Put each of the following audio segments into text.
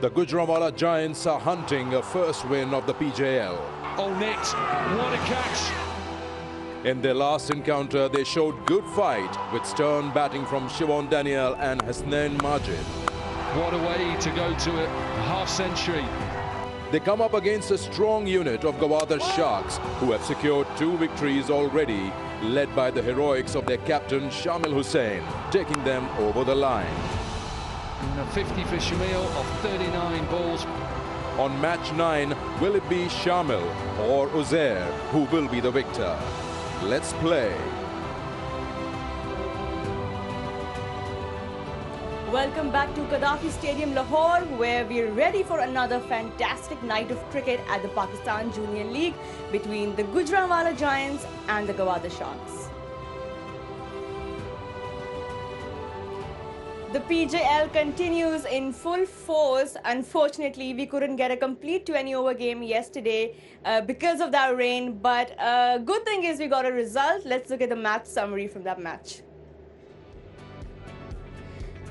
The Gujranwala Giants are hunting a first win of the PJL. Oh, Nick, what a catch! In their last encounter, they showed good fight with stern batting from Shivon Daniel and Hasnain Majid. What a way to go to a half-century. They come up against a strong unit of Gwadar Sharks, who have secured 2 victories already, led by the heroics of their captain Shamil Hussain, taking them over the line. 50 for Shamil of 39 balls. On match 9, will it be Shamil or Uzair who will be the victor? Let's play. Welcome back to Gaddafi Stadium, Lahore, where we're ready for another fantastic night of cricket at the Pakistan Junior League between the Gujranwala Giants and the Gwadar Sharks. The PJL continues in full force. Unfortunately, we couldn't get a complete 20-over game yesterday because of that rain, but good thing is we got a result. Let's look at the match summary from that match.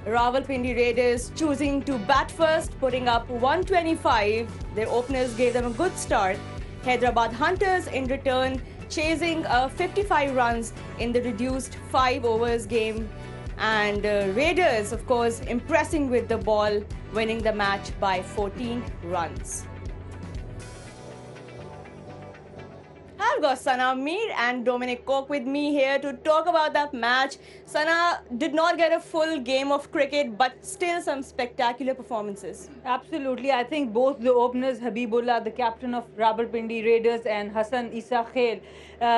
Rawalpindi Raiders choosing to bat first, putting up 125. Their openers gave them a good start. Hyderabad Hunters in return chasing 55 runs in the reduced 5 overs game. And Raiders, of course, impressing with the ball, winning the match by 14 runs. I've got Sana Mir and Dominic Cook with me here to talk about that match. Sana did not get a full game of cricket, but still some spectacular performances. Absolutely. I think both the openers, Habibullah, the captain of Rawalpindi Raiders, and Hassan Isa Khail,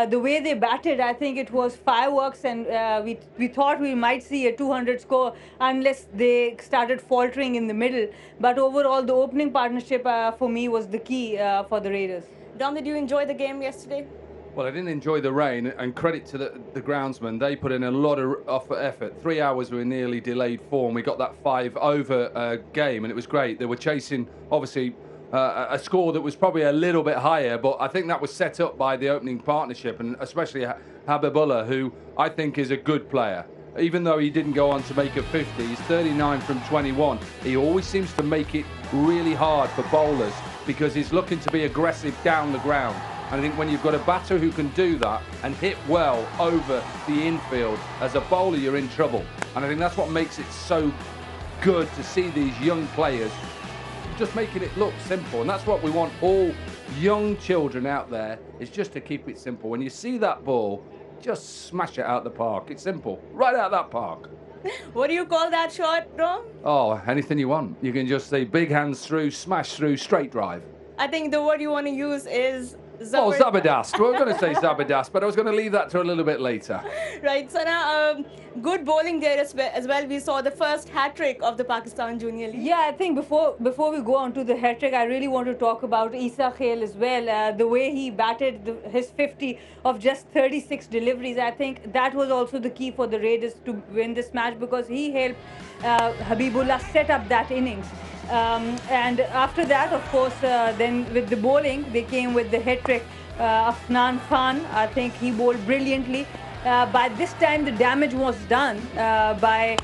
the way they batted, I think it was fireworks, and we thought we might see a 200 score unless they started faltering in the middle. But overall, the opening partnership for me was the key for the Raiders. Dom, did you enjoy the game yesterday? Well, I didn't enjoy the rain, and credit to the groundsmen. They put in a lot of effort. 3 hours we were nearly delayed form. We got that 5-over game, and it was great. They were chasing, obviously, a score that was probably a little bit higher, but I think that was set up by the opening partnership, and especially Habibullah, who I think is a good player. Even though he didn't go on to make a 50, he's 39 from 21. He always seems to make it really hard for bowlers because he's looking to be aggressive down the ground. And I think when you've got a batter who can do that and hit well over the infield, as a bowler you're in trouble. And I think that's what makes it so good to see these young players just making it look simple. And that's what we want all young children out there, is just to keep it simple. When you see that ball, just smash it out the park. It's simple. Right out that park. What do you call that shot, Dom? Oh, anything you want. You can just say big hands through, smash through, straight drive. I think the word you want to use is Zabardast. We were going to say Zabardast, but I was going to leave that to a little bit later. Right, Sana, good bowling there as well. We saw the first hat-trick of the Pakistan Junior League. Yeah, I think before we go on to the hat-trick, I really want to talk about Isa Khail as well. The way he batted his 50 of just 36 deliveries, I think that was also the key for the Raiders to win this match, because he helped Habibullah set up that innings. And after that, of course, then with the bowling, they came with the hat-trick. Afnan Khan, I think he bowled brilliantly. By this time, the damage was done by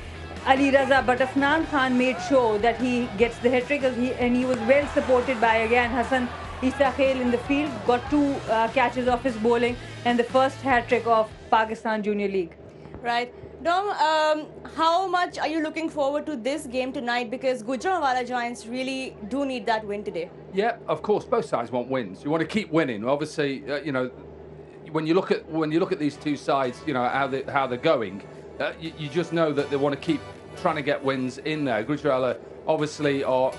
Ali Raza, but Afnan Khan made sure that he gets the hat-trick, and he was well supported by, again, Hassan Isa Khail in the field, got 2 catches off his bowling, and the first hat-trick of Pakistan Junior League. Right. Dom, how much are you looking forward to this game tonight? Because Gujranwala Giants really do need that win today. Yeah, of course, both sides want wins. You want to keep winning. Obviously, you know, when you look at these two sides, you know how they're going. You just know that they want to keep trying to get wins in there. Gujranwala obviously are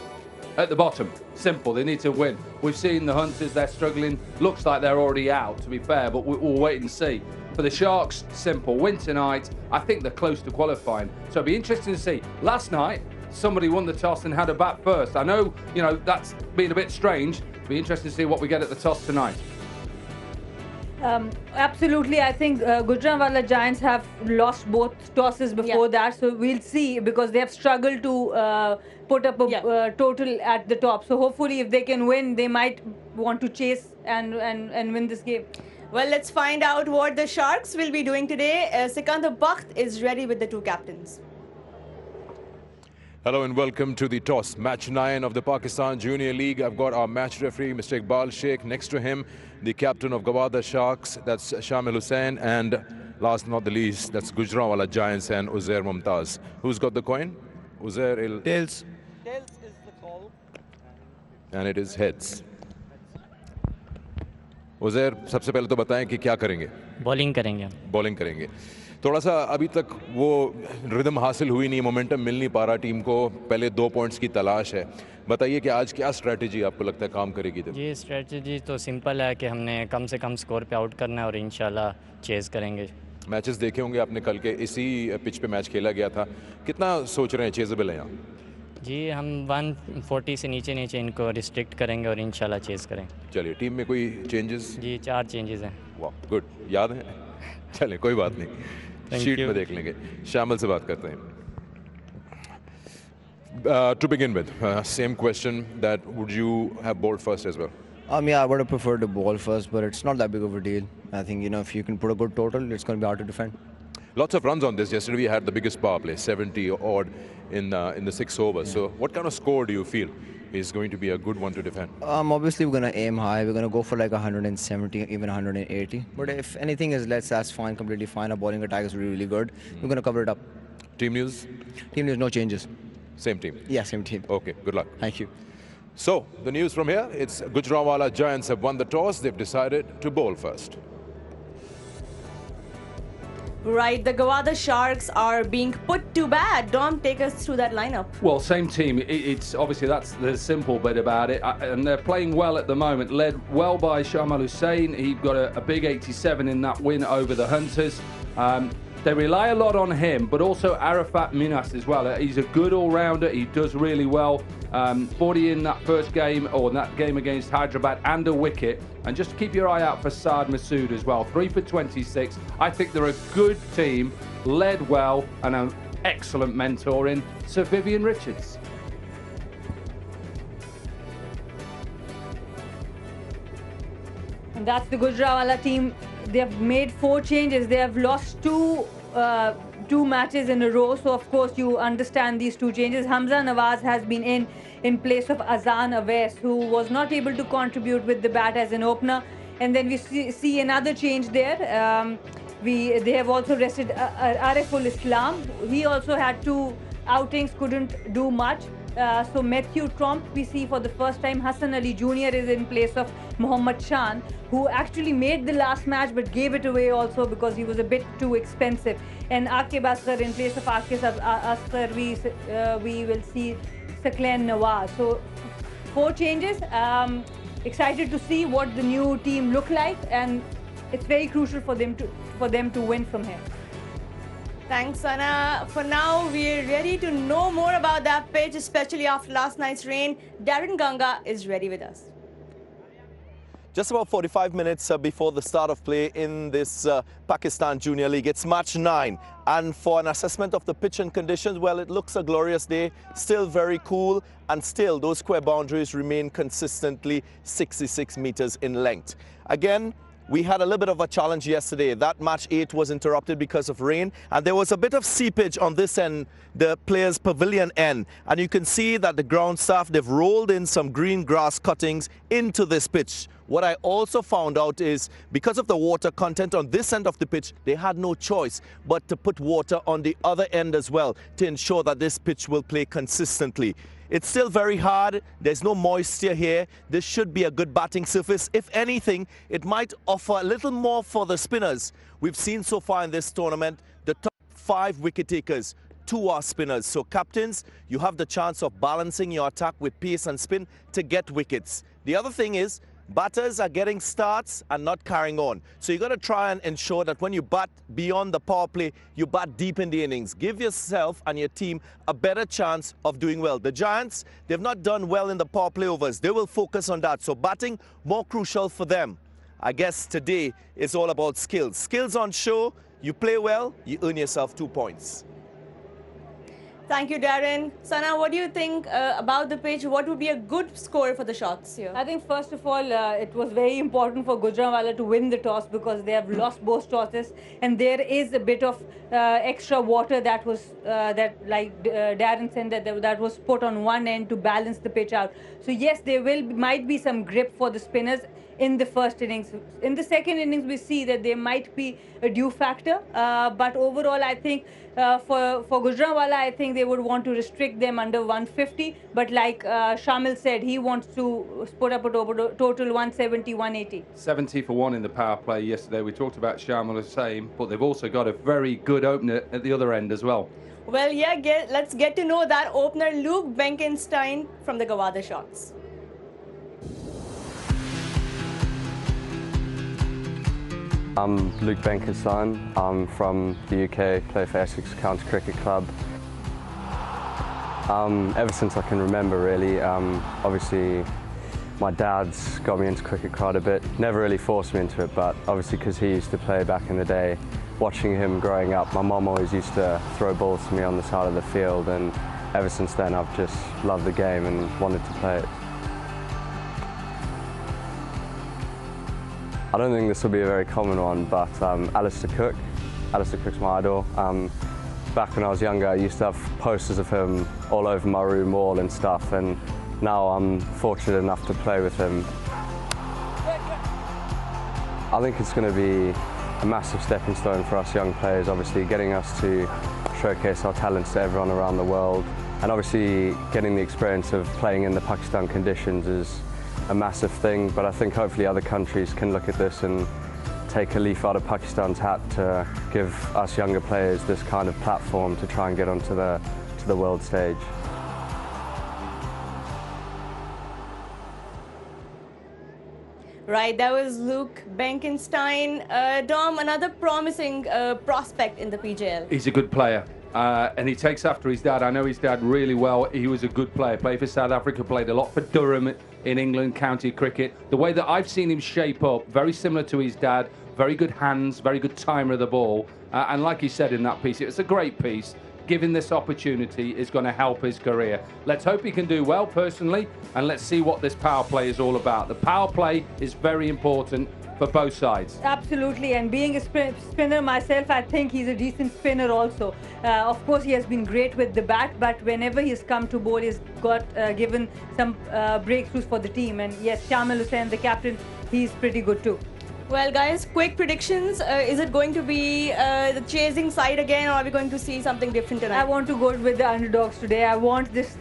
at the bottom. Simple. They need to win. We've seen the Hunters, they're struggling. Looks like they're already out, to be fair, but we'll wait and see. For the Sharks, simple. Win tonight. I think they're close to qualifying. So it'll be interesting to see. Last night, somebody won the toss and had a bat first. I know, you know, that's been a bit strange. It'll be interesting to see what we get at the toss tonight. Absolutely. I think Gujranwala Giants have lost both tosses before that. So we'll see, because they have struggled to put up a total at the top. So hopefully if they can win, they might want to chase and win this game. Well, let's find out what the Sharks will be doing today. Sikandar Bakht is ready with the 2 captains. Hello and welcome to the toss. Match 9 of the Pakistan Junior League. I've got our match referee, Mr. Iqbal Sheikh. Next to him, the captain of Gwadar Sharks, that's Shamil Hussain. And last but not the least, that's Gujranwala Giants and Uzair Mumtaz. Who's got the coin? Uzair Tails. Tails is the call. And it is heads. Uzair सबसे पहले तो बताएं कि क्या करेंगे? Bowling करेंगे। Bowling करेंगे। थोड़ा सा अभी तक वो रिदम हासिल हुई नहीं, मोमेंटम मिल नहीं पा रहा टीम को, पहले 2 पॉइंट्स की तलाश है। बताइए कि आज क्या स्ट्रेटजी आपको लगता है काम करेगी? जी स्ट्रेटजी तो सिंपल है कि हमने कम से कम स्कोर पे आउट करना है और इंशाल्लाह चेज़ करेंगे। मैचेस देखे होंगे आपने, कल के इसी पिच पे मैच खेला गया था, कितना सोच रहे हैं चेजेबल है यहाँ? जी हम 140 से नीचे इनको रिस्ट्रिक्ट करेंगे और इंशाल्लाह चेज़ करेंगे। चलिए, टीम में कोई चेंजेस? जी 4 चेंजेस हैं। वाह, गुड, याद है? चलिए कोई बात नहीं, शीट में देख लेंगे। शामिल से बात करते हैं। To begin with, same question, that would you have bowled first as well? Yeah, I would have preferred to bowl first, but it's not that big of a deal. I think, if you can put a good total, it's going to be hard to defend. Lots of runs on this. Yesterday we had the biggest power play, 70 odd in the 6 overs. So what kind of score do you feel is going to be a good one to defend? Obviously, we're going to aim high. We're going to go for like 170, even 180. But if anything is less, that's fine, completely fine. Our bowling attack is really, really good. We're going to cover it up. Team news? Team news, no changes. Same team? Yeah, same team. Okay, good luck. Thank you. So, the news from here, it's Gujranwala Giants have won the toss. They've decided to bowl first. Right, the Gwadar Sharks are being put to bed. Dom, take us through that lineup. Well, same team. It's obviously that's the simple bit about it, and they're playing well at the moment. Led well by Shamil Hussain. He got a big 87 in that win over the Hunters. They rely a lot on him, but also Arafat Minas as well. He's a good all-rounder. He does really well. 40 in that first game, or in that game against Hyderabad, and a wicket. And just keep your eye out for Saad Masood as well. 3 for 26. I think they're a good team, led well, and an excellent mentor in Sir Vivian Richards. And that's the Gujranwala team. They have made 4 changes. They have lost two matches in a row. So, of course, you understand these 2 changes. Hamza Nawaz has been in place of Azan Awais, who was not able to contribute with the bat as an opener. And then we see another change there. They have also rested Ariful Islam. He also had 2 outings, couldn't do much. So Matthew Tromp, we see for the first time. Hassan Ali Jr. is in place of Mohammad Shan, who actually made the last match but gave it away also because he was a bit too expensive. And Aqib Asghar in place of Aqib Asghar, we will see Saqlain Nawaz. So 4 changes. Excited to see what the new team look like, and it's very crucial for them to win from here. Thanks, Sana. For now, we're ready to know more about that pitch, especially after last night's rain. Darren Ganga is ready with us. Just about 45 minutes before the start of play in this Pakistan Junior League. It's match 9. And for an assessment of the pitch and conditions, well, it looks a glorious day. Still very cool. And still, those square boundaries remain consistently 66 meters in length. Again, we had a little bit of a challenge yesterday. That match 8 was interrupted because of rain, and there was a bit of seepage on this end, the players' pavilion end. And you can see that the ground staff, they've rolled in some green grass cuttings into this pitch. What I also found out is because of the water content on this end of the pitch, they had no choice but to put water on the other end as well to ensure that this pitch will play consistently. It's still very hard. There's no moisture here. This should be a good batting surface. If anything, it might offer a little more for the spinners. We've seen so far in this tournament, the top 5 wicket takers, 2 are spinners. So captains, you have the chance of balancing your attack with pace and spin to get wickets. The other thing is, batters are getting starts and not carrying on. So you've got to try and ensure that when you bat beyond the power play, you bat deep in the innings. Give yourself and your team a better chance of doing well. The Giants, they've not done well in the power play overs. They will focus on that. So batting, more crucial for them. I guess today is all about skills. Skills on show, you play well, you earn yourself 2 points. Thank you, Darren. Sana, what do you think about the pitch? What would be a good score for the Sharks here? I think first of all, it was very important for Gujranwala to win the toss because they have lost both tosses, and there is a bit of extra water that was Darren said that was put on one end to balance the pitch out. So yes, there might be some grip for the spinners in the first innings. In the second innings, we see that there might be a dew factor, but overall, I think for Gujranwala, I think they would want to restrict them under 150. But like Shamil said, he wants to put up a total 170, 180. 70 for 1 in the power play yesterday. We talked about Shamil Hussain, but they've also got a very good opener at the other end as well. Well, yeah, let's get to know that opener, Luke Benkenstein from the Gwadar Sharks. I'm Luke Benkenstein. I'm from the UK, play for Essex County Cricket Club. Ever since I can remember, really, obviously my dad's got me into cricket quite a bit. Never really forced me into it, but obviously because he used to play back in the day, watching him growing up, my mum always used to throw balls to me on the side of the field, and ever since then I've just loved the game and wanted to play it. I don't think this will be a very common one, but Alistair Cook's my idol. Back when I was younger, I used to have posters of him all over my room wall and stuff, and now I'm fortunate enough to play with him. I think it's going to be a massive stepping stone for us young players, obviously getting us to showcase our talents to everyone around the world, and obviously getting the experience of playing in the Pakistan conditions is a massive thing, but I think hopefully other countries can look at this and take a leaf out of Pakistan's hat to give us younger players this kind of platform to try and get onto the world stage. Right, that was Luke Benkenstein. Dom, another promising prospect in the PJL. He's a good player. And he takes after his dad. I know his dad really well. He was a good player. Played for South Africa, played a lot for Durham in England, county cricket. The way that I've seen him shape up, very similar to his dad. Very good hands, very good timer of the ball. And like he said in that piece, it's a great piece. Given this opportunity is going to help his career. Let's hope he can do well personally, and let's see what this power play is all about. The power play is very important for both sides. Absolutely, and being a spinner myself, I think he's a decent spinner also. Of course, he has been great with the bat, but whenever he's come to bowl, he's got given some breakthroughs for the team. And yes, Shamil Hussain, the captain, he's pretty good too. Well, guys, quick predictions. Is it going to be the chasing side again, or are we going to see something different tonight? I want to go with the underdogs today. I want this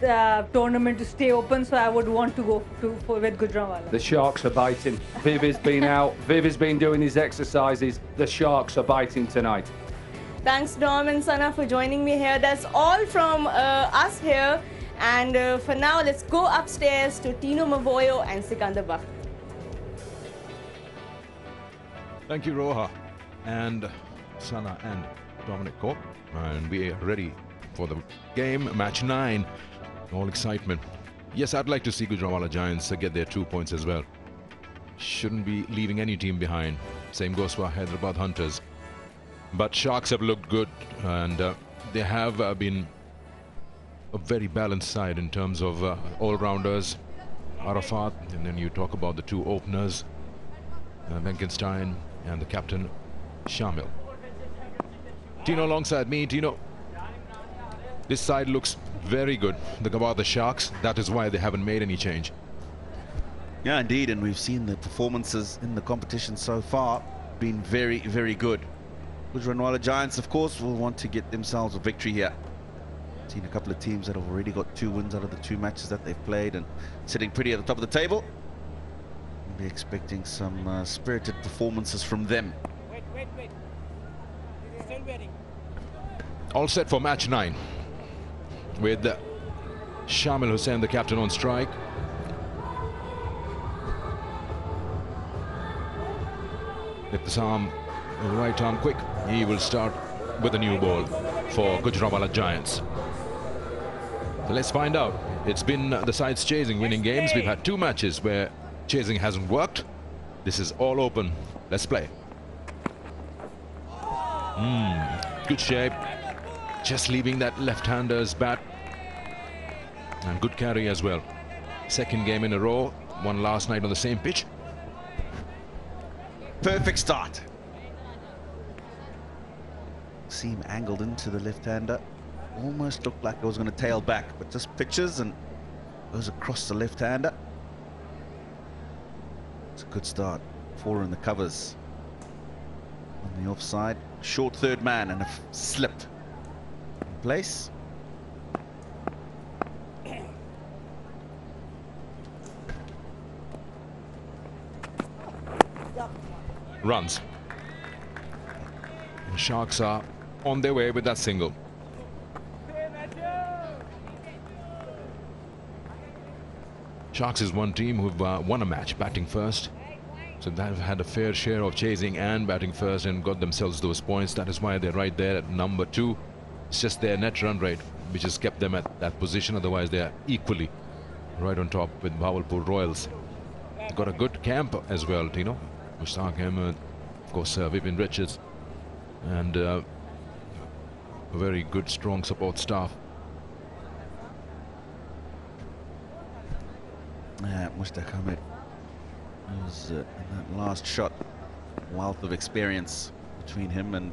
tournament to stay open, so I would want to go with Gujranwala. The Sharks are biting. Viv has been out. Viv has been doing his exercises. The Sharks are biting tonight. Thanks, Dom and Sana, for joining me here. That's all from us here. And for now, let's go upstairs to Tino Mavoyo and Sikandar Bakht. Thank you, Roha and Sana and Dominic Cope. And we are ready for the game, match 9. All excitement. Yes, I'd like to see Gujranwala Giants get their 2 points as well. Shouldn't be leaving any team behind. Same goes for Hyderabad Hunters. But Sharks have looked good, and they have been a very balanced side in terms of all-rounders. Arafat, and then you talk about the two openers, Benkenstein and the captain, Shamil. Tino alongside me. Tino, this side looks very good. The Gwadar Sharks, that is why they haven't made any change. Yeah, indeed, and we've seen the performances in the competition so far been very, very good. Gujranwala Giants, of course, will want to get themselves a victory here. Seen a couple of teams that have already got 2 wins out of the 2 matches that they've played and sitting pretty at the top of the table. We'll be expecting some spirited performances from them. Wait. He's still waiting. All set for match 9 with Shamil Hussain, the captain, on strike. Lift this arm, right arm quick. He will start with a new ball for Gujranwala Giants. So let's find out. It's been the sides chasing, winning games. We've had 2 matches where chasing hasn't worked. This is all open. Let's play. Good shape. just leaving that left-hander's bat. And good carry as well. Second game in a row, one last night on the same pitch. Perfect start. Seam angled into the left-hander. Almost looked like it was going to tail back, but just pitches and goes across the left-hander. It's a good start. 4 in the covers. On the offside, short third man and slipped in place. Runs. And Sharks are on their way with that single. Sharks is one team who've won a match batting first. So they've had a fair share of chasing and batting first and got themselves those points. That is why they're right there at number 2. It's just their net run rate which has kept them at that position. Otherwise, they are equally right on top with Bahawalpur Royals. They've got a good camp as well, Tino. Mushtaq Ahmed, of course, Vivian Richards, and a very good, strong support staff. Mushtaq Ahmed was in that last shot, wealth of experience between him and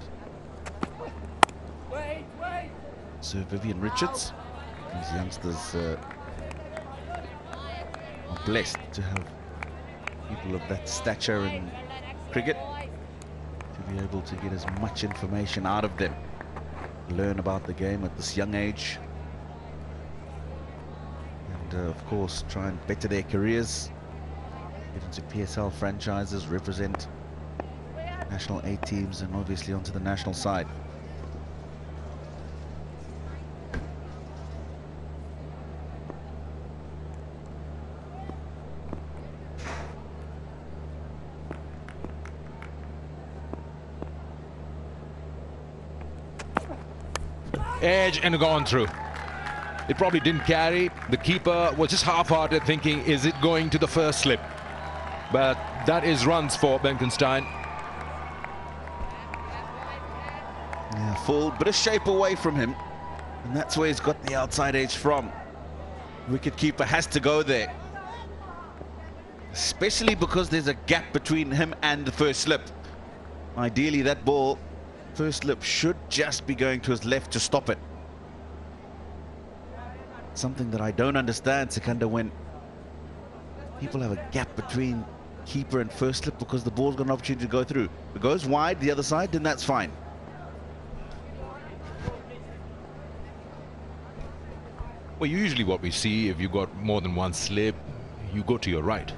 Sir Vivian Richards. These youngsters are blessed to have people of that stature in cricket, to be able to get as much information out of them, learn about the game at this young age, and of course try and better their careers, get into PSL franchises, represent national A teams, and obviously onto the national side. Edge and gone through. It probably didn't carry. The keeper was just half-hearted, thinking, is it going to the first slip? But that is runs for Benkenstein. Yeah, full bit of shape away from him, and that's where he's got the outside edge from. Wicket-keeper has to go there, especially because there's a gap between him and the first slip. Ideally, that ball, first slip, should just be going to his left to stop it. Something that I don't understand, Sikandar, when people have a gap between keeper and first slip because the ball's got an opportunity to go through. If it goes wide the other side, then that's fine. Well, usually what we see, if you got more than one slip, you go to your right.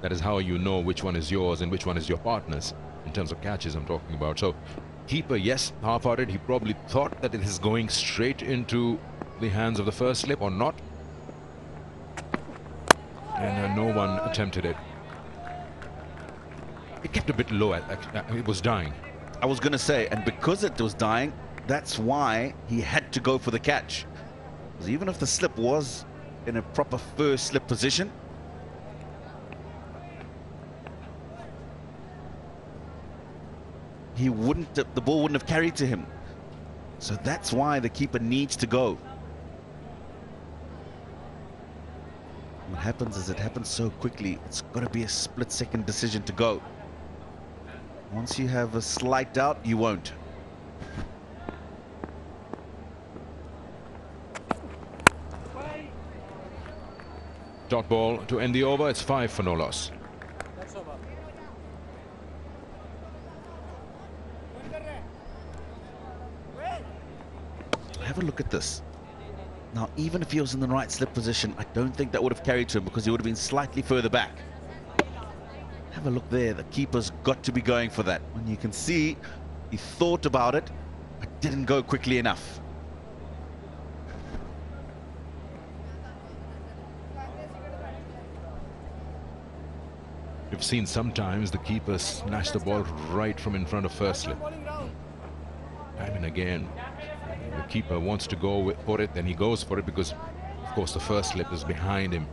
That is how you know which one is yours and which one is your partner's, in terms of catches I'm talking about. So keeper, yes, half-hearted. He probably thought that it is going straight into the hands of the first slip or not, and no one attempted it. It kept a bit low. It was dying. I was going to say, and because it was dying, that's why he had to go for the catch. Because even if the slip was in a proper first slip position, he wouldn't, the ball wouldn't have carried to him. So that's why the keeper needs to go. What happens is it happens so quickly, it's got to be a split-second decision to go. Once you have a slight doubt, you won't. Dot ball to end the over. It's 5 for no loss. Have a look at this. Now, even if he was in the right slip position, I don't think that would have carried to him because he would have been slightly further back. Have a look there. The keeper's got to be going for that. And you can see he thought about it, but didn't go quickly enough. We've seen sometimes the keeper snatch the ball right from in front of first slip. Time and again. The keeper wants to go for it, then he goes for it because, of course, the first slip is behind him.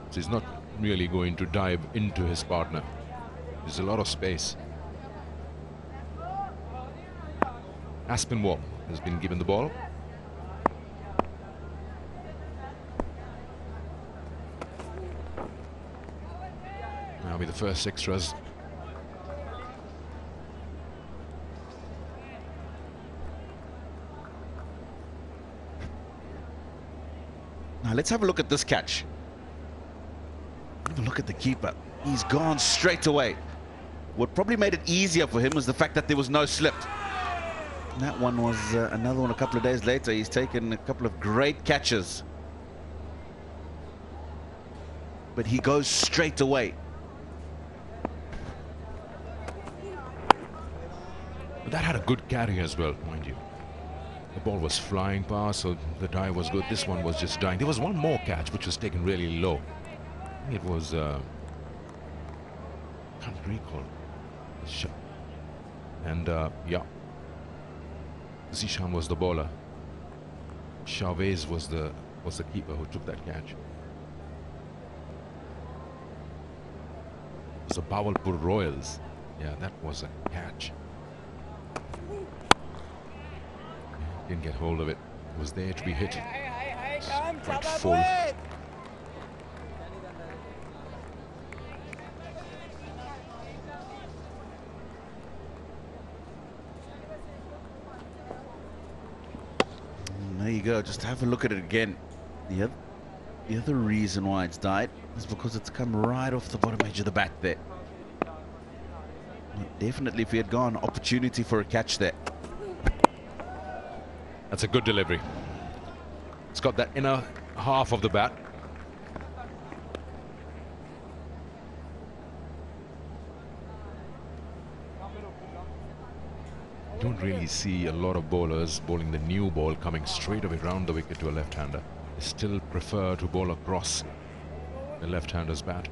So he's not really going to dive into his partner. There's a lot of space. Aspinwall has been given the ball. Now be the first extras. Now let's have a look at this catch. Have a look at the keeper. He's gone straight away. What probably made it easier for him was the fact that there was no slip. And that one was another one a couple of days later. He's taken a couple of great catches. But he goes straight away. But that had a good carry as well, mind you. The ball was flying past, so the dive was good. This one was just dying. There was one more catch which was taken really low. I think it was can't recall. And yeah, Zishan was the bowler. Chavez was the keeper who took that catch. It was the Bawalpur Royals. Yeah, that was a catch. Didn't get hold of it. It was there to be hit. Quite full. There you go. Just have a look at it again. The other reason why it's died is because it's come right off the bottom edge of the bat there. Definitely, if he had gone, opportunity for a catch there. That's a good delivery. It's got that inner half of the bat. Don't really see a lot of bowlers bowling the new ball coming straight away round the wicket to a left-hander. They still prefer to bowl across the left-hander's bat.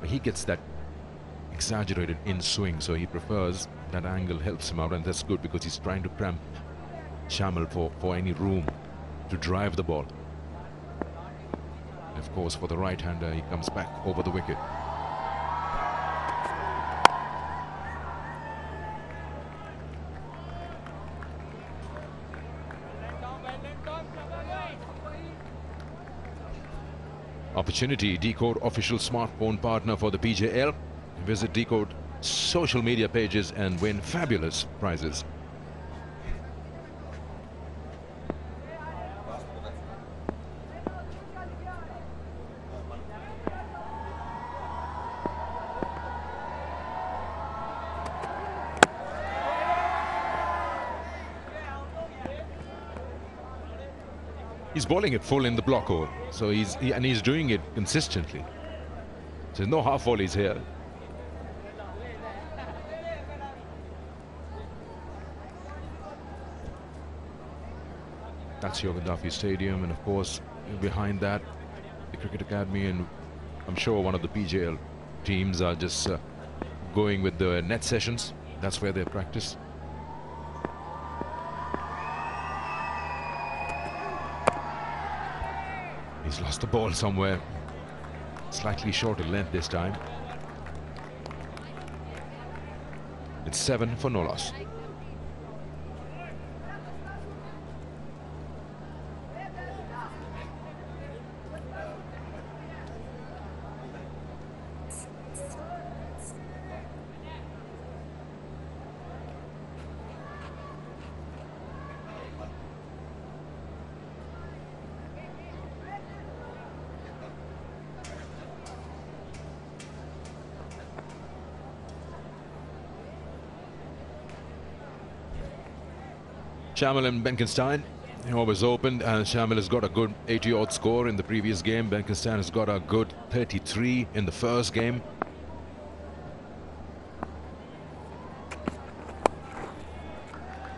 But he gets that exaggerated in swing, so he prefers that angle, helps him out, and that's good because he's trying to cramp Shamil for any room to drive the ball. And of course, for the right-hander, he comes back over the wicket. Opportunity, Decode official smartphone partner for the PJL. Visit Decode social media pages and win fabulous prizes. He's bowling it full in the block hole, so he's doing it consistently. So there's no half volleys here. That's Yogandafi Stadium, and of course behind that the Cricket Academy, and I'm sure one of the PJL teams are just going with the net sessions. That's where they practice. He's lost the ball somewhere. Slightly shorter length this time. It's 7 for no loss. Shamil and Benkenstein always opened, and Shamil has got a good 80-odd score in the previous game. Benkenstein has got a good 33 in the first game.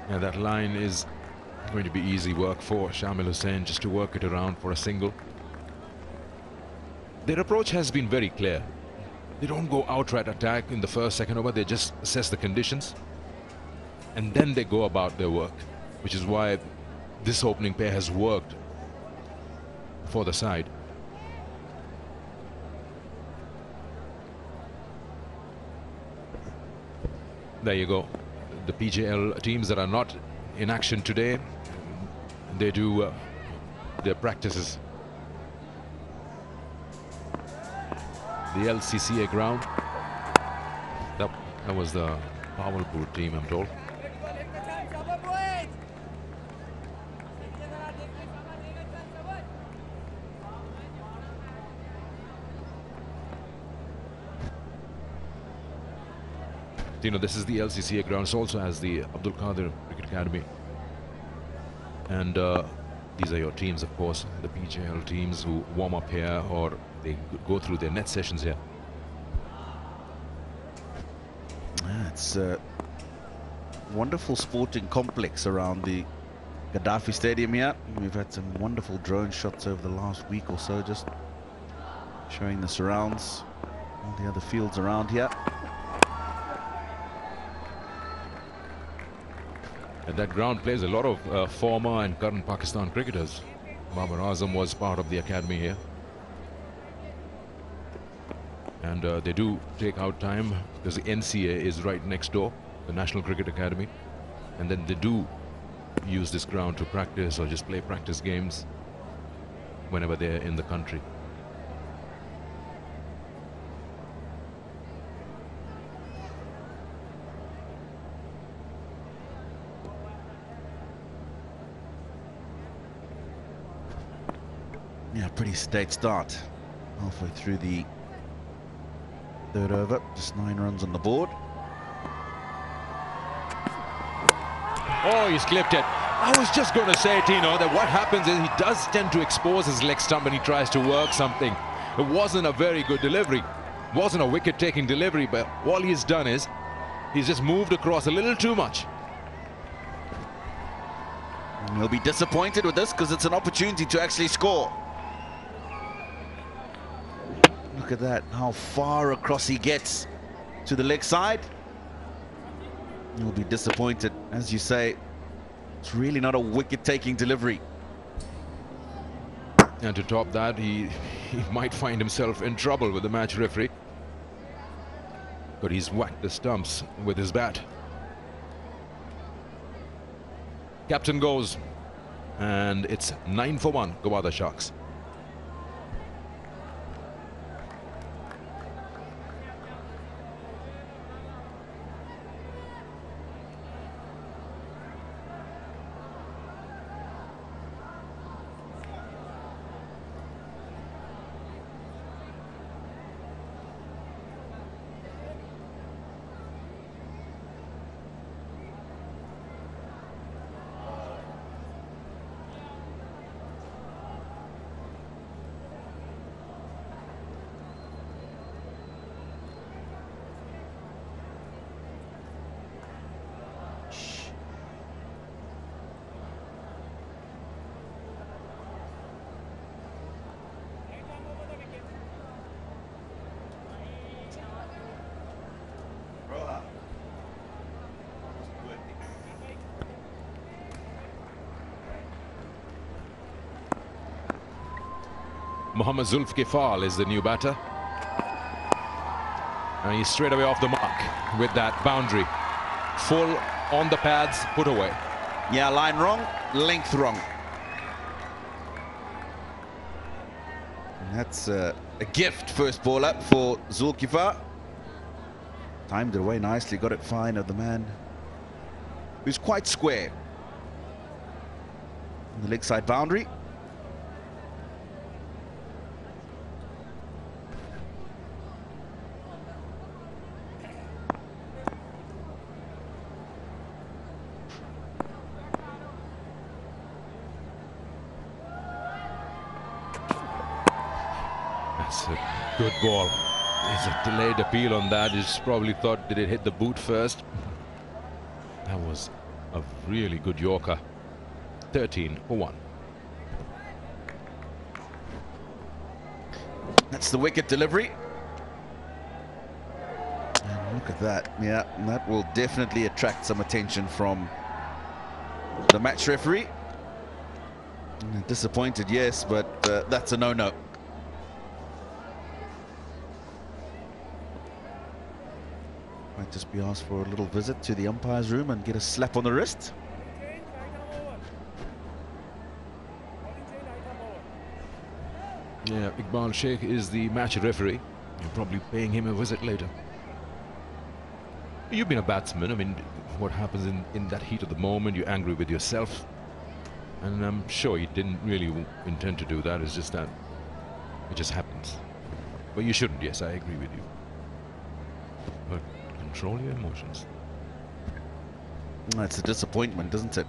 Yeah, that line is going to be easy work for Shamil Hussain, just to work it around for a single. Their approach has been very clear. They don't go outright attack in the first, second over. They just assess the conditions, and then they go about their work, which is why this opening pair has worked for the side. There you go. the PJL teams that are not in action today, they do their practices. The LCCA ground. That was the Bawalpur team, I'm told. You know, this is the LCCA grounds, also has the Abdul Qadir Cricket Academy. And these are your teams, of course, the PJL teams who warm up here or they go through their net sessions here. It's a wonderful sporting complex around the Gaddafi Stadium here. We've had some wonderful drone shots over the last week or so, just showing the surrounds, all the other fields around here. And that ground plays a lot of former and current Pakistan cricketers. Babar Azam was part of the academy here. And they do take out time because the NCA is right next door, the National Cricket Academy. And then they do use this ground to practice or just play practice games whenever they're in the country. Yeah, pretty state start. Halfway through the third over, just 9 runs on the board. Oh, he's clipped it. I was just going to say, Tino, that what happens is he does tend to expose his leg stump when he tries to work something. It wasn't a very good delivery. It wasn't a wicket-taking delivery, but all he's done is he's just moved across a little too much. And he'll be disappointed with this because it's an opportunity to actually score. Look at that, how far across he gets to the leg side. He'll be disappointed. As you say, it's really not a wicket-taking delivery. And to top that, he might find himself in trouble with the match referee. But he's whacked the stumps with his bat. Captain goes, and it's 9 for 1, Gwadar Sharks. Mohammad Zulfikar is the new batter. And he's straight away off the mark with that boundary. Full on the pads, put away. Yeah, line wrong, length wrong. And that's a gift, first ball up for Zulfikar. Timed it away nicely, got it fine of the man who's quite square. On the leg side boundary. That's a good ball. There's a delayed appeal on that. He's probably thought, did it hit the boot first? That was a really good Yorker. 13 for 1. That's the wicket delivery. And look at that. Yeah, that will definitely attract some attention from the match referee. Disappointed, yes, but that's a no-no. Might just be asked for a little visit to the umpire's room and get a slap on the wrist. Yeah, Iqbal Sheikh is the match referee. You're probably paying him a visit later. You've been a batsman. I mean, what happens in that heat of the moment, you're angry with yourself. And I'm sure you didn't really intend to do that. It's just that it just happens. But you shouldn't, yes, I agree with you. But control your emotions. That's a disappointment, isn't it?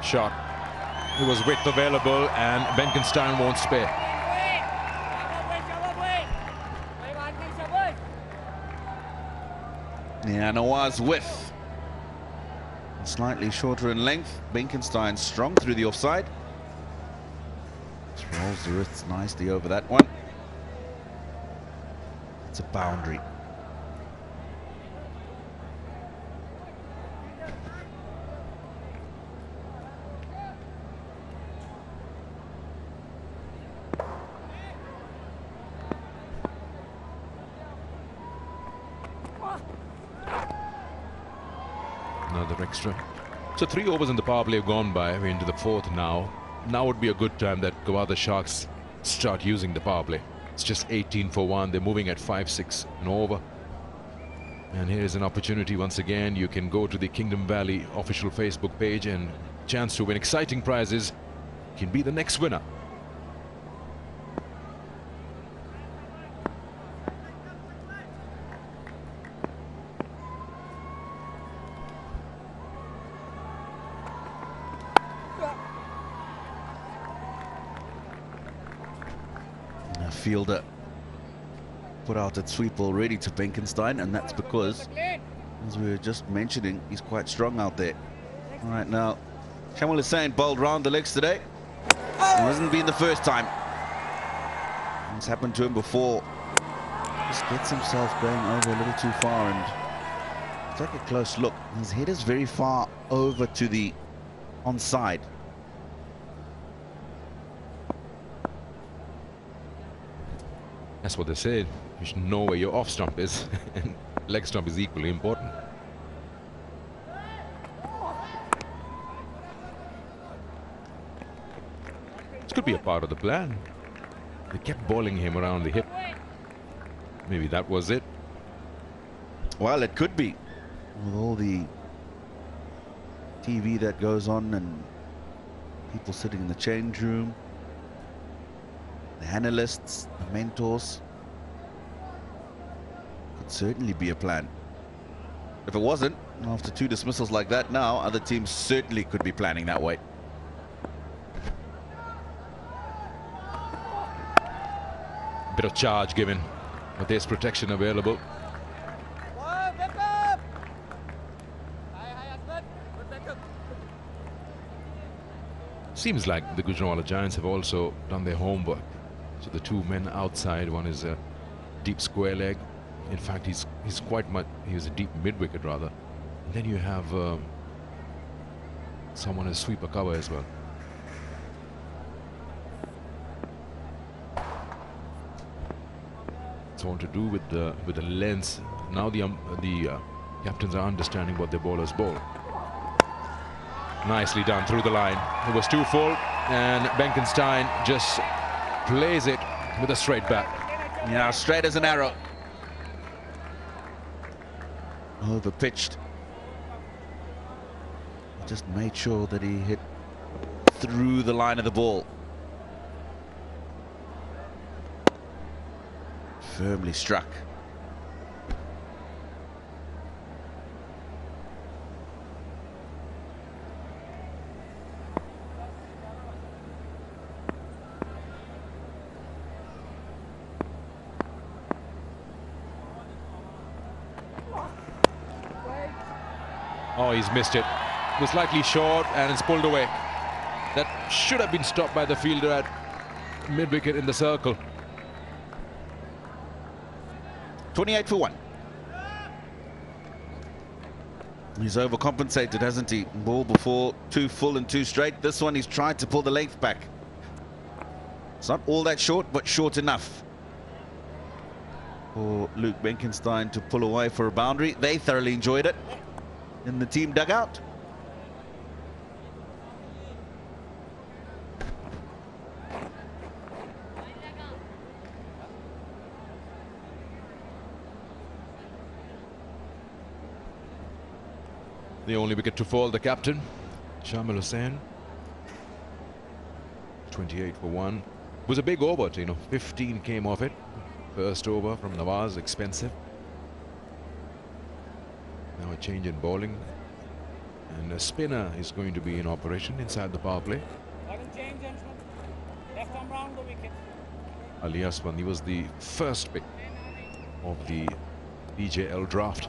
Shot. There was width available and Benkenstein won't spare. Yeah, Nawaz width. Slightly shorter in length. Benkenstein strong through the offside. Just rolls the wrists nicely over that one. It's a boundary. Another extra. So 3 overs in the power play have gone by. We're into the 4th now. Now would be a good time that Gwadar Sharks start using the power play. It's just 18 for 1. They're moving at 5-6 and over. And here's an opportunity once again. You can go to the Kingdom Valley official Facebook page and chance to win exciting prizes. You can be the next winner. Fielder put out a sweep already to Benkenstein, and that's because, as we were just mentioning, he's quite strong out there. All right, now Shamal Hussain bowled round the legs today. It hasn't been the first time. It's happened to him before. Just gets himself going over a little too far, and take a close look. His head is very far over to the onside. That's what they said. You should know where your off stump is. And leg stump is equally important. This could be a part of the plan. They kept bowling him around the hip. Maybe that was it. Well, it could be. With all the TV that goes on and people sitting in the change room, the analysts, the mentors. Could certainly be a plan. If it wasn't, after 2 dismissals like that now, other teams certainly could be planning that way. Bit of charge given, but there's protection available. Seems like the Gujranwala Giants have also done their homework. So the 2 men outside, one is a deep square leg. In fact, he's quite much, he's a deep mid-wicket rather. And then you have someone as sweeper cover as well. It's all to do with the length. Now the captains are understanding what their bowlers bowl. Nicely done through the line. It was too full, and Benkenstein just plays it with a straight bat. Yeah, straight as an arrow. Over pitched. Just made sure that he hit through the line of the ball. Firmly struck. Oh, he's missed it. It was slightly short and it's pulled away. That should have been stopped by the fielder at mid-wicket in the circle. 28 for 1. He's overcompensated, hasn't he? Ball before, 2 full and 2 straight. This one he's tried to pull the length back. It's not all that short, but short enough for Luke Benkenstein to pull away for a boundary. They thoroughly enjoyed it in the team dugout. The only wicket to fall, the captain, Shamil Hussain. 28 for 1. It was a big over, 15 came off it. First over from Nawaz, expensive. Now a change in bowling. And a spinner is going to be in operation inside the power play. Left arm round the wicket. Ali Asman, he was the first pick of the PJL draft.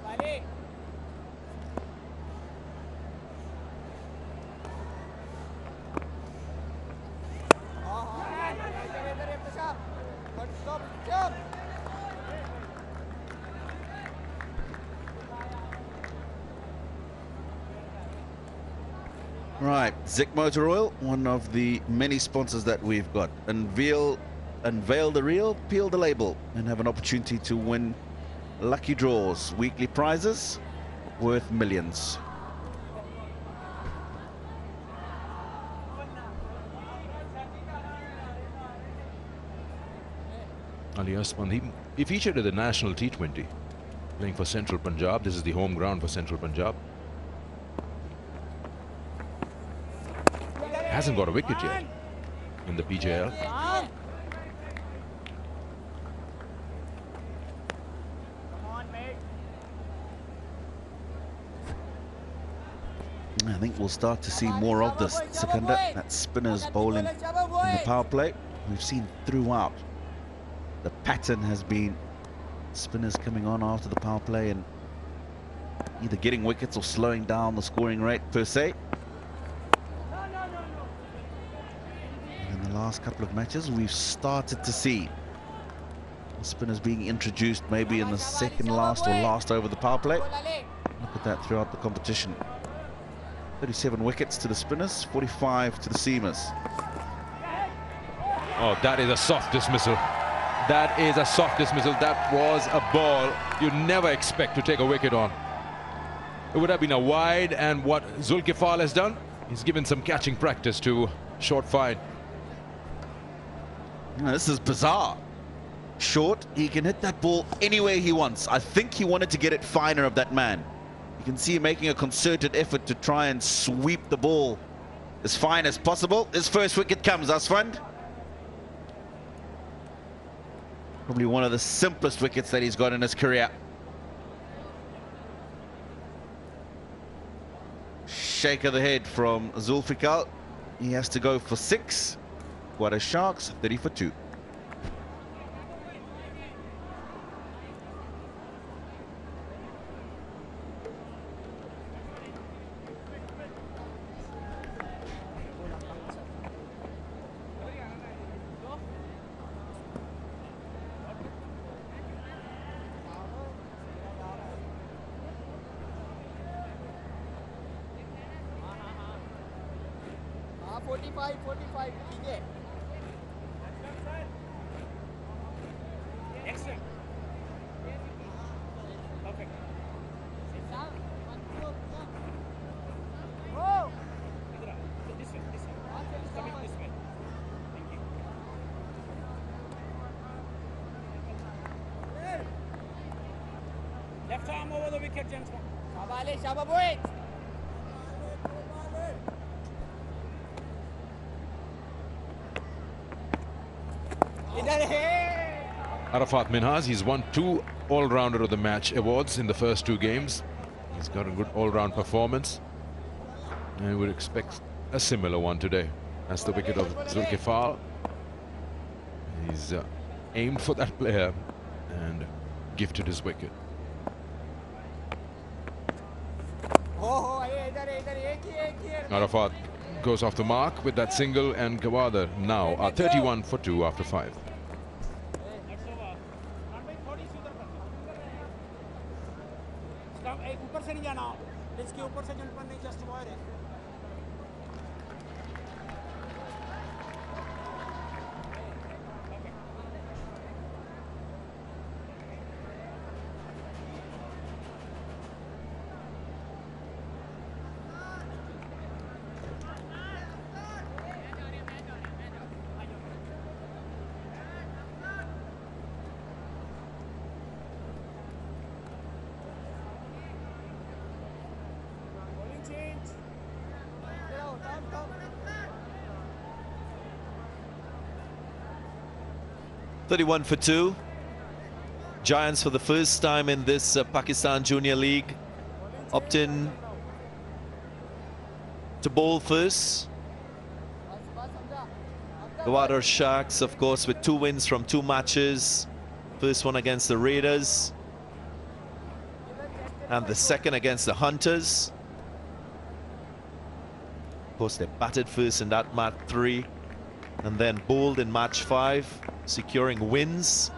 Right, Zik Motor Oil, one of the many sponsors that we've got. Unveil the reel, peel the label, and have an opportunity to win lucky draws, weekly prizes worth millions. Ali Asman, he featured at the National T20, playing for Central Punjab. This is the home ground for Central Punjab. Hasn't got a wicket yet in the PJL. I think we'll start to see more of this, Sikandar. That spinners bowling in the power play. We've seen throughout. The pattern has been spinners coming on after the power play and either getting wickets or slowing down the scoring rate per se. And in the last couple of matches, we've started to see spinners being introduced maybe in the second last or last over the power play. Look at that throughout the competition. 37 wickets to the spinners, 45 to the seamers. Oh, that is a soft dismissal. That is a soft dismissal. That was a ball you never expect to take a wicket on. It would have been a wide, and what Zulkifal has done, he's given some catching practice to short fine. This is bizarre. Short, he can hit that ball anywhere he wants. I think he wanted to get it finer of that man. You can see him making a concerted effort to try and sweep the ball as fine as possible. His first wicket comes, Asfand. Probably one of the simplest wickets that he's got in his career. Shake of the head from Zulfikar. He has to go for 6. Gwadar Sharks, 30 for 2. Excellent. Perfect. This way. Coming this way. Thank you. Left arm over the wicket, gentlemen. Shaba boy. Arafat Minhas, he's won 2 All-Rounder of the Match awards in the first 2 games. He's got a good all-round performance. And we would expect a similar one today. That's the wicket of Zulkifal. He's aimed for that player and gifted his wicket. Arafat goes off the mark with that single, and Gwadar now are 31 for 2 after 5. ऊपर से नहीं जाना, इसके ऊपर से jumper नहीं, just wire है. 31 for 2. Giants for the first time in this Pakistan Junior League opt in to bowl first. Gwadar Sharks, of course, with 2 wins from 2 matches. First one against the Raiders and the second against the Hunters. Of course, they batted first in that match 3 and then bowled in match 5, securing wins.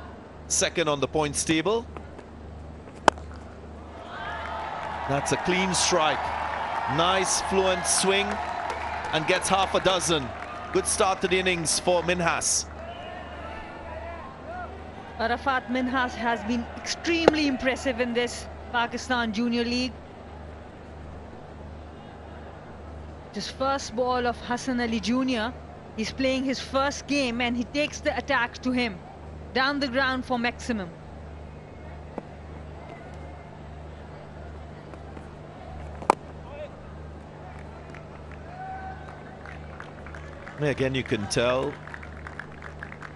Second on the points table. That's a clean strike. Nice fluent swing and gets half a dozen. Good start to the innings for Minhas. Arafat Minhas has been extremely impressive in this Pakistan Junior League. This first ball of Hassan Ali Jr. He's playing his first game and he takes the attack to him. Down the ground for maximum. Again, you can tell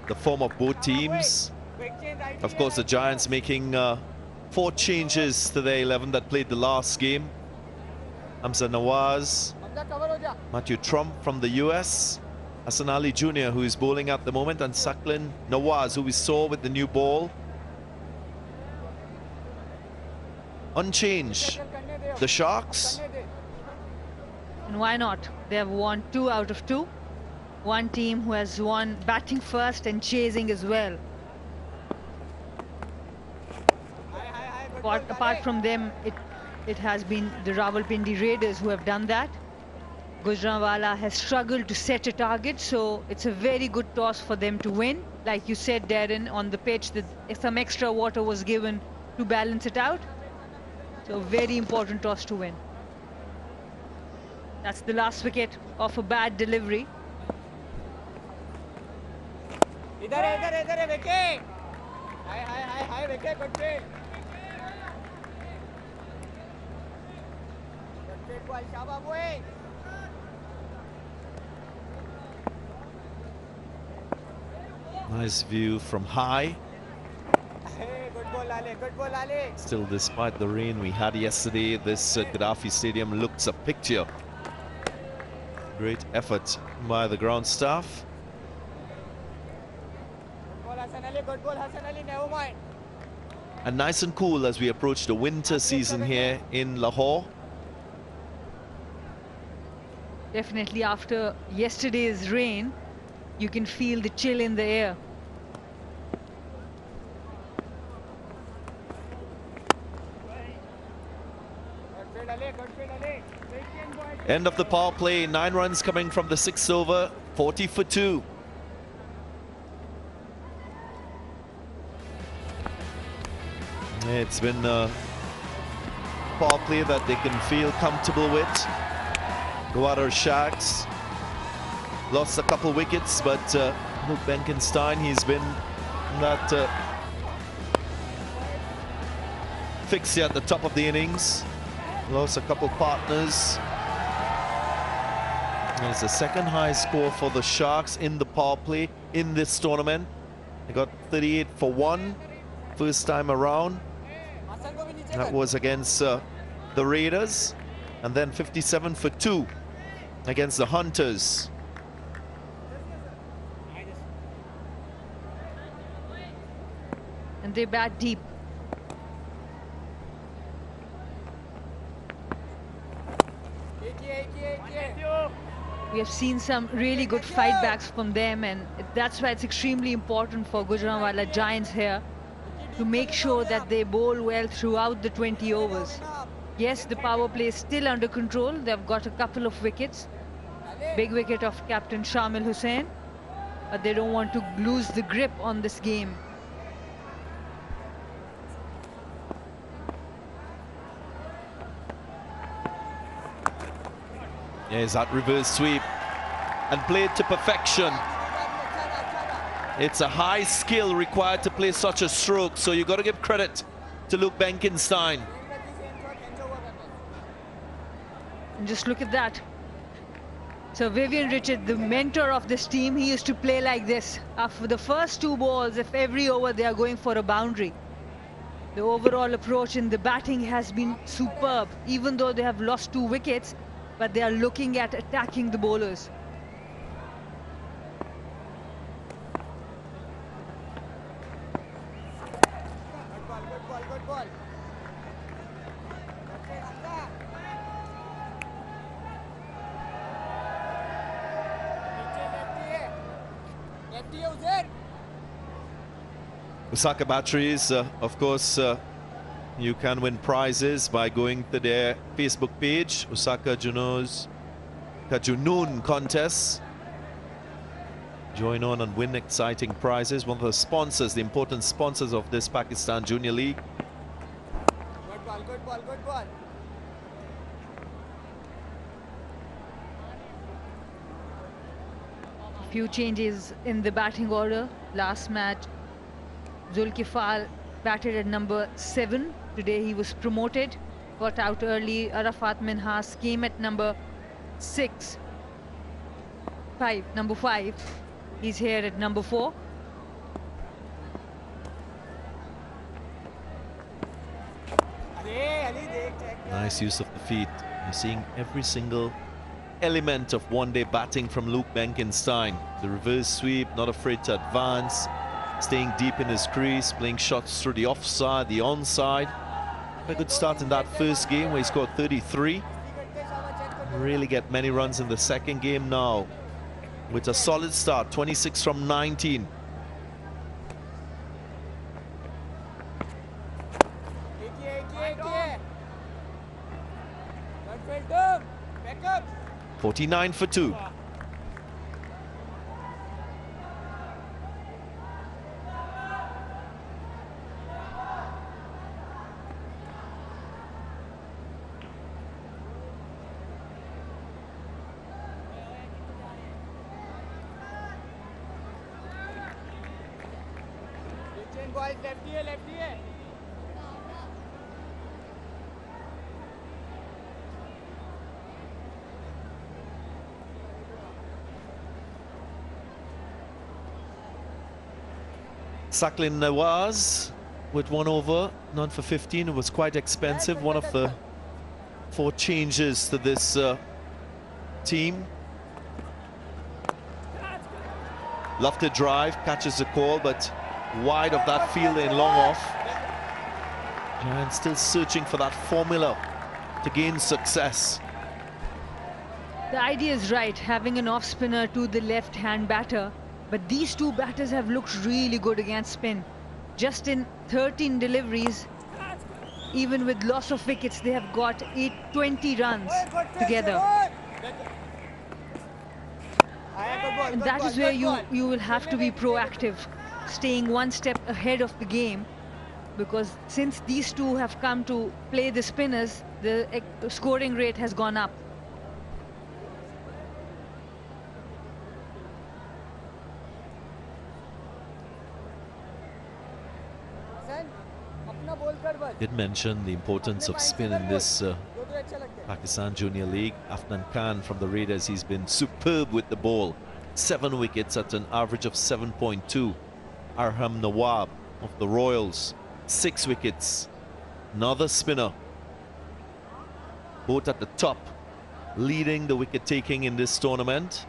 the form of both teams. Of course, the Giants making 4 changes to their 11 that played the last game. Hamza Nawaz, Matthew Trump from the US, Hassan Ali Jr., who is bowling at the moment, and Saklin Nawaz, who we saw with the new ball. Unchanged, the Sharks. And why not? They have won 2 out of 2. One team who has won batting first and chasing as well. But apart from them, it has been the Rawalpindi Raiders who have done that. Gujranwala has struggled to set a target, so it's a very good toss for them to win. Like you said, Darren, on the pitch, that some extra water was given to balance it out. So very important toss to win. That's the last wicket of a bad delivery. Nice view from high. Still, despite the rain we had yesterday, this Gaddafi Stadium looks a picture. Great effort by the ground staff. And nice and cool as we approach the winter season here in Lahore. Definitely after yesterday's rain, you can feel the chill in the air. End of the power play, 9 runs coming from the 6th over, 40 for 2. It's been a power play that they can feel comfortable with. Gwadar Sharks lost a couple wickets, but Luke Benkenstein, he's been that fixie at the top of the innings. Lost a couple partners. It's the second highest score for the Sharks in the power play in this tournament. They got 38 for 1 first time around. That was against the Raiders, and then 57 for 2 against the Hunters. And they bat deep. We have seen some really good fight backs from them, and that's why it's extremely important for Gujranwala Giants here to make sure that they bowl well throughout the 20 overs. Yes, the power play is still under control. They've got a couple of wickets. Big wicket of Captain Shamil Hussain, but they don't want to lose the grip on this game. Yes, that reverse sweep and played to perfection. It's a high skill required to play such a stroke, so you got to give credit to Luke Benkenstein. And just look at that. So Vivian Richard, the mentor of this team, he used to play like this. After the first 2 balls, if every over they are going for a boundary. The overall approach in the batting has been superb, even though they have lost 2 wickets, but they are looking at attacking the bowlers. Good ball. Osaka Batteries, of course, you can win prizes by going to their Facebook page, Osaka Junoon Contest. Join on and win exciting prizes. One of the sponsors, the important sponsors of this Pakistan Junior League. Good ball. Few changes in the batting order. Last match, Zulkifal batted at number 7. Today he was promoted, got out early. Arafat Minhas came at number 5. He's here at number 4. Nice use of the feet. You're seeing every single element of one-day batting from Luke Benkenstein. The reverse sweep, not afraid to advance, staying deep in his crease, playing shots through the offside, the onside. A good start in that first game where he scored 33. Really get many runs in the second game now with a solid start, 26 from 19. Back up. 49 for 2. Boys, left here. Saklin Nawaz with 1 over, none for 15. It was quite expensive. One of the 4 changes to this team. Lofted drive, catches the call, but wide of that field and long off. Giants still searching for that formula to gain success. The idea is right, having an off-spinner to the left-hand batter. But these 2 batters have looked really good against spin. Just in 13 deliveries, even with loss of wickets, they have got 20 runs together. And that is where you will have to be proactive, staying one step ahead of the game. Because since these 2 have come to play the spinners, the scoring rate has gone up. Did mention the importance of spin in this Pakistan Junior League. Afnan Khan from the Raiders, he's been superb with the ball. 7 wickets at an average of 7.2. Arham Nawab of the Royals, 6 wickets. Another spinner. Both at the top, leading the wicket taking in this tournament.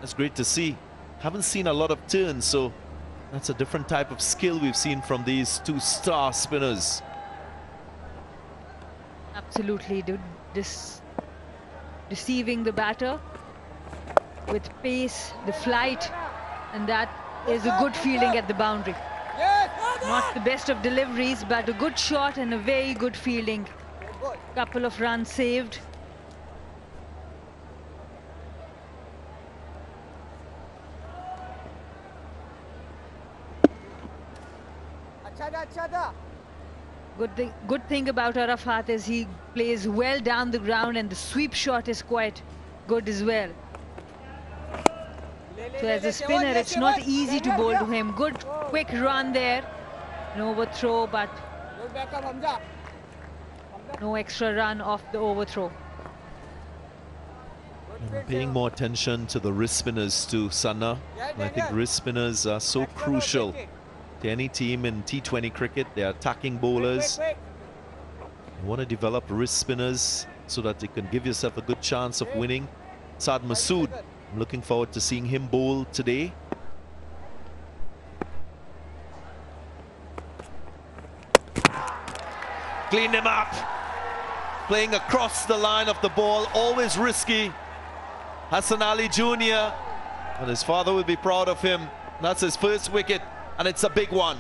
That's great to see. Haven't seen a lot of turns, so that's a different type of skill we've seen from these 2 star spinners. Absolutely, deceiving the batter with pace, the flight, and that is a good feeling at the boundary. Not the best of deliveries, but a good shot and a very good feeling. Couple of runs saved. Good thing about Arafat is he plays well down the ground, and the sweep shot is quite good as well. So as a spinner, it's not easy to bowl to him. Good quick run there, an overthrow, but no extra run off the overthrow. And paying more attention to the wrist spinners too, Sanna. And I think wrist spinners are so crucial to any team in T20 cricket. They're attacking bowlers. You want to develop wrist spinners so that you can give yourself a good chance of winning. Saad Masood, I'm looking forward to seeing him bowl today. Cleaned him up. Playing across the line of the ball, always risky. Hassan Ali Jr. and his father will be proud of him. That's his first wicket, and it's a big one.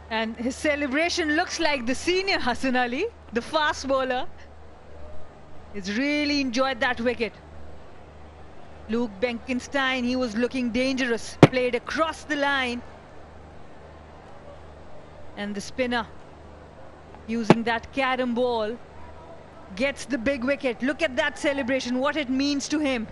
And his celebration looks like the senior Hassan Ali, the fast bowler. He's really enjoyed that wicket. Luke Benkenstein, he was looking dangerous, played across the line. And the spinner, using that carom ball, gets the big wicket. Look at that celebration, what it means to him.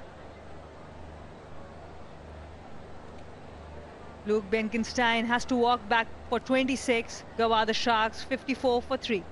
Luke Benkenstein has to walk back for 26. Gwadar Sharks 54 for 3.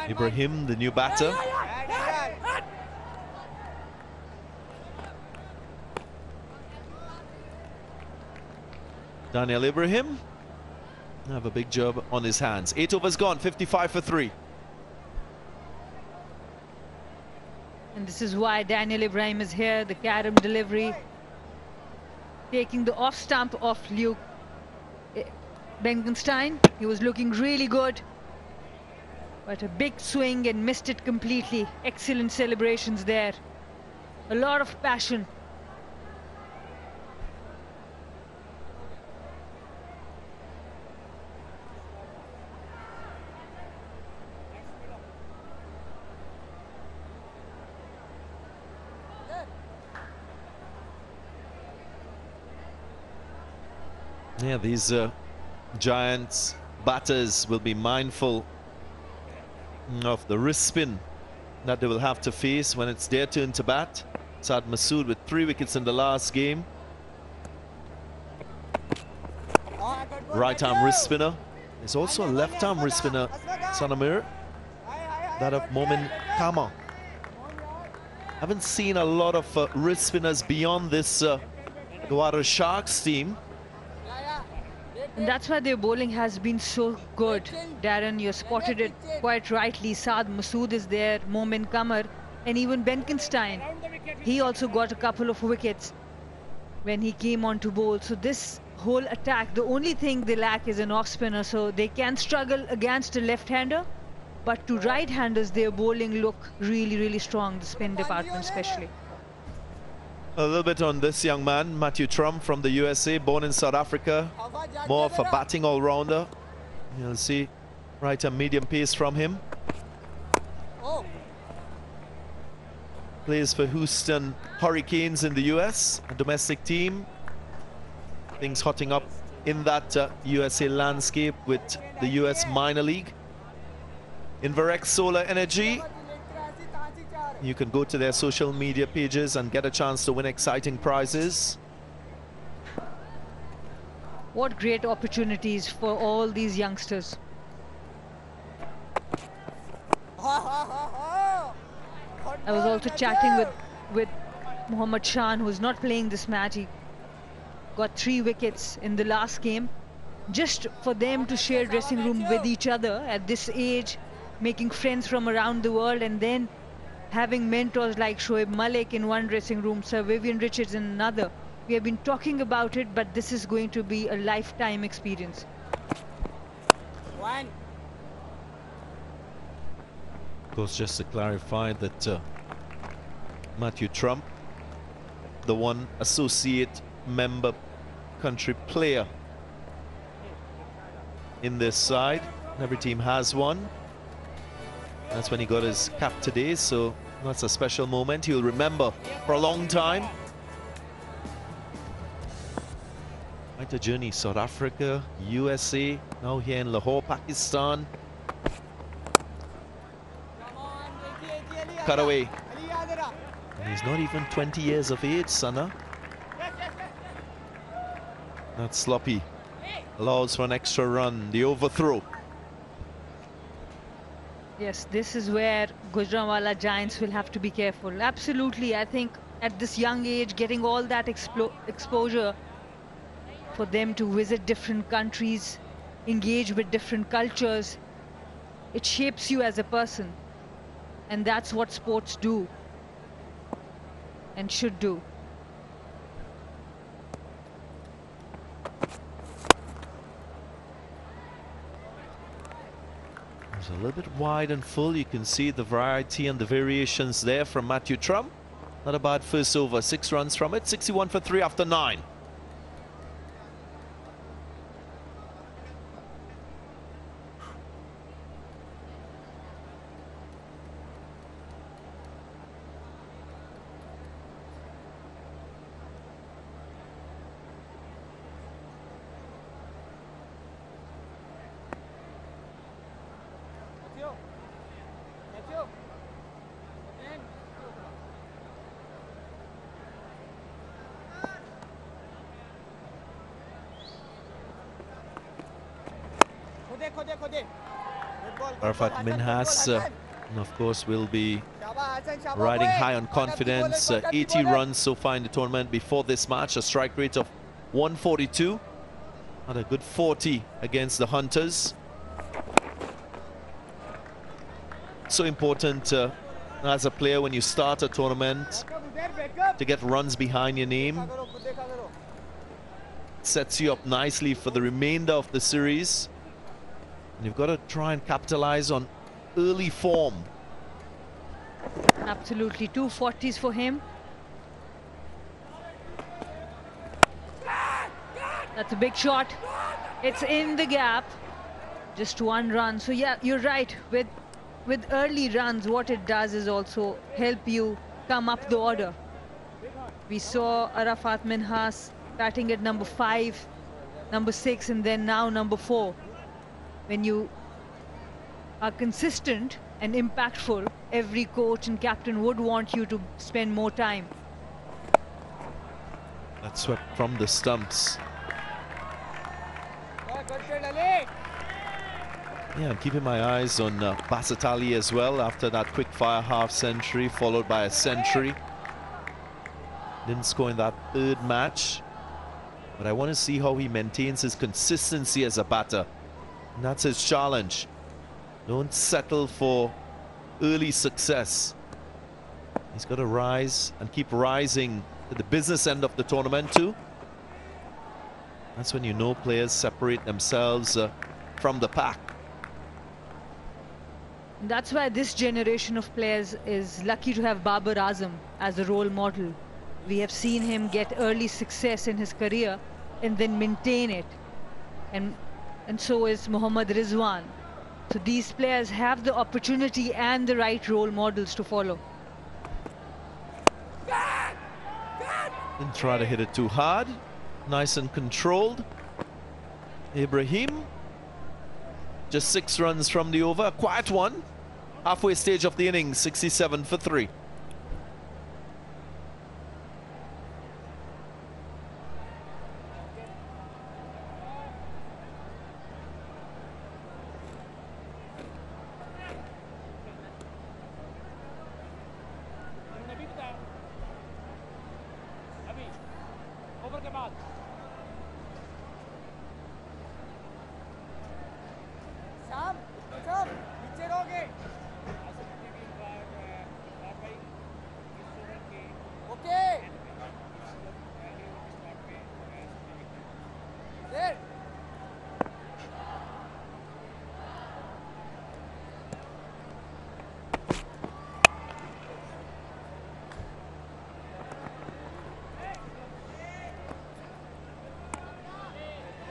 Ibrahim, the new batter. Daniel Ibrahim have a big job on his hands. 8 overs gone, 55 for 3. And this is why Daniel Ibrahim is here. The carom delivery, taking the off stump of Luke Benkenstein. He was looking really good, but a big swing and missed it completely. Excellent celebrations there. A lot of passion. Yeah, these Giants batters will be mindful of the wrist spin that they will have to face when it's their turn to bat. Saad Masood with 3 wickets in the last game. Right arm wrist spinner. There's also a left arm wrist spinner, Sanamir. That of Momin Kama. Haven't seen a lot of wrist spinners beyond this Gwadar Sharks team. And that's why their bowling has been so good. Darren, you spotted it quite rightly. Saad Masood is there, Momin Kamar, and even Benkenstein. He also got a couple of wickets when he came on to bowl. So this whole attack, the only thing they lack is an off spinner. So they can struggle against a left-hander, but to right-handers, their bowling look really, really strong, the spin department especially. A little bit on this young man, Matthew Trump from the USA, born in South Africa. More of a batting all-rounder. You'll see right and medium pace from him. Plays for Houston Hurricanes in the US, a domestic team. Things hotting up in that USA landscape with the US minor league. Inverex Solar Energy. You can go to their social media pages and get a chance to win exciting prizes. What great opportunities for all these youngsters. I was also chatting with Mohammad Shan, who's not playing this match. He got 3 wickets in the last game. Just for them to share dressing room with each other at this age, making friends from around the world, and then having mentors like Shoaib Malik in one dressing room, Sir Vivian Richards in another. We have been talking about it, but this is going to be a lifetime experience. Of course, just to clarify that Matthew Trump, the one associate member country player in this side. Every team has one. That's when he got his cap today, so that's a special moment he'll remember for a long time. Quite a journey. South Africa, USA, now here in Lahore, Pakistan. Cut away. And he's not even 20 years of age, Sana. That's sloppy. Allows for an extra run. The overthrow. Yes, this is where Gujranwala Giants will have to be careful. Absolutely, I think at this young age, getting all that exposure for them to visit different countries, engage with different cultures, it shapes you as a person. And that's what sports do and should do. It's a little bit wide and full. You can see the variety and the variations there from Matthew Trump. Not a bad first over. 6 runs from it. 61 for 3 after 9. Arafat Minhas, of course, will be riding high on confidence. 80 runs so far in the tournament before this match, a strike rate of 142. Had a good 40 against the Hunters. So important as a player when you start a tournament to get runs behind your name. Sets you up nicely for the remainder of the series. And you've got to try and capitalize on early form. Absolutely, 240s for him. That's a big shot. It's in the gap. Just 1 run. So yeah, you're right. With early runs, what it does is also help you come up the order. We saw Arafat Minhas batting at number 5, number 6, and then now number 4. When you are consistent and impactful, every coach and captain would want you to spend more time. That's swept from the stumps. Yeah, I'm keeping my eyes on Bassett Ali as well after that quick fire half century followed by a century. Didn't score in that 3rd match, but I want to see how he maintains his consistency as a batter. And that's his challenge. Don't settle for early success. He's got to rise and keep rising to the business end of the tournament too. That's when you know players separate themselves from the pack. That's why this generation of players is lucky to have Babar Azam as a role model. We have seen him get early success in his career and then maintain it. And so is Mohammad Rizwan. So these players have the opportunity and the right role models to follow. Didn't try to hit it too hard. Nice and controlled. Ibrahim. Just 6 runs from the over. A quiet one. Halfway stage of the innings. 67 for 3.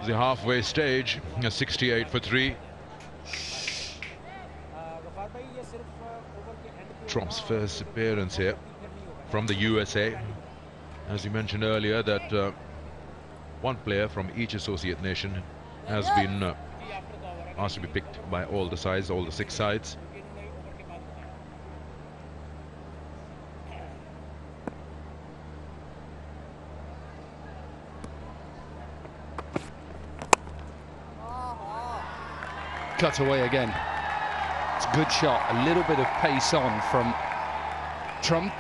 The halfway stage, 68 for 3. Trump's first appearance here from the USA. As you mentioned earlier, that one player from each associate nation has been asked to be picked by all the sides, all the 6 sides. Cut away again. It's a good shot. A little bit of pace on from Trump.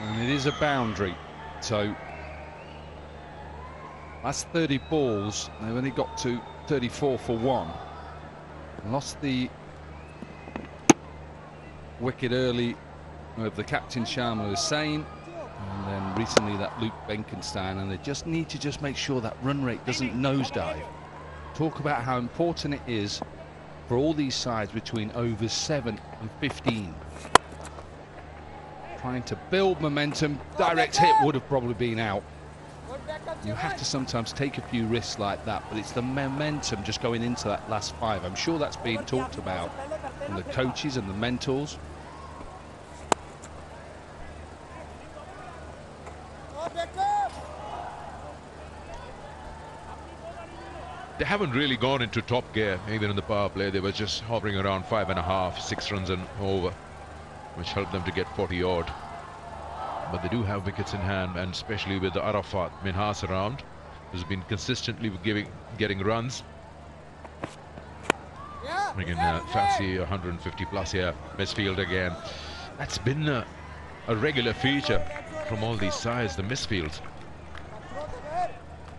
And it is a boundary. So that's 30 balls. They've only got to 34 for 1. Lost the wicket early of the captain Sharma Hussain. And then recently that Luke Benkenstein. And they just need to just make sure that run rate doesn't nosedive. Talk about how important it is for all these sides between overs 7 and 15. Trying to build momentum. Direct hit would have probably been out. You have to sometimes take a few risks like that, but it's the momentum just going into that last 5. I'm sure that's being talked about from the coaches and the mentors. They haven't really gone into top gear, even in the power play. They were just hovering around 5.5, 6 runs and over, which helped them to get 40 odd. But they do have wickets in hand, and especially with the Arafat Minhas around, who's been consistently getting runs. Again, Fatsi 150 plus here, misfield again. That's been a regular feature from all these sides, the misfields.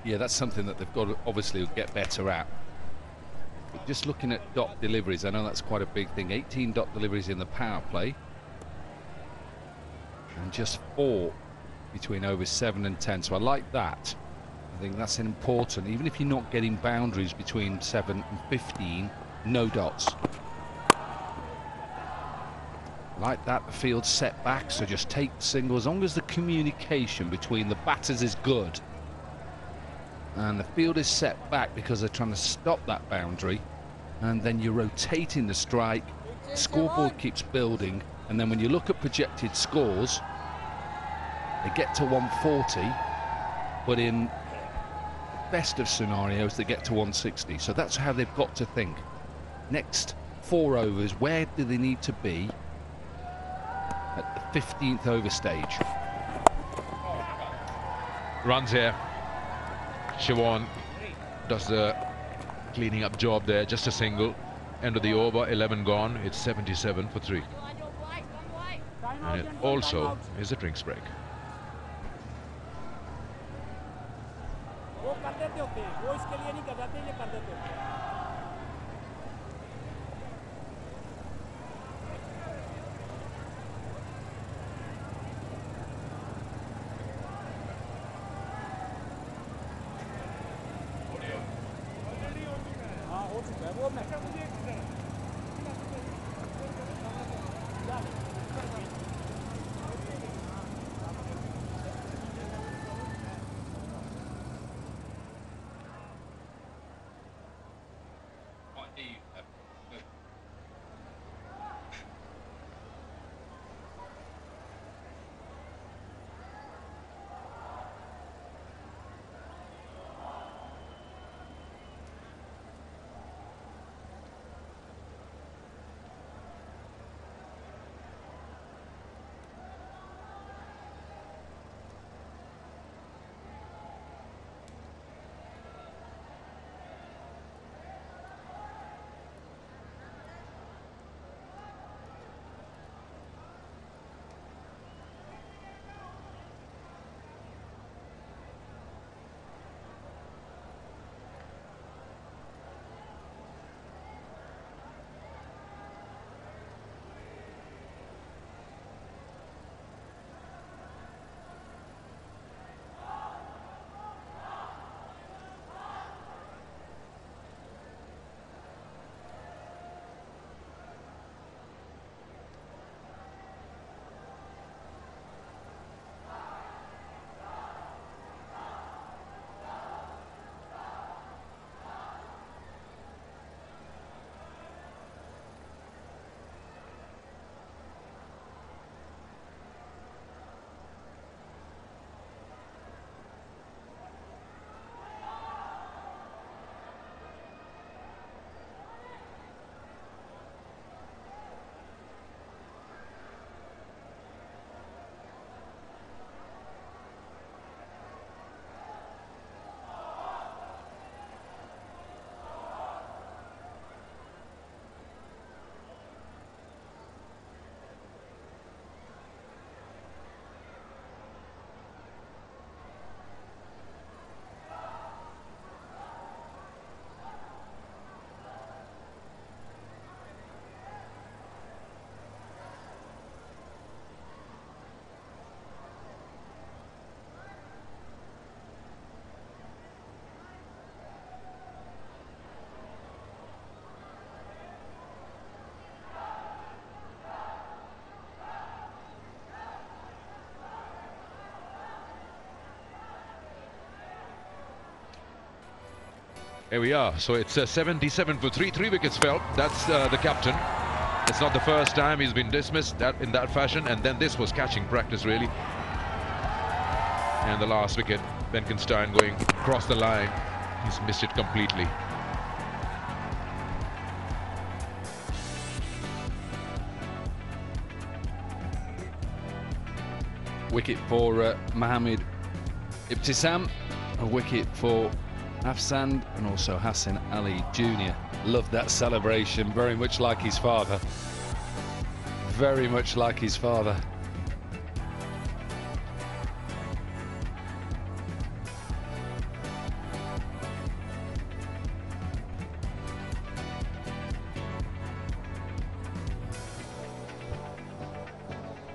Yeah, that's something that they've got to obviously get better at. But just looking at dot deliveries, I know that's quite a big thing. 18 dot deliveries in the power play. And just 4 between overs 7 and 10. So I like that. I think that's important. Even if you're not getting boundaries between 7 and 15, no dots. Like that, the field's set back, so just take the single. As long as the communication between the batters is good, and the field is set back because they're trying to stop that boundary, and then you're rotating the strike, the scoreboard keeps building, and then when you look at projected scores, they get to 140, but in the best of scenarios they get to 160. So that's how they've got to think. Next 4 overs, where do they need to be at the 15th over stage? Runs here. Siwan does the cleaning up job there, just a single. End of the over, 11 gone. It's 77 for 3. And it also is a drinks break. Here we are. So it's 77 for 3. 3 wickets fell. That's the captain. It's not the first time he's been dismissed in that fashion. And then this was catching practice, really. And the last wicket, Benkenstein going across the line. He's missed it completely. Wicket for Mohammed Ibtisam, a wicket for Afsand, and also Hassan Ali Jr. Loved that celebration, very much like his father. Very much like his father.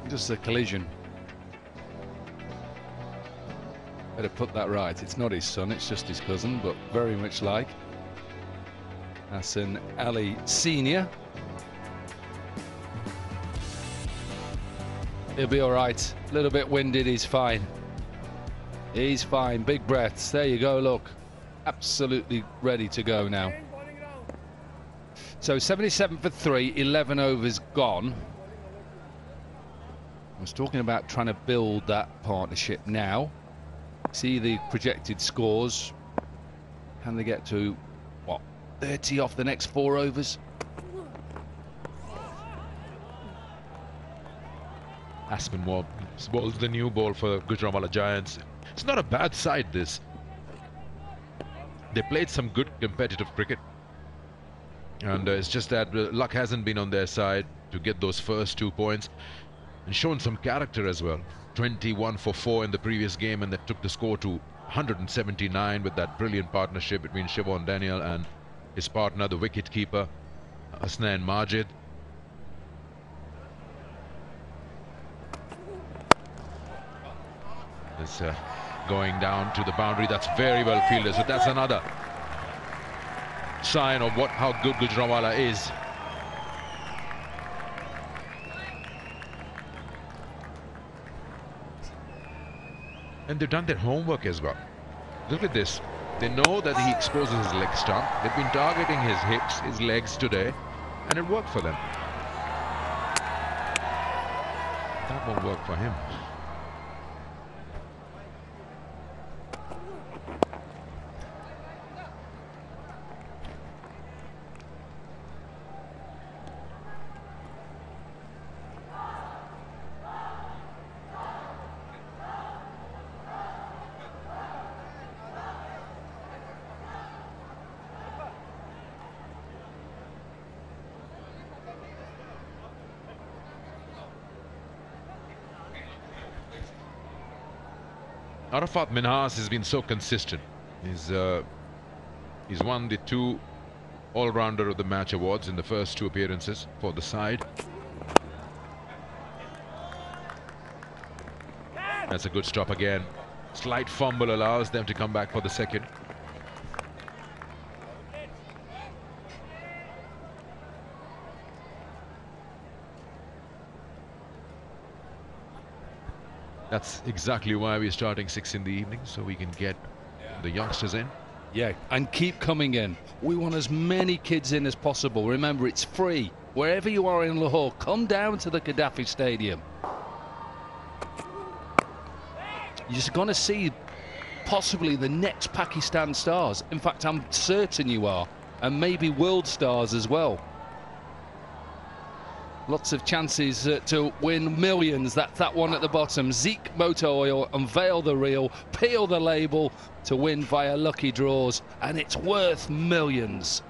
Just a collision. Better put that right. It's not his son, it's just his cousin, but very much like. Hassan Ali Sr. He'll be all right. A little bit winded, he's fine. He's fine. Big breaths. There you go, look. Absolutely ready to go now. So 77 for 3, 11 overs gone. I was talking about trying to build that partnership now. See the projected scores. Can they get to, what, 30 off the next 4 overs? Aspinwall bowls the new ball for Gujranwala Giants. It's not a bad side, this. They played some good competitive cricket. And it's just that luck hasn't been on their side to get those first 2 points. And shown some character as well. 21 for 4 in the previous game, and that took the score to 179 with that brilliant partnership between Siobhan Daniel and his partner, the wicket-keeper, Hasnain Majid. It's going down to the boundary. That's very well fielded. So that's another sign of how good Gujranwala is. And they've done their homework as well. Look at this. They know that he exposes his leg stump. They've been targeting his hips, his legs today, and it worked for them. That won't work for him. Arafat Minhas has been so consistent. He's won the 2 All-Rounder of the Match awards in the first 2 appearances for the side. That's a good stop again. Slight fumble allows them to come back for the second. That's exactly why we're starting 6 in the evening, so we can get the youngsters in. Yeah, and keep coming in. We want as many kids in as possible. Remember, it's free. Wherever you are in Lahore, come down to the Gaddafi Stadium. You're just going to see possibly the next Pakistan stars. In fact, I'm certain you are. And maybe world stars as well. Lots of chances to win millions. That's that one at the bottom. Zeke Motor Oil, unveil the reel, peel the label to win via lucky draws, and it's worth millions.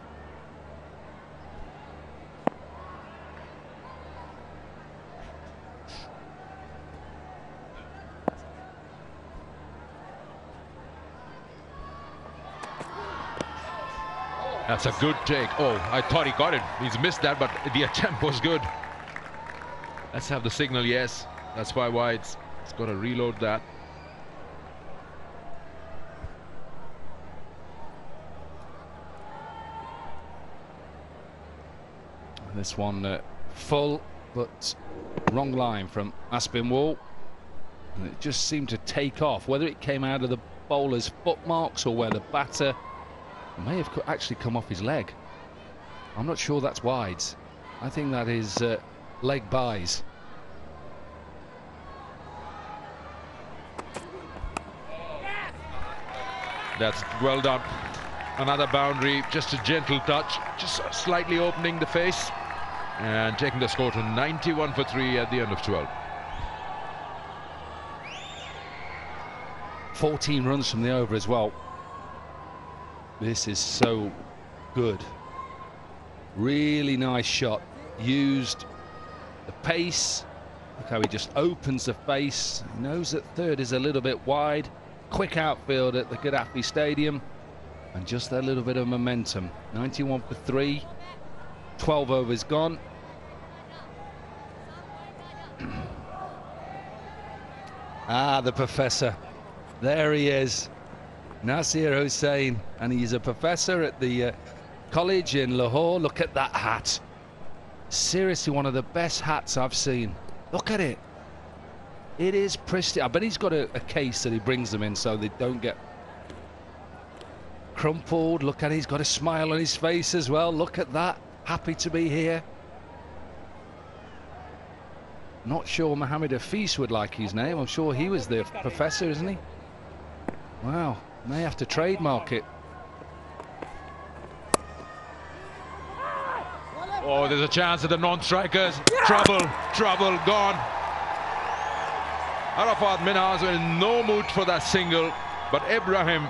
That's a good take. Oh, I thought he got it. He's missed that, but the attempt was good. Let's have the signal, yes. That's why wides. It's got to reload that. This one full, but wrong line from Aspinwall. And it just seemed to take off. Whether it came out of the bowler's footmarks or where the batter May have actually come off his leg. I'm not sure that's wides. I think that is leg buys. That's well done. Another boundary, just a gentle touch, just slightly opening the face and taking the score to 91 for 3 at the end of 12. 14 runs from the over as well. This is so good. Really nice shot. Used the pace. Look how he just opens the face. He knows that third is a little bit wide. Quick outfield at the Gaddafi Stadium. And just a little bit of momentum. 91 for 3. 12 overs gone. The professor. There he is. Nasir Hussain. And he's a professor at the college in Lahore. Look at that hat. Seriously, one of the best hats I've seen. Look at it. It is pristine. I bet he's got a case that he brings them in so they don't get crumpled. Look at it. He's got a smile on his face as well. Look at that. Happy to be here. Not sure Mohammed Hafiz would like his name. I'm sure he was the professor, isn't he? Wow. May have to trademark it. Oh, there's a chance at the non-strikers. Trouble, gone. Arafat Minhas were in no mood for that single, but Ibrahim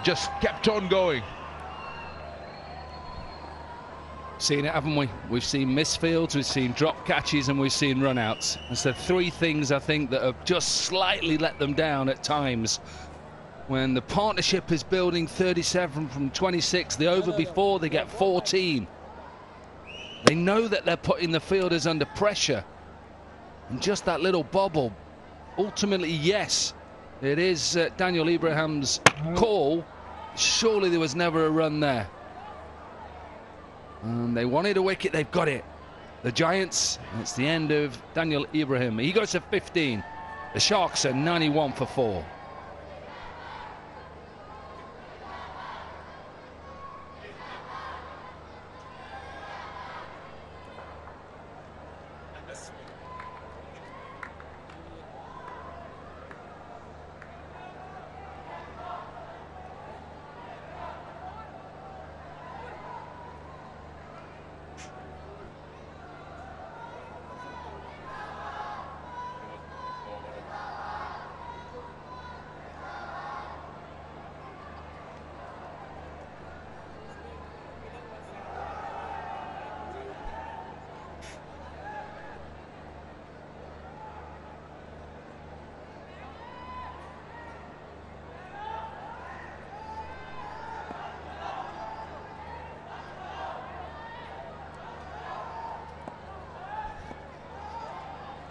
just kept on going. Seen it, haven't we? We've seen misfields, we've seen drop catches, and we've seen runouts. It's the three things I think that have just slightly let them down at times. When the partnership is building 37 from 26, the over before they get 14. They know that they're putting the fielders under pressure. And just that little bobble. Ultimately, yes, it is Daniel Ibrahim's call. Surely there was never a run there. And they wanted a wicket, they've got it. The Giants, it's the end of Daniel Ibrahim. He goes to 15. The Sharks are 91 for 4.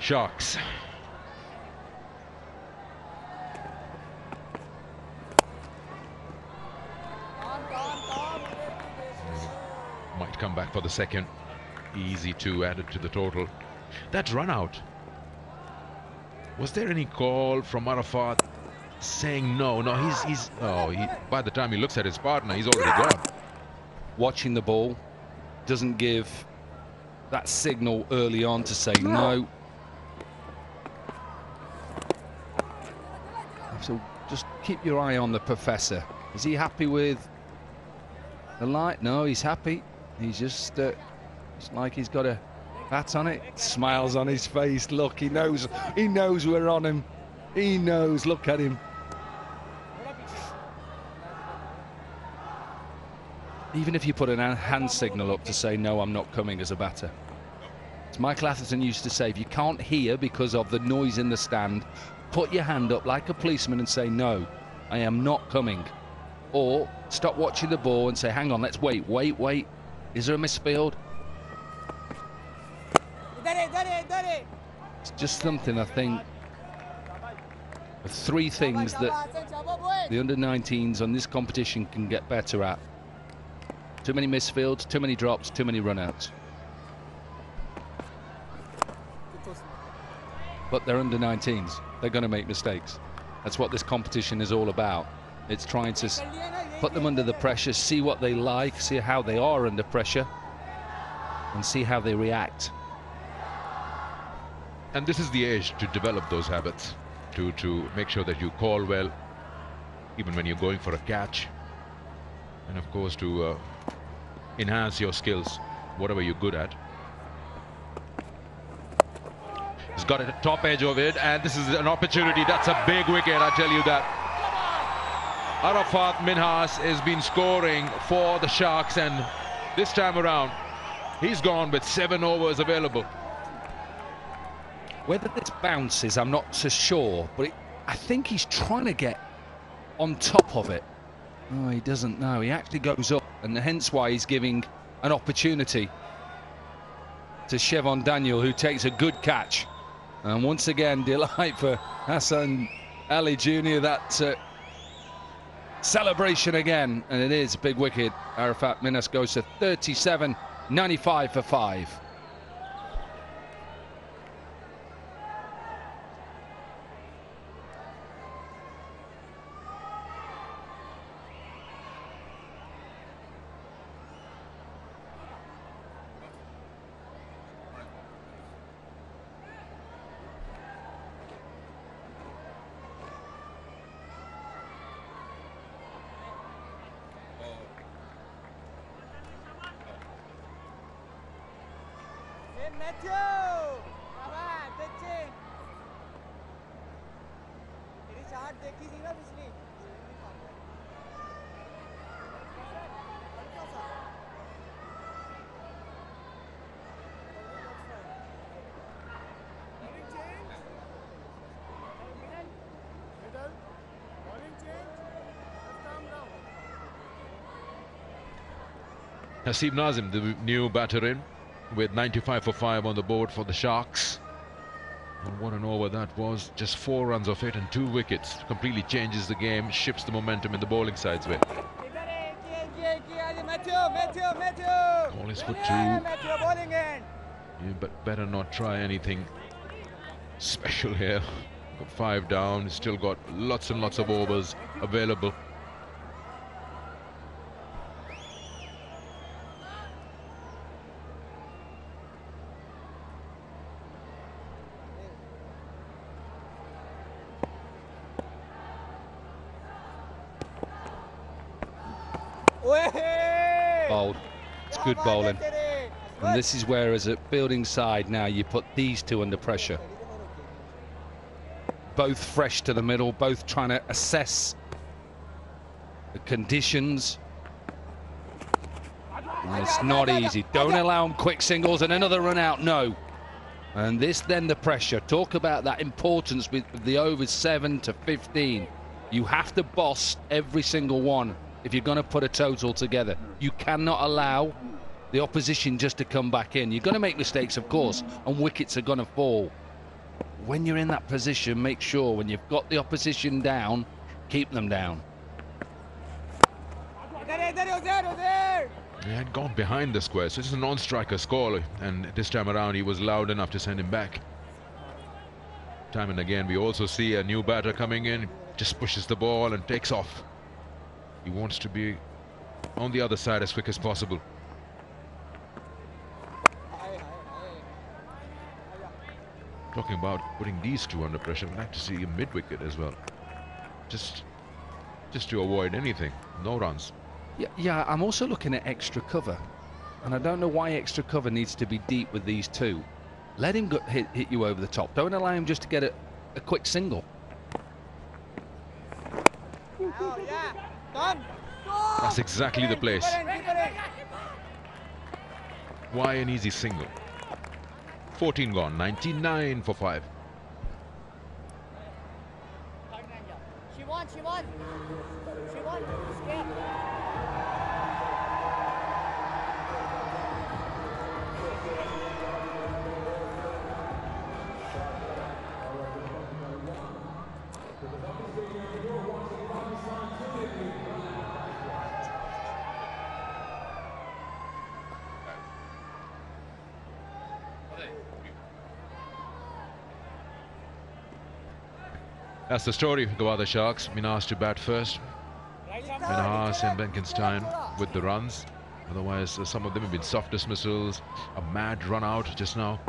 Sharks. Might come back for the second. Easy 2 added to the total. That run out. Was there any call from Arafat saying no? No, by the time he looks at his partner, he's already gone. Watching the ball doesn't give that signal early on to say no. So just keep your eye on the professor. Is he happy with the light? No, he's happy. He's just it's like he's got a bat on it. Smiles on his face. Look, he knows we're on him. He knows. Look at him. Even if you put a hand signal up to say no, I'm not coming as a batter. As Michael Atherton used to say, if you can't hear because of the noise in the stand, put your hand up like a policeman and say, no, I am not coming. Or stop watching the ball and say, hang on, let's wait. Is there a misfield? It's just something, I think, of three things that the under-19s on this competition can get better at. Too many misfields, too many drops, too many runouts. But they're under-19s. They're going to make mistakes. That's what this competition is all about. It's trying to put them under the pressure, see what they like, see how they are under pressure, and see how they react. And this is the age to develop those habits, to make sure that you call well, even when you're going for a catch, and of course to enhance your skills, whatever you're good at. He's got a top edge of it, and this is an opportunity. That's a big wicket, I tell you that. Arafat Minhas has been scoring for the Sharks, and this time around, he's gone with 7 overs available. Whether this bounces, I'm not so sure, but I think he's trying to get on top of it. Oh, he doesn't know. He actually goes up, and hence why he's giving an opportunity to Chevon Daniel, who takes a good catch. And once again, delight for Hassan Ali Jr. That celebration again, and it is a big wicket. Arafat Minhas goes to 37, 95 for 5. Naseem Nazim, the new batter in, with 95 for 5 on the board for the Sharks. And what an over that was. Just 4 runs of it and 2 wickets. Completely changes the game, shifts the momentum in the bowling side's way. Ball is for 2. You better not try anything special here. Got 5 down, still got lots and lots of overs available. Bowled. It's good bowling. And this is where, as a fielding side now, you put these two under pressure. Both fresh to the middle, both trying to assess the conditions. And it's not easy. Don't allow them quick singles and another run out, no. And this then the pressure. Talk about that importance with the overs 7 to 15. You have to boss every single one if you're going to put a total together. You cannot allow the opposition just to come back in. You're going to make mistakes, of course, and wickets are going to fall. When you're in that position, make sure when you've got the opposition down, keep them down. He had gone behind the square, so it's a non-striker score, and this time around he was loud enough to send him back. Time and again we also see a new batter coming in, just pushes the ball and takes off. He wants to be on the other side as quick as possible. Talking about putting these two under pressure, I'd like to see a mid-wicket as well. Just to avoid anything. No runs. Yeah, I'm also looking at extra cover. And I don't know why extra cover needs to be deep with these two. Let him hit you over the top. Don't allow him just to get a quick single. That's exactly the place. Why an easy single? 14 gone, 99 for 5. She won. Skip. That's the story of Gwadar Sharks. Been asked to bat first. Minhas and Benkenstein with the runs. Otherwise, some of them have been soft dismissals. A mad run out just now.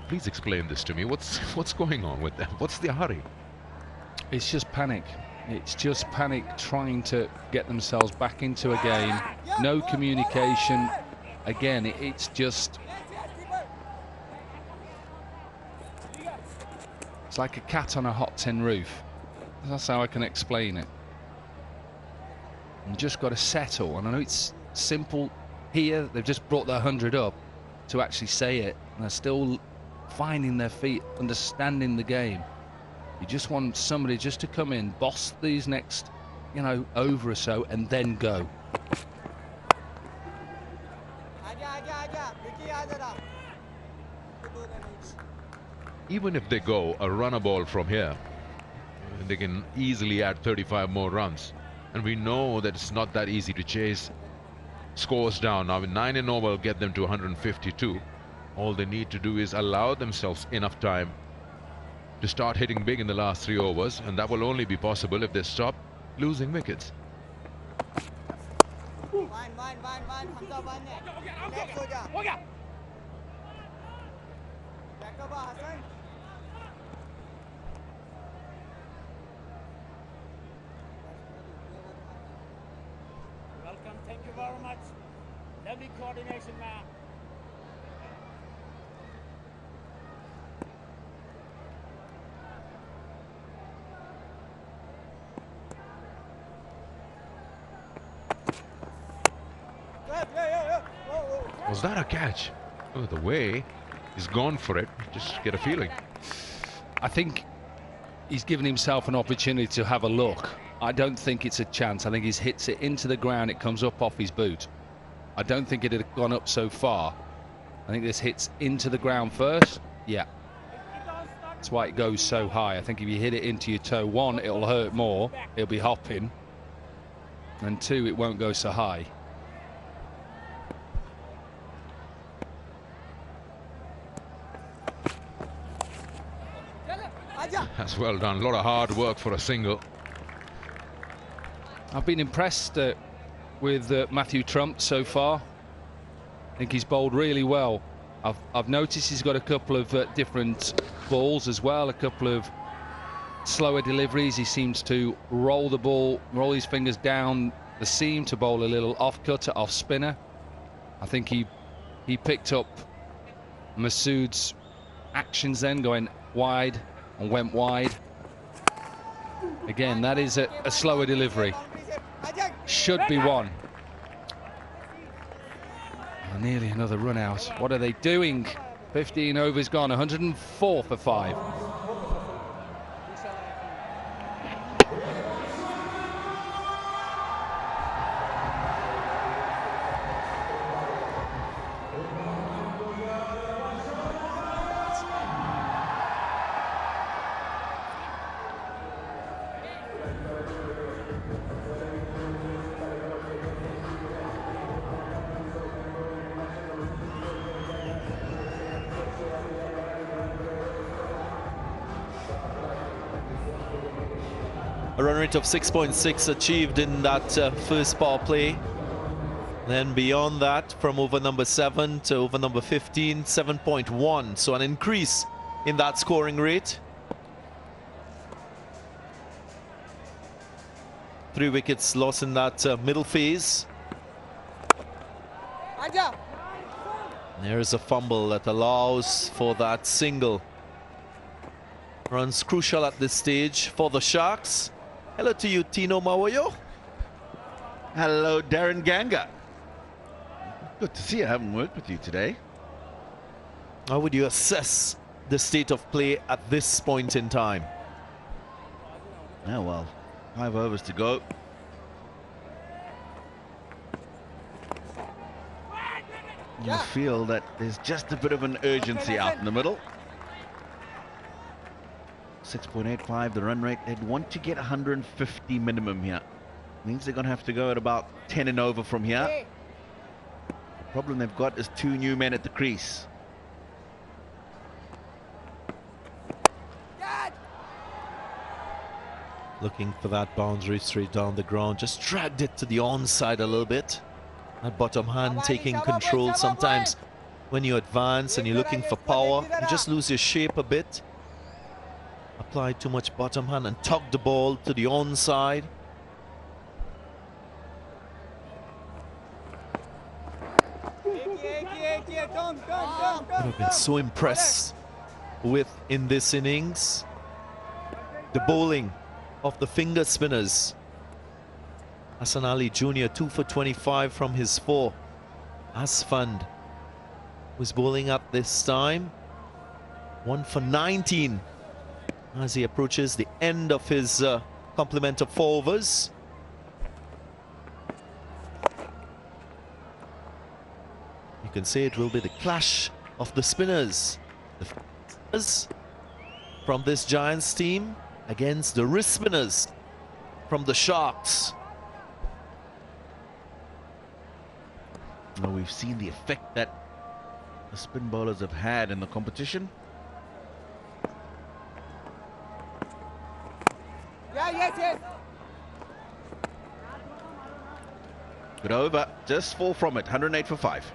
Please explain this to me. What's going on with them? What's the hurry? It's just panic. It's just panic trying to get themselves back into a game. No communication. Again, it's just... It's like a cat on a hot tin roof. That's how I can explain it. You just got to settle. And I know it's simple here. They've just brought their 100 up to actually say it. And they're still finding their feet, understanding the game. You just want somebody just to come in, boss these next, you know, over or so, and then go. Even if they go a runner ball from here, they can easily add 35 more runs. And we know that it's not that easy to chase scores down. Now, with 9 in over, get them to 152. All they need to do is allow themselves enough time to start hitting big in the last 3 overs, and that will only be possible if they stop losing wickets. Welcome, thank you very much. Lovely coordination, man. Was that a catch? Oh, the way he's gone for it, just get a feeling. I think he's given himself an opportunity to have a look. I don't think it's a chance. I think he hits it into the ground, it comes up off his boot. I don't think it had gone up so far. I think this hits into the ground first. Yeah. That's why it goes so high. I think if you hit it into your toe, 1, it'll hurt more. It'll be hopping. And 2, it won't go so high. That's well done. A lot of hard work for a single. I've been impressed with Matthew Trump so far. I think he's bowled really well. I've noticed he's got a couple of different balls as well, a couple of slower deliveries. He seems to roll the ball, roll his fingers down the seam to bowl a little off cutter, off spinner. I think he picked up Masood's actions then, going wide and went wide. Again, that is a slower delivery. Should be 1. Oh, nearly another run out. What are they doing? 15 overs gone, 104 for 5. A run rate of 6.6 achieved in that first power play. Then beyond that, from over number 7 to over number 15, 7.1. So an increase in that scoring rate. 3 wickets lost in that middle phase. There is a fumble that allows for that single. Runs crucial at this stage for the Sharks. Hello to you, Tino Mawoyo. Hello, Darren Ganga. Good to see you. I haven't worked with you today. How would you assess the state of play at this point in time? Oh, well, 5 overs to go. You feel that there's just a bit of an urgency out in the middle. 6.85, the run rate. They'd want to get 150 minimum here. Means they're going to have to go at about 10 and over from here. The problem they've got is 2 new men at the crease. Looking for that boundary straight down the ground. Just dragged it to the onside a little bit. That bottom hand taking control. Sometimes when you advance and you're looking for power, you just lose your shape a bit. Apply too much bottom hand and tug the ball to the onside. Would have been so impressed with in this innings. The bowling of the finger spinners. Hassan Ali Jr. 2 for 25 from his 4. Asfand was bowling up this time. 1 for 19 as he approaches the end of his complement of 4 overs. You can say it will be the clash of the spinners. The spinners from this Giants team against the wrist spinners from the Sharks. Now we've seen the effect that the spin bowlers have had in the competition. Yes. Good over, just 4 from it, 108 for 5.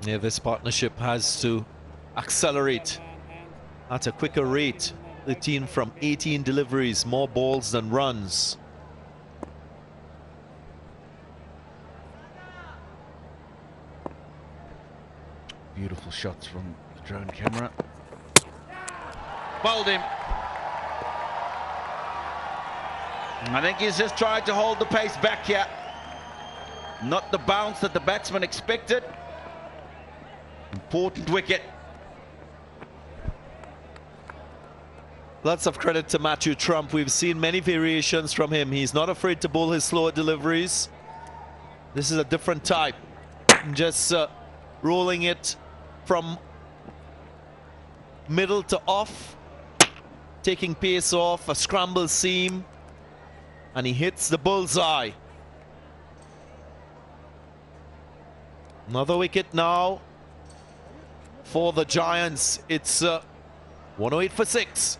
Yeah, this partnership has to accelerate at a quicker rate. 13 from 18 deliveries, more balls than runs. Beautiful shots from the drone camera. Bowled him. I think he's just tried to hold the pace back here. Not the bounce that the batsman expected. Important wicket. Lots of credit to Matthew Trump. We've seen many variations from him. He's not afraid to bowl his slower deliveries. This is a different type. Just rolling it from middle to off, taking pace off, a scramble seam, and he hits the bullseye. Another wicket now for the Giants. It's 108 for 6.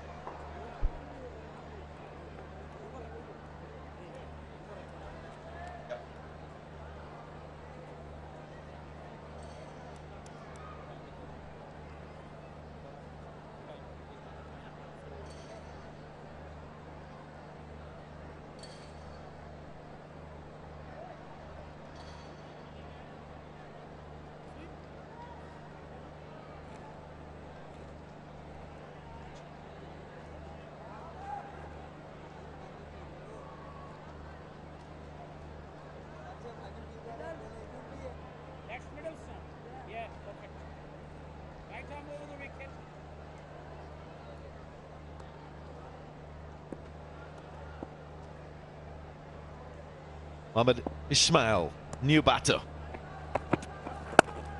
Mohammad Ismail, new batter.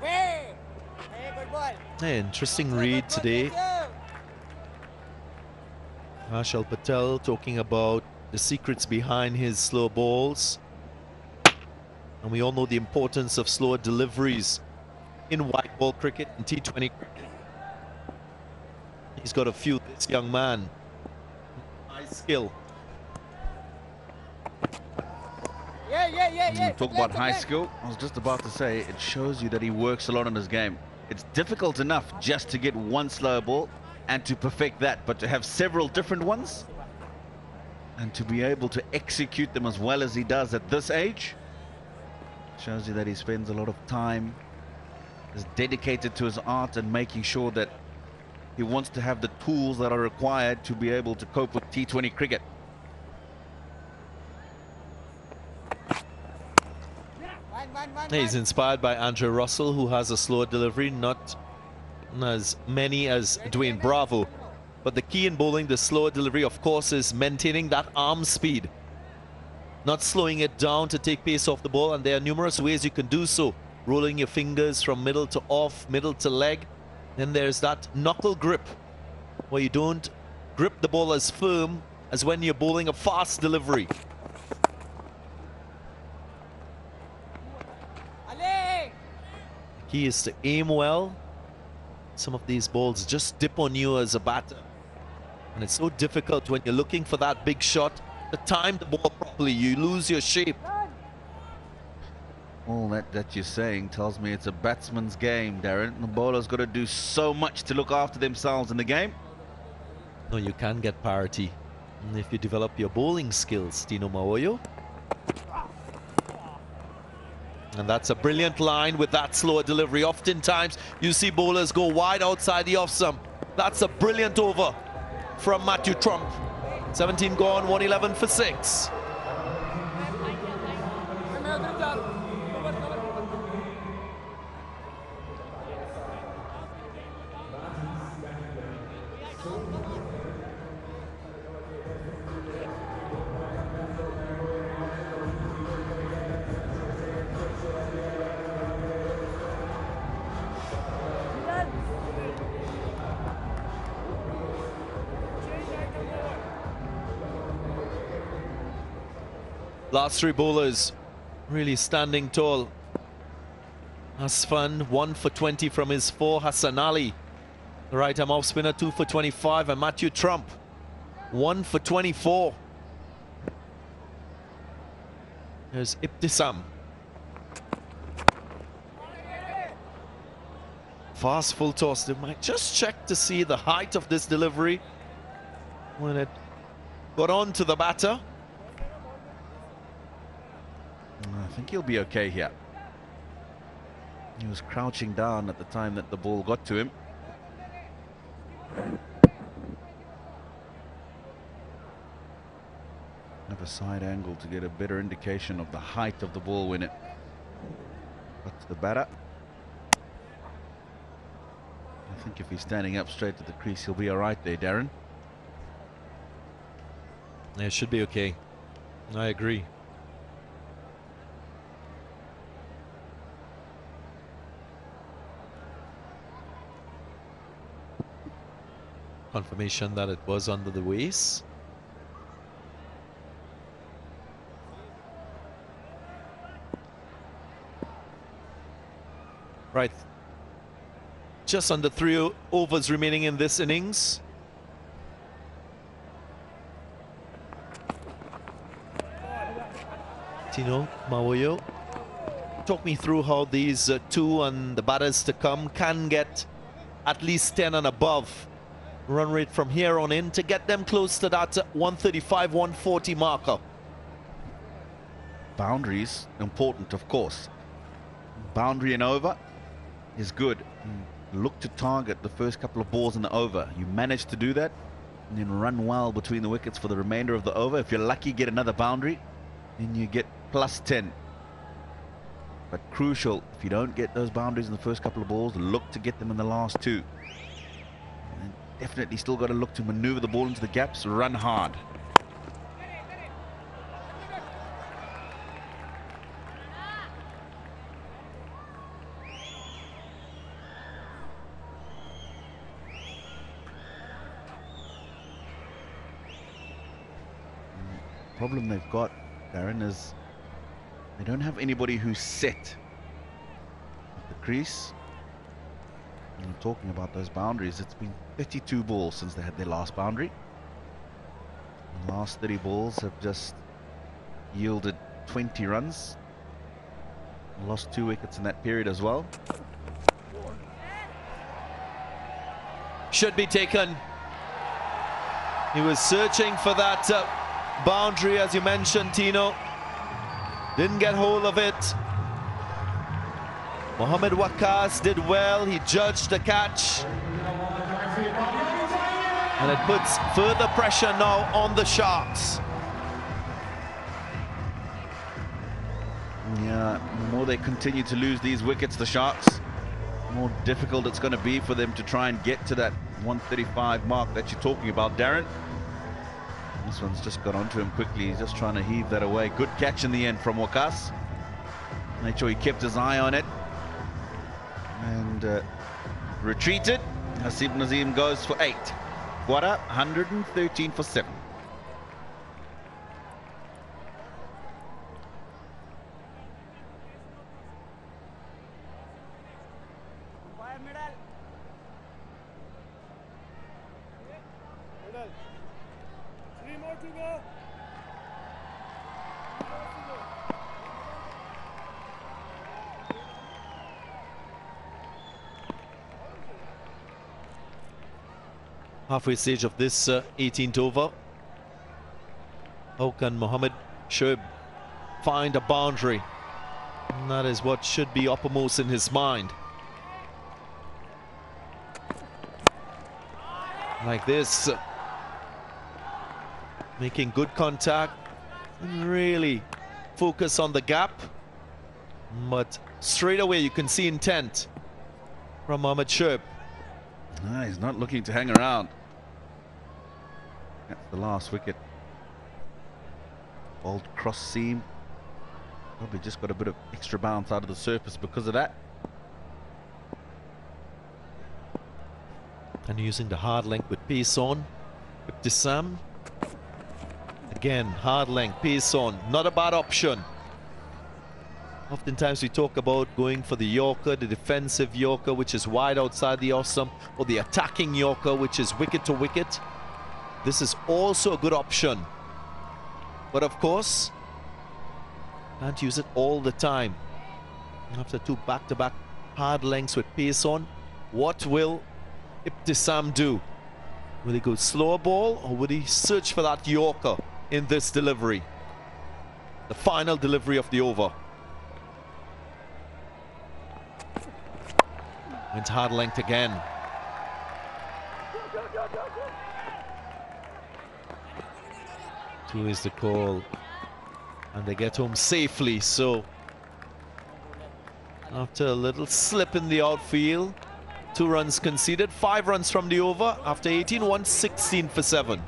Hey, interesting read today. Harshal Patel talking about the secrets behind his slow balls. And we all know the importance of slower deliveries in white ball cricket and T20 cricket. He's got a few, this young man. High skill. Talk about high skill. I was just about to say, it shows you that he works a lot on his game. It's difficult enough just to get one slow ball and to perfect that, but to have several different ones and to be able to execute them as well as he does at this age shows you that he spends a lot of time, is dedicated to his art and making sure that He wants to have the tools that are required to be able to cope with T20 cricket. He's inspired by Andrew Russell, who has a slower delivery, not as many as Dwayne Bravo. But the key in bowling, the slower delivery, of course, is maintaining that arm speed. Not slowing it down to take pace off the ball, and there are numerous ways you can do so. Rolling your fingers from middle to off, middle to leg. Then there's that knuckle grip, where you don't grip the ball as firm as when you're bowling a fast delivery. Key is to aim well. Some of these balls just dip on you as a batter. And it's so difficult when you're looking for that big shot to time the ball properly. You lose your shape. All that you're saying tells me it's a batsman's game, Darren. The bowler's got to do so much to look after themselves in the game. No, you can get parity if you develop your bowling skills, Tino Mawoyo. And that's a brilliant line with that slower delivery. Oftentimes, you see bowlers go wide outside the off-stump. That's a brilliant over from Matthew Trump. 17 gone, 111 for 6. Last three bowlers really standing tall. Asfan 1 for 20 from his 4. Hassan Ali, the right arm off spinner, 2 for 25, and Matthew Trump 1 for 24. There's Ibtisam. Fast full toss. They might just check to see the height of this delivery when it got on to the batter. I think he'll be okay here. He was crouching down at the time that the ball got to him. Have a side angle to get a better indication of the height of the ball when it got to the batter. I think if he's standing up straight to the crease, he'll be all right there, Darren. Yeah, it should be okay. I agree. Confirmation that it was under the waist. Right. Just under 3 overs remaining in this innings. Tino Mawoyo, talk me through how these two and the batters to come can get at least 10 and above run rate from here on in to get them close to that 135, 140 marker. Boundaries, important of course. Boundary and over is good. Look to target the first couple of balls in the over. You manage to do that and then run well between the wickets for the remainder of the over. If you're lucky, get another boundary, then you get plus 10. But crucial, if you don't get those boundaries in the first couple of balls, look to get them in the last 2. And definitely still got to look to maneuver the ball into the gaps, run hard. The problem they've got, Darren, is they don't have anybody who's set at the crease. And I'm talking about those boundaries. It's been 32 balls since they had their last boundary. The last 30 balls have just yielded 20 runs. Lost 2 wickets in that period as well. Should be taken. He was searching for that boundary, as you mentioned, Tino. Didn't get hold of it. Mohamed Waqas did well. He judged the catch. And it puts further pressure now on the Sharks. Yeah, the more they continue to lose these wickets, the Sharks, the more difficult it's going to be for them to try and get to that 135 mark that you're talking about, Darren. This one's just got onto him quickly. He's just trying to heave that away. Good catch in the end from Wakas. Made sure he kept his eye on it. And retreated. Hasib Nazim goes for 8. Gwadar, 113 for 7. Halfway stage of this 18th over. How can Mohammad Shoaib find a boundary? And that is what should be uppermost in his mind. Like this. Making good contact. And really focus on the gap. But straight away you can see intent from Mohammad Shoaib. He's not looking to hang around. That's the last wicket. Old cross seam. Probably just got a bit of extra bounce out of the surface because of that. And using the hard length with pace on. Ibtisam. Again, hard length, pace on. Not a bad option. Oftentimes we talk about going for the Yorker, the defensive Yorker, which is wide outside the off-stump, or the attacking Yorker, which is wicket to wicket. This is also a good option. But of course, can't use it all the time. After 2 back-to-back hard lengths with pace on, what will Ibtisam do? Will he go slower ball, or will he search for that Yorker in this delivery? The final delivery of the over. Went hard length again. Two is the call. And they get home safely. So after a little slip in the outfield, 2 runs conceded, 5 runs from the over. After 18, 116 for 7.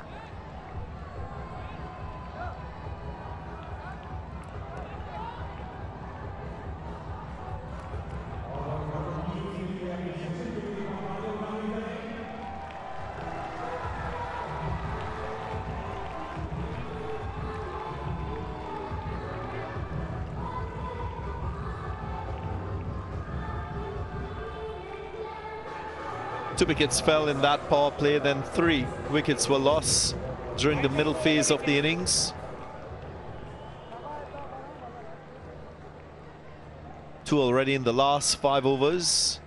Two wickets fell in that power play, then 3 wickets were lost during the middle phase of the innings. 2 already in the last 5 overs.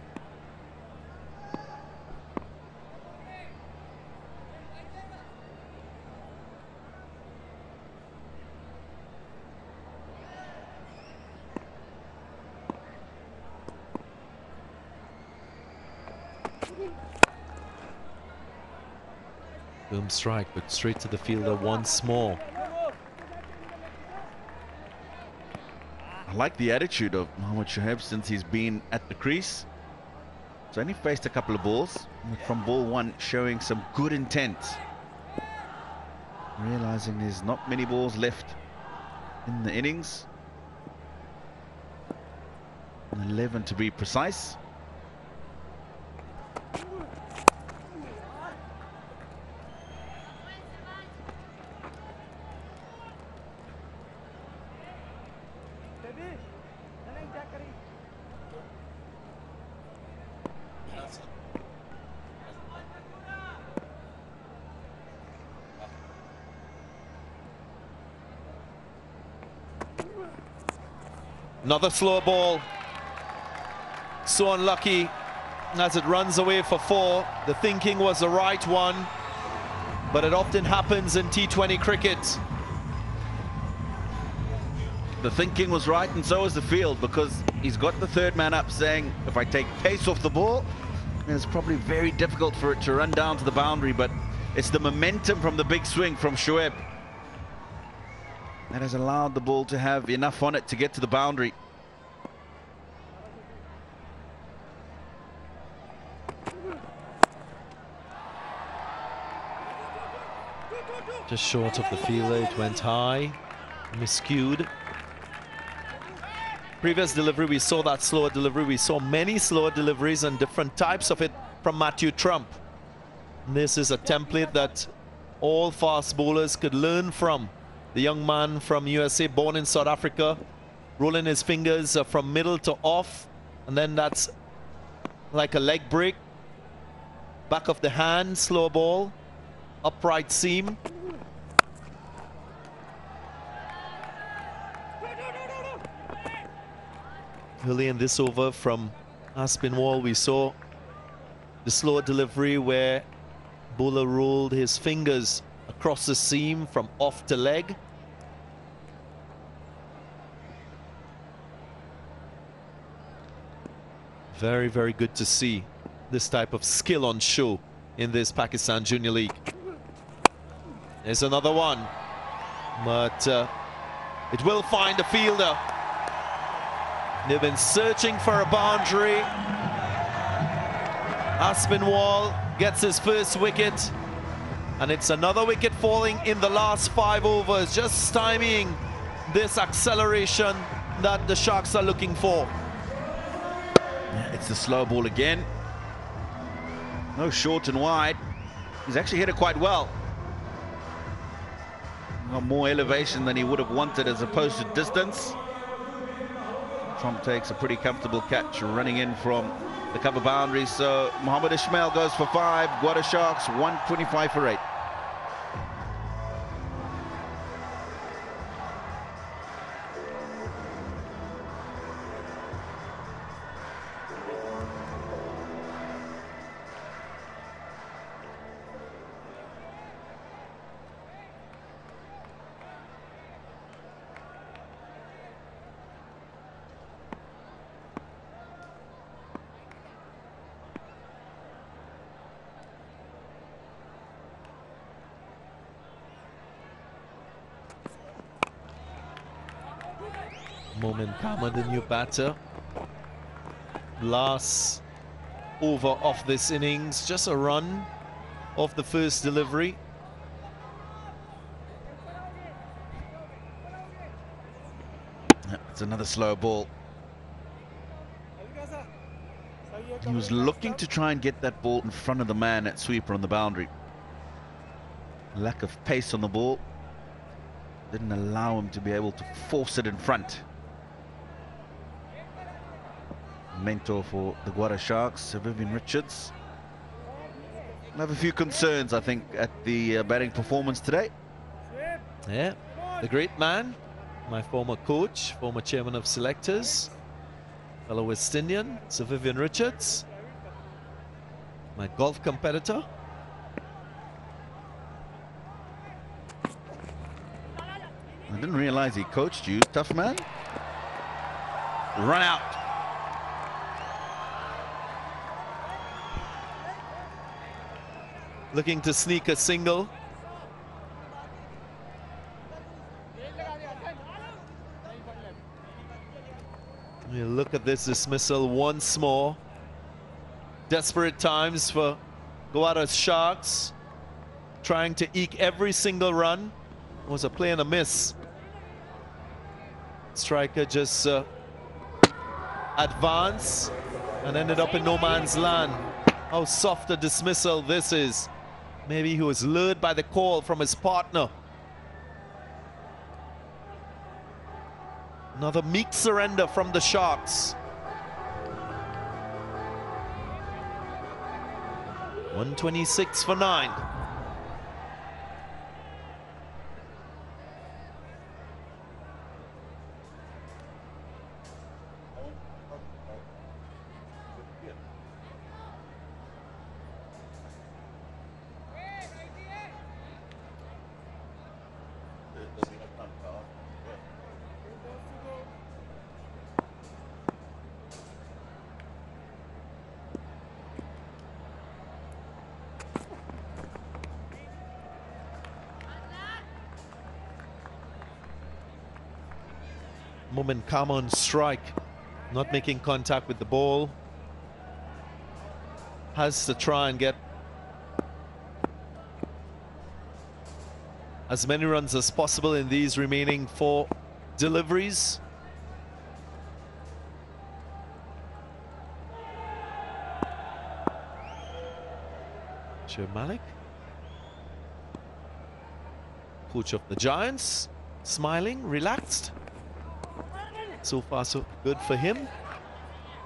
Boom strike, but straight to the fielder once more. I like the attitude of Mohammad Shoaib since he's been at the crease. He's only faced a couple of balls, from ball 1 showing some good intent. Realizing there's not many balls left in the innings. 11 to be precise. Another slow ball. So unlucky as it runs away for 4. The thinking was the right one, but it often happens in T20 cricket. The thinking was right, and so was the field, because he's got the 3rd man up saying, if I take pace off the ball, then it's probably very difficult for it to run down to the boundary, but It's the momentum from the big swing from Shoaib that has allowed the ball to have enough on it to get to the boundary. Just short of the fielder, it went high, miscued. Previous delivery, we saw that slower delivery. We saw many slower deliveries and different types of it from Matthew Trump. And this is a template that all fast bowlers could learn from. The young man from USA, born in South Africa, rolling his fingers from middle to off, and then that's like a leg break. Back of the hand, slow ball, upright seam. Early in this over from Aspinwall, we saw the slower delivery where bowler rolled his fingers across the seam from off to leg. Very, very good to see this type of skill on show in this Pakistan Junior League. There's another one, but it will find a fielder. They've been searching for a boundary. Aspinwall gets his first wicket, and it's another wicket falling in the last 5 overs, just stymieing this acceleration that the Sharks are looking for. It's the slow ball again. No short and wide. He's actually hit it quite well. Got more elevation than he would have wanted as opposed to distance. Trump takes a pretty comfortable catch running in from the cover boundary. So Mohammed Ismail goes for 5. Gwadar Sharks 125 for 8. Moment Kama, the new batter. Last over of this innings, just a run off the first delivery. It's another slow ball. He was looking to try and get that ball in front of the man at sweeper on the boundary. Lack of pace on the ball didn't allow him to be able to force it in front. Mentor for the Gwadar Sharks, Sir Vivian Richards. I have a few concerns, I think, at the batting performance today. Yeah, the great man, my former coach, former chairman of selectors, fellow West Indian, Sir Vivian Richards, my golf competitor. I didn't realize he coached you, tough man. Run out. Looking to sneak a single. We'll look at this dismissal once more. Desperate times for Gwadar Sharks, trying to eke every single run. It was a play and a miss. Striker just advanced and ended up in no man's land. How soft a dismissal this is. Maybe he was lured by the call from his partner. Another meek surrender from the Sharks. 126 for 9. moment calm on strike, not making contact with the ball. Has to try and get as many runs as possible in these remaining 4 deliveries. Shoaib Malik, coach of the Giants, smiling, relaxed. So far so good for him.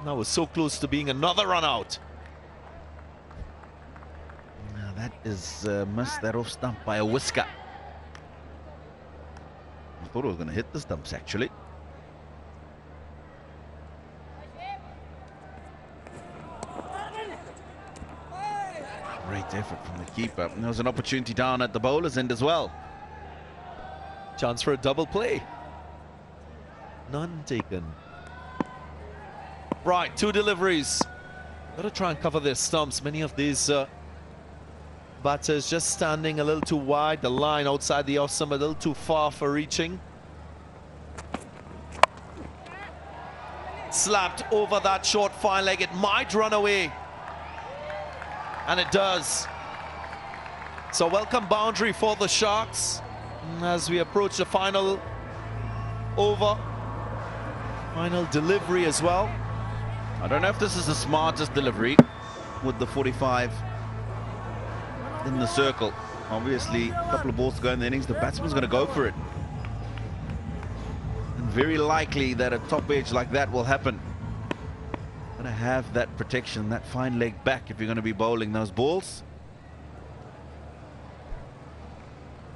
Now we're so close to being another run out. Now that is missed that off stump by a whisker. I thought it was going to hit the stumps actually. Great effort from the keeper. And there was an opportunity down at the bowler's end as well. Chance for a double play. None taken. Right, 2 deliveries. Got to try and cover their stumps. Many of these batters just standing a little too wide. The line outside the off stump a little too far for reaching. Slapped over that short fine leg. It might run away. And it does. So welcome boundary for the Sharks as we approach the final over. Final delivery as well. I don't know if this is the smartest delivery with the 45 in the circle. Obviously, a couple of balls to go in the innings. The batsman's going to go for it. And very likely that a top edge like that will happen. Got to have that protection, that fine leg back if you're going to be bowling those balls.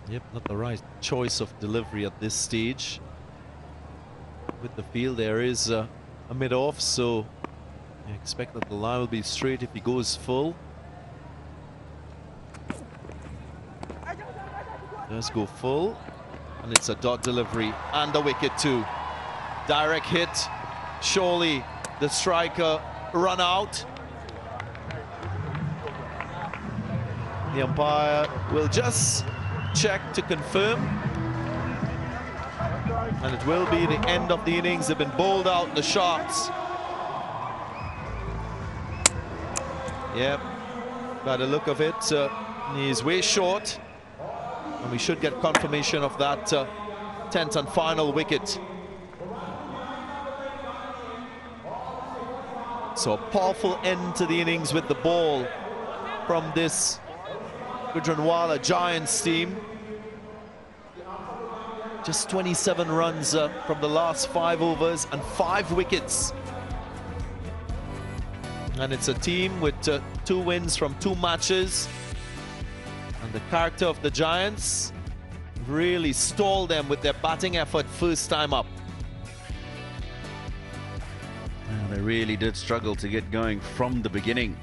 Yep, not the right choice of delivery at this stage. With the field, there is a mid-off, so I expect that the line will be straight if he goes full. Does go full, and it's a dot delivery and a wicket too. Direct hit, surely the striker run out. The umpire will just check to confirm. And it will be the end of the innings. They've been bowled out, the Sharks. Yep, by the look of it, he's way short. And we should get confirmation of that 10th and final wicket. So a powerful end to the innings with the ball from this Gujranwala Giants team. Just 27 runs from the last 5 overs and 5 wickets. And it's a team with 2 wins from 2 matches. And the character of the Giants really stalled them with their batting effort first time up. They really did struggle to get going from the beginning.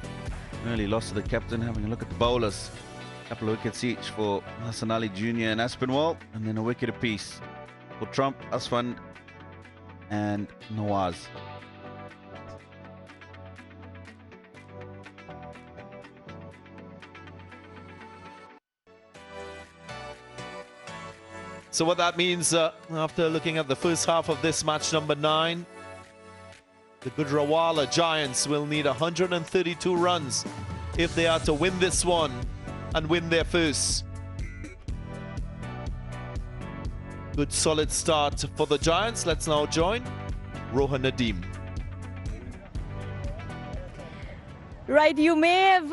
Early loss to the captain. Having a look at the bowlers. A couple of wickets each for Hassan Ali Jr. and Aspinwall, and then a wicket apiece for Trump, Asfand and Nawaz. So what that means, after looking at the first half of this match number 9, the Gujranwala Giants will need 132 runs if they are to win this one and win their first. Good solid start for the Giants. Let's now join Rohan Nadeem. Right, you may have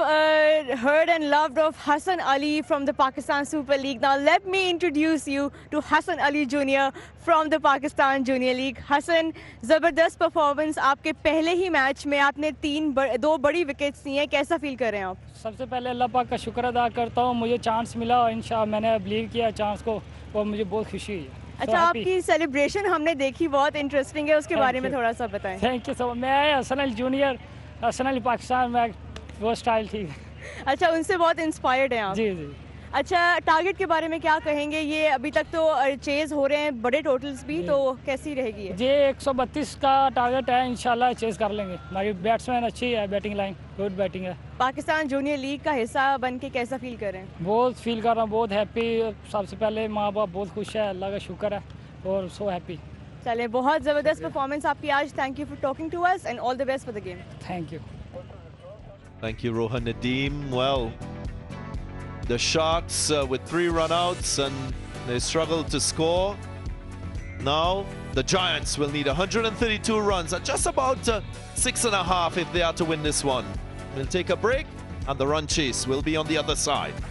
heard and loved of Hassan Ali from the Pakistan Super League. Now let me introduce you to Hassan Ali Jr. from the Pakistan Junior League. Hassan, ज़बरदस्त performance आपके पहले ही match में आपने 2 बड़ी wickets ली हैं, कैसा feel कर रहे हैं आप? सबसे पहले अल्लाह पाक का शुक्र अदा करता हूँ, मुझे चांस मिला और इंशाल्लाह मैंने बिलीव किया चांस को और मुझे बहुत खुशी हुई है। अच्छा, आपकी सेलिब्रेशन हमने देखी, बहुत इंटरेस्टिंग है, उसके बारे में थोड़ा सा बताएं। Thank you so much. मैं हसन अली जूनियर, हसन अली पाकिस्तान में वो स्टाइल थी। अच्छा, उनसे बहुत इंस्पायर्ड हैं आप? जी जी। अच्छा, टारगेट के बारे में क्या कहेंगे? ये अभी तक तो चेज हो रहे हैं बड़े टोटल्स भी, तो कैसी रहेगी जी? 132 का टारगेट है, इंशाल्लाह चेज कर लेंगे। हमारी बैट्समैन अच्छी है, बैटिंग लाइन गुड बैटिंग है। पाकिस्तान जूनियर लीग का हिस्सा बन के कैसा फील कर रहे हैं? बहुत फील कर रहा हूँ, बहुत हैप्पी। सबसे पहले माँ बाप बहुत खुश है, अल्लाह का शुक्र है और सो हैप्पी। चले बहुत ज़बरदस्त परफॉर्मेंस आपकी आज. Thank you for talking to us and all the best for the game. Thank you. Thank you, Rohan Nadeem. Well, the Sharks with 3 run-outs and they struggled to score. Now the Giants will need 132 runs at just about 6.5 if they are to win this one. We'll take a break and the run chase will be on the other side.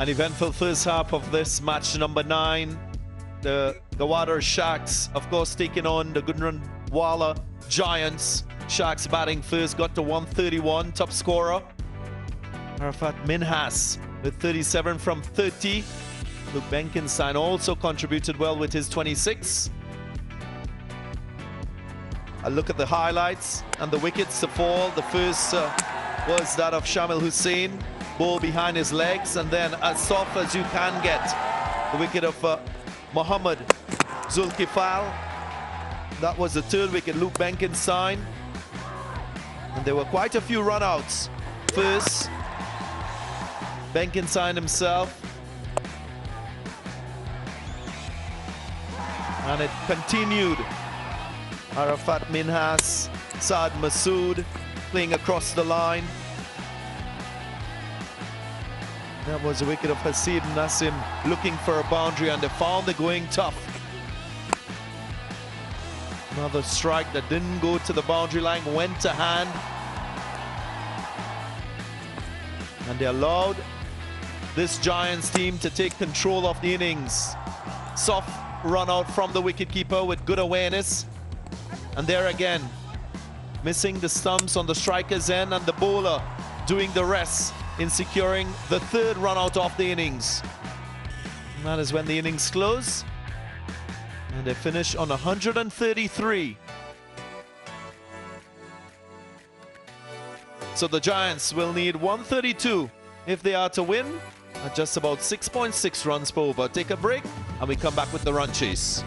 An eventful first half of this match number 9. The Gwadar Sharks, of course, taking on the Gujranwala Giants. Sharks batting first, got to 131, top scorer. Arafat Minhas with 37 from 30. Luke Benkenstein also contributed well with his 26. A look at the highlights and the wickets to fall. The first was that of Shamil Hussain, ball behind his legs, and then as soft as you can get, the wicket of Mohammad Zulkifal. That was the third wicket, Luke Benkenstein. And there were quite a few run-outs. First, Benkenstein himself. And it continued. Arafat Minhas, Saad Masood playing across the line. That was a wicket of Hasid Nassim looking for a boundary, and they found the going tough. Another strike that didn't go to the boundary line, went to hand. And they allowed this Giants team to take control of the innings. Soft run out from the wicketkeeper with good awareness. And there again, missing the stumps on the striker's end, and the bowler doing the rest in securing the third run out of the innings. And that is when the innings close. And they finish on 133. So the Giants will need 132 if they are to win, at just about 6.6 runs per over. Take a break and we come back with the run chase.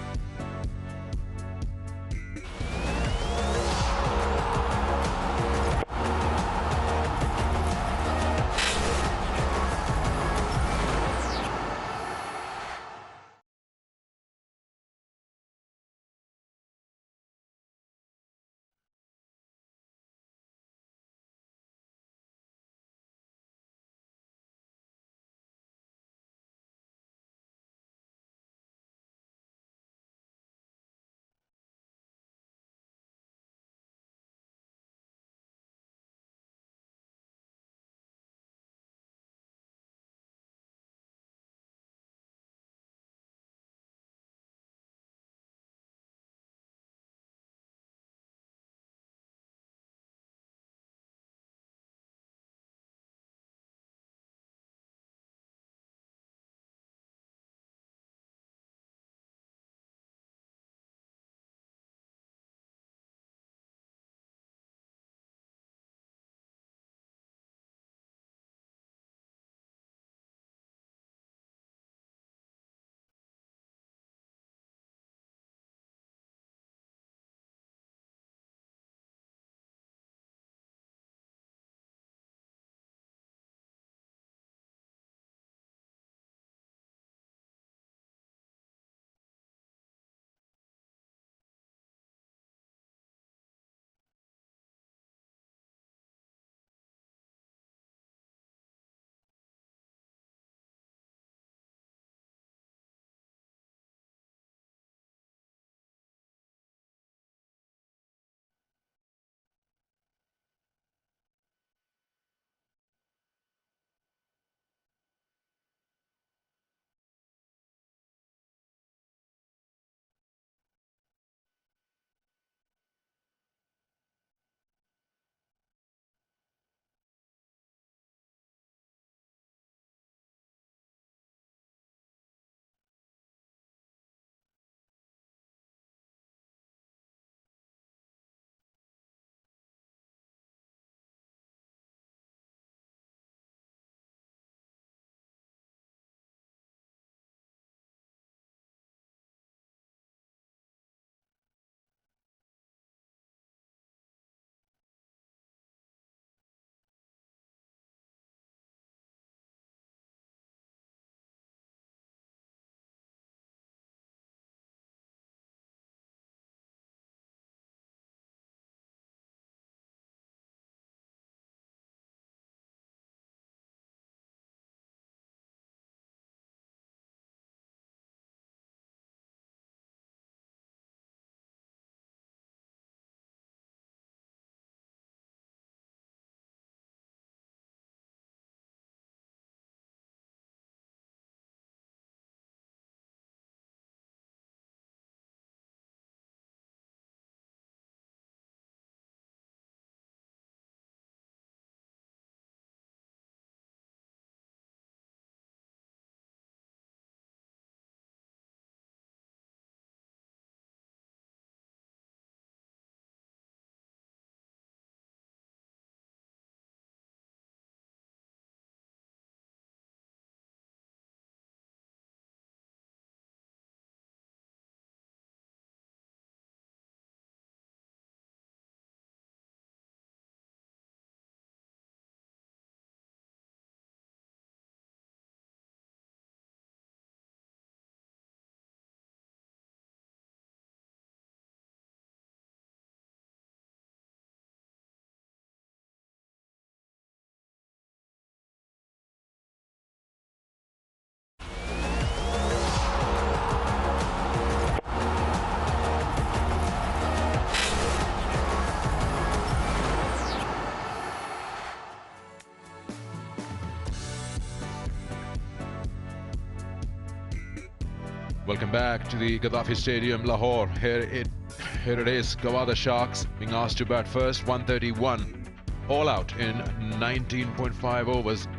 Welcome back to the Gaddafi Stadium, Lahore. Here it is. Gwadar Sharks being asked to bat first. 131 all out in 19.5 overs,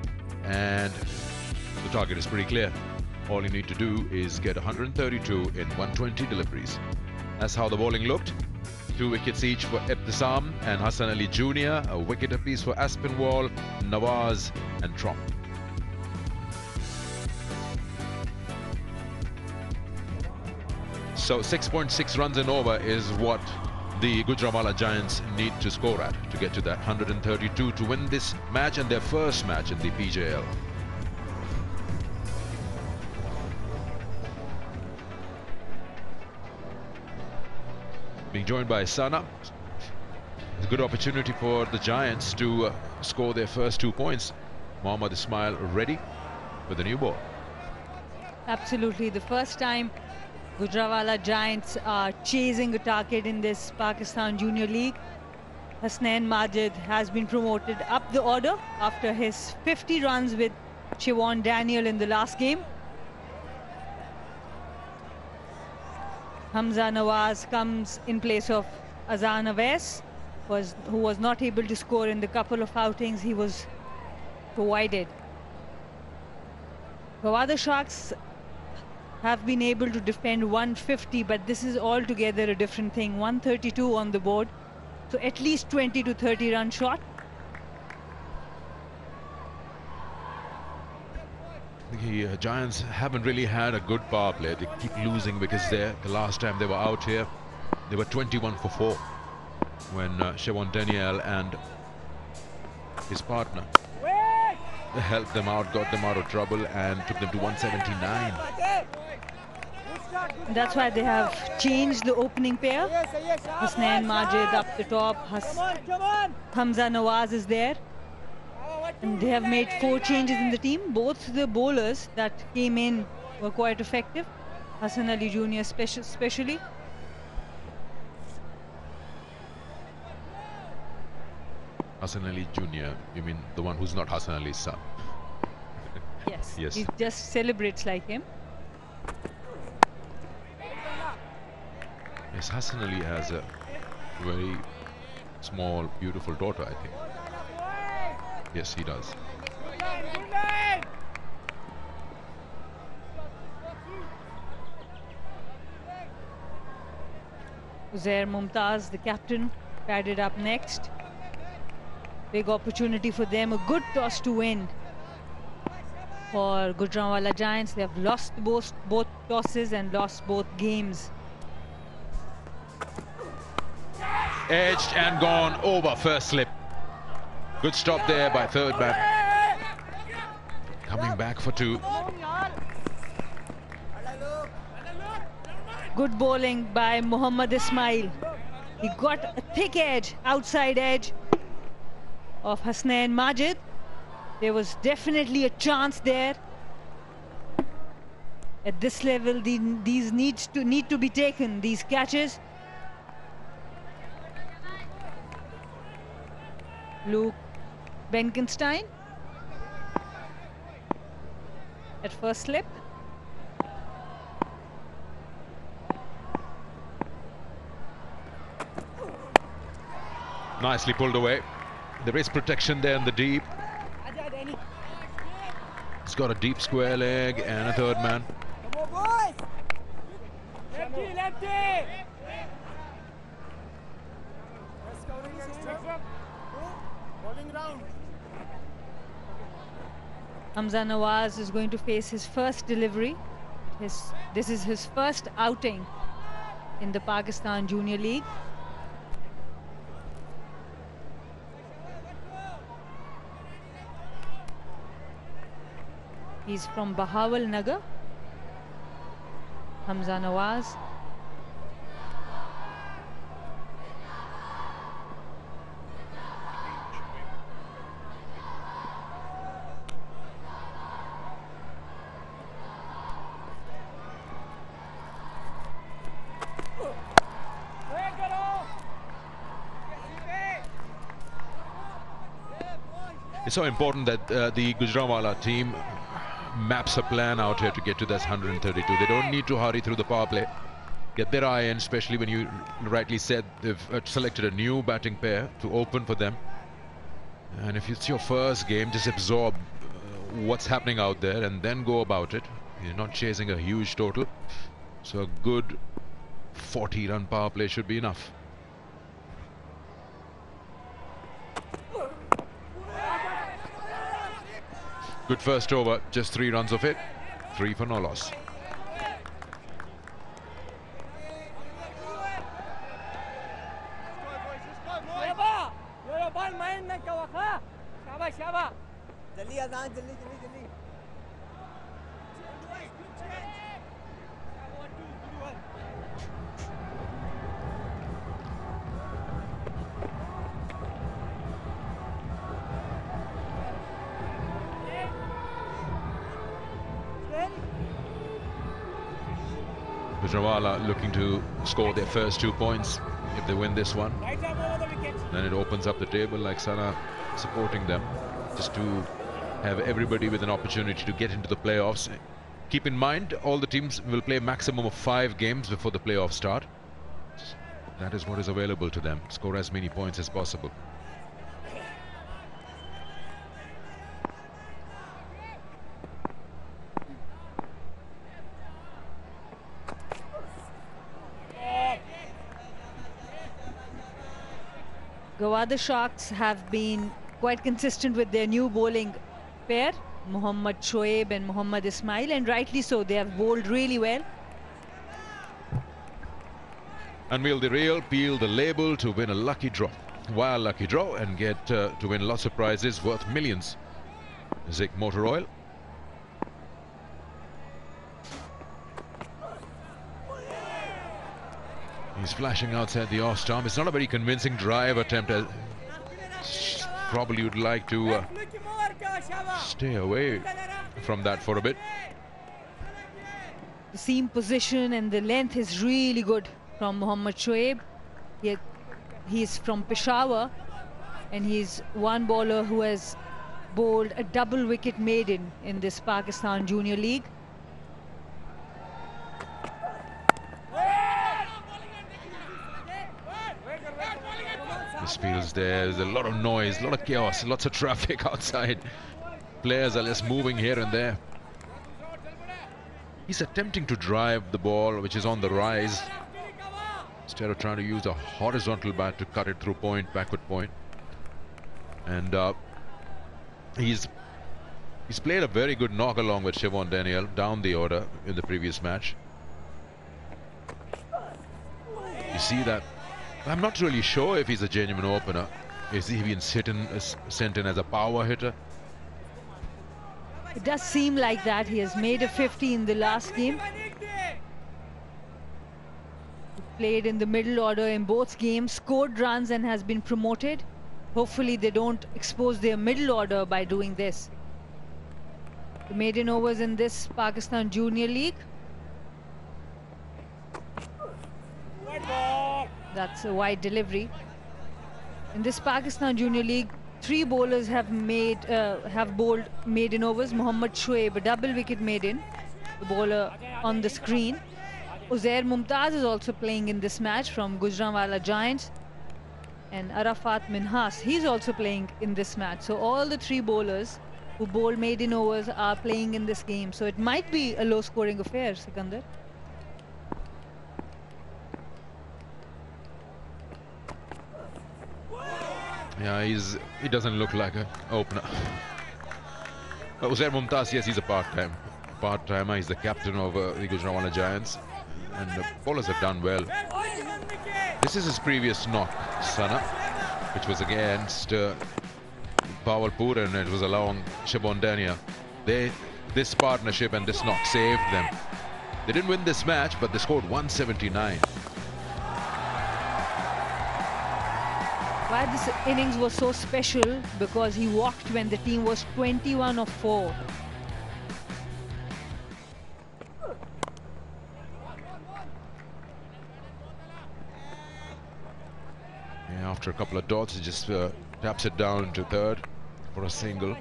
and the target is pretty clear. All you need to do is get 132 in 120 deliveries. That's how the bowling looked. 2 wickets each for Ibtisam and Hassan Ali Jr. A wicket apiece for Aspinwall, Nawaz and Trump. So 6.6 runs in over is what the Gujranwala Giants need to score at to get to that 132 to win this match and their first match in the PJL. Being joined by Sana, it's a good opportunity for the Giants to score their first 2 points. Mohammad Ismail ready with the new ball. Absolutely, the first time Gujranwala Giants are chasing a target in this Pakistan Junior League. Hasnain Majid has been promoted up the order after his 50 runs with Siobhan Daniel in the last game. Hamza Nawaz comes in place of Azan Awais, who was not able to score in the couple of outings he was provided. Gwadar Sharks have been able to defend 150, but this is altogether a different thing. 132 on the board, so at least 20 to 30 run shot. The Giants haven't really had a good power play. They keep losing because the last time they were out here, they were 21 for 4 when Siobhan Daniel and his partner helped them out, got them out of trouble and took them to 179. That's why they have changed the opening pair. Hasnain Majid up the top, Hamza Nawaz is there. And they have made 4 changes in the team. Both the bowlers that came in were quite effective. Hassan Ali Jr. especially. Hassan Ali Jr., you mean the one who's not Hassan Ali's son? Yes, yes. He just celebrates like him. Yes, Hassan Ali has a very small, beautiful daughter, I think. Yes, he does. Uzair Mumtaz, the captain, padded up next. Big opportunity for them, a good toss to win. For Gujranwala Giants, they have lost both tosses and lost both games. Edged and gone over first slip. Good stop there by third man. Coming back for 2. Good bowling by Mohammad Ismail. He got a thick edge, outside edge of Hasnain Majid. There was definitely a chance there. At this level, these need to be taken, these catches. Luke Benkenstein at first slip. Nicely pulled away. There is protection there in the deep. It's got a deep square leg and a third man. Hamza Nawaz is going to face his first delivery. This is his first outing in the Pakistan Junior League. He's from Bahawal Nagar. Hamza Nawaz. It's so important that the Gujranwala team maps a plan out here to get to that 132. They don't need to hurry through the power play. Get their eye in, especially when you rightly said they've selected a new batting pair to open for them. And if it's your first game, just absorb what's happening out there and then go about it. You're not chasing a huge total. So a good 40-run power play should be enough. Good first over, just 3 runs of it. 3 for no loss. Gujranwala looking to score their first 2 points if they win this one. Then it opens up the table, like Sana supporting them, just to have everybody with an opportunity to get into the playoffs. Keep in mind, all the teams will play a maximum of 5 games before the playoffs start. That is what is available to them. Score as many points as possible. Gwadar Sharks have been quite consistent with their new bowling pair, Mohammad Shoaib and Mohammad Ismail, and rightly so. They have bowled really well. Unveil the reel, peel the label to win a lucky draw. Wild lucky draw and get to win lots of prizes worth millions. Zik Motor Oil. He's flashing outside the off stump. It's not a very convincing drive attempt. Probably would like to stay away from that for a bit. The seam position and the length is really good from Mohammad Shoaib. He's from Peshawar and he's one bowler who has bowled a double wicket maiden in this Pakistan Junior League. This feels there's a lot of noise, a lot of chaos, lots of traffic outside. Players are just moving here and there. He's attempting to drive the ball, which is on the rise, instead of trying to use a horizontal bat to cut it through point, backward point. And he's played a very good knock along with Siobhan Daniel down the order in the previous match. You see that? I'm not really sure if he's a genuine opener. Is he been sent in as a power hitter? It does seem like that. He has made a 50 in the last game. He played in the middle order in both games, scored runs and has been promoted. Hopefully they don't expose their middle order by doing this. The maiden overs in this Pakistan Junior League. That's a wide delivery. In this Pakistan Junior League, 3 bowlers have bowled maiden overs. Mohammad Shoaib, a double wicket maiden, the bowler on the screen. Uzair Mumtaz is also playing in this match from Gujranwala Giants. And Arafat Minhas, he's also playing in this match. So all the 3 bowlers who bowl maiden overs are playing in this game. So it might be a low-scoring affair, Sikandar. Yeah, he doesn't look like an opener. Uzair Mumtaz, yes, he's a part-timer. He's the captain of the Gujranwala Giants. And the bowlers have done well. This is his previous knock, Sana, which was against Bawalpur, and it was along Siobhan Daniel. This partnership and this knock saved them. They didn't win this match, but they scored 179. Why this innings was so special? Because he walked when the team was 21 of 4. Yeah, after a couple of dots, he just taps it down to third for a single.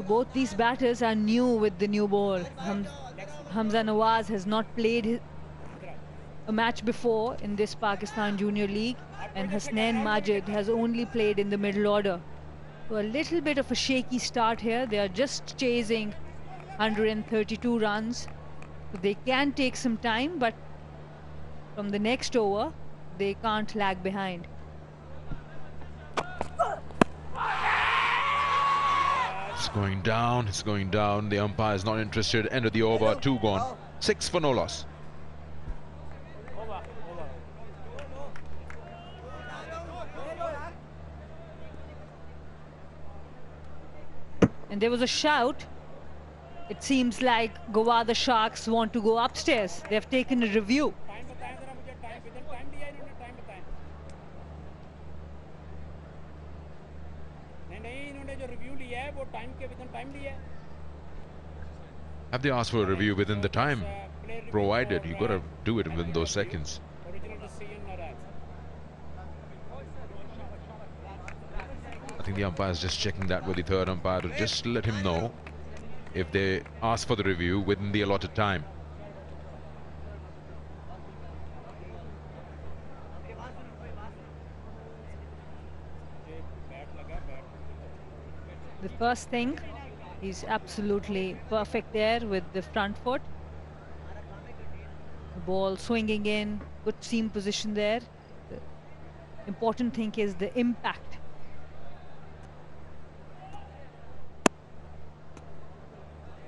Both these batters are new with the new ball. Hamza Nawaz has not played a match before in this Pakistan Junior League, and Hasnain Majid has only played in the middle order. So a little bit of a shaky start here. They are just chasing 132 runs. So they can take some time, but from the next over, they can't lag behind. It's going down, it's going down. The umpire is not interested. End of the over, 2 gone. 6 for no loss. And there was a shout. It seems like Gwadar Sharks want to go upstairs. They have taken a review. Have they asked for a review within the time provided? You got to do it within those seconds. I think the umpire is just checking that with the third umpire to just let him know if they ask for the review within the allotted time. The first thing, he's absolutely perfect there with the front foot. The ball swinging in, good seam position there. The important thing is the impact.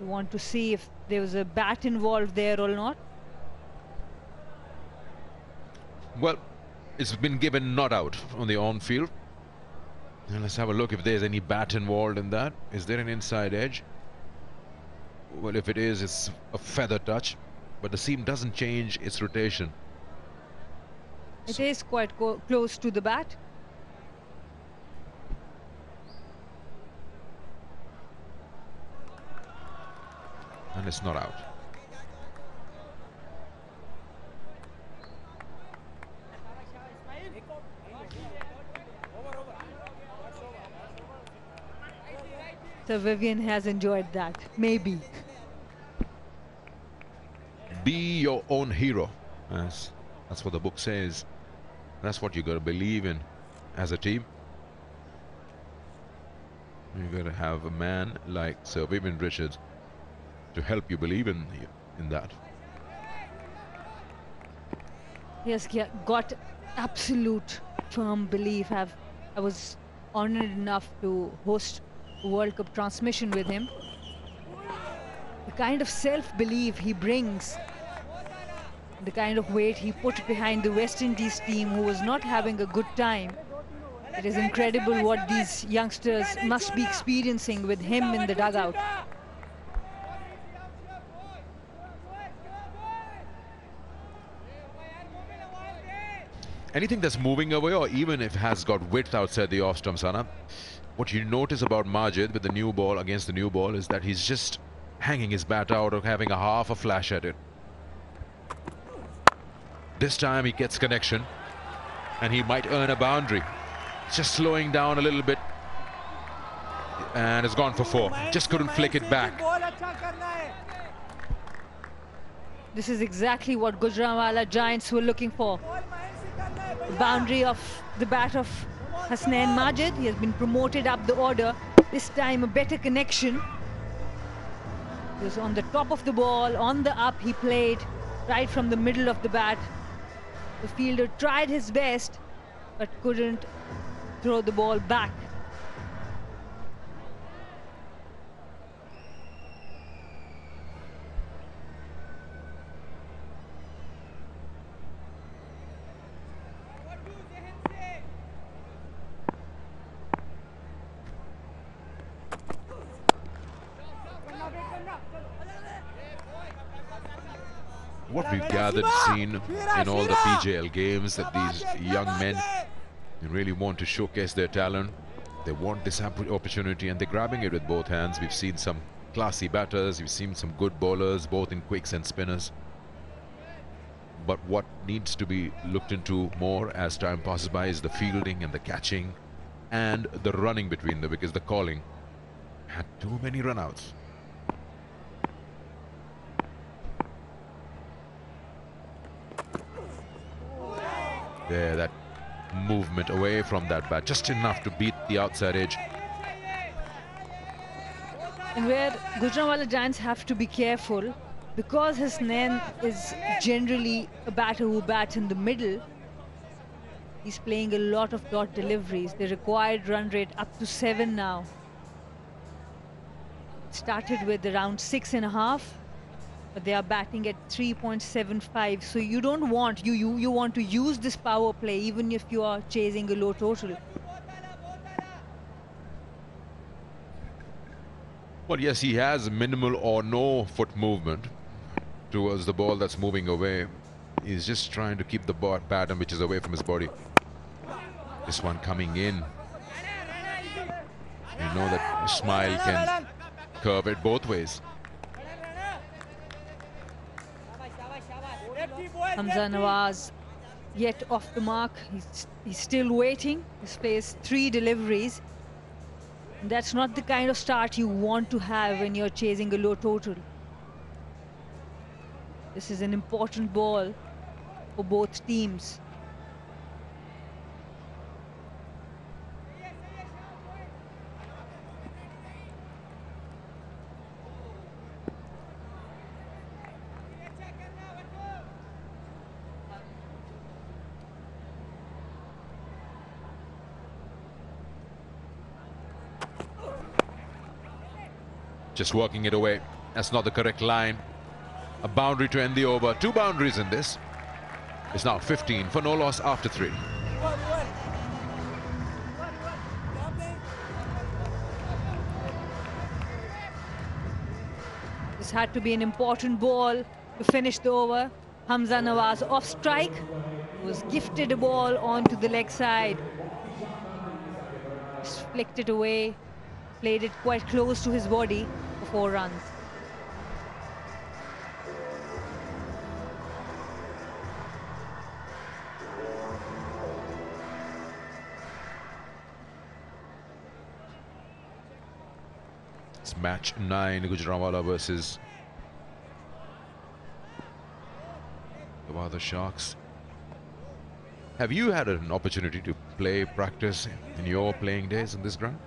We want to see if there was a bat involved there or not. Well, it's been given not out on the on-field. Now let's have a look if there's any bat involved in that. Is there an inside edge? Well, if it is, it's a feather touch, but the seam doesn't change its rotation. It is quite close to the bat. And it's not out. So Vivian has enjoyed that, maybe. Be your own hero. That's what the book says. That's what you got to believe in as a team. You got to have a man like Sir Vivian Richards to help you believe in that. Yes, got absolute firm belief. I was honored enough to host a World Cup transmission with him. The kind of self-belief he brings, the kind of weight he put behind the West Indies team who was not having a good time. It is incredible what these youngsters must be experiencing with him in the dugout. Anything that's moving away, or even if it has got width outside the off-stump, Sana, what you notice about Majid with the new ball against the new ball is that he's just hanging his bat out or having a half a flash at it. This time he gets connection and he might earn a boundary. Just slowing down a little bit and it's gone for 4. Just couldn't flick it back. This is exactly what Gujranwala Giants were looking for. The boundary of the bat of Hasnain Majid. He has been promoted up the order. This time a better connection. He was on the top of the ball, on the up. He played right from the middle of the bat. The fielder tried his best but couldn't throw the ball back. What we've gathered, seen in all the PJL games, that these young men really want to showcase their talent. They want this opportunity and they're grabbing it with both hands. We've seen some classy batters, we've seen some good bowlers, both in quicks and spinners. But what needs to be looked into more as time passes by is the fielding and the catching and the running between the wickets, the calling, had too many runouts. There, that movement away from that bat, just enough to beat the outside edge. And where Gujranwala Giants have to be careful, because Hasnain is generally a batter who bats in the middle, he's playing a lot of dot deliveries. The required run rate up to 7 now. Started with around 6.5, but they are batting at 3.75. So you don't want, you want to use this power play even if you are chasing a low total. Well, yes, he has minimal or no foot movement towards the ball that's moving away. He's just trying to keep the baton which is away from his body. This one coming in. You know that Ismail can curve it both ways. Hamza Nawaz yet off the mark. He's still waiting. He's placed 3 deliveries. And that's not the kind of start you want to have when you're chasing a low total. This is an important ball for both teams. Just working it away. That's not the correct line. A boundary to end the over. 2 boundaries in this. It's now 15 for no loss after 3. This had to be an important ball to finish the over. Hamza Nawaz off strike was gifted a ball onto the leg side. Just flicked it away, played it quite close to his body for 4 runs. It's match 9, Gujranwala versus Gwadar Sharks. Have you had an opportunity to practice in your playing days in this ground?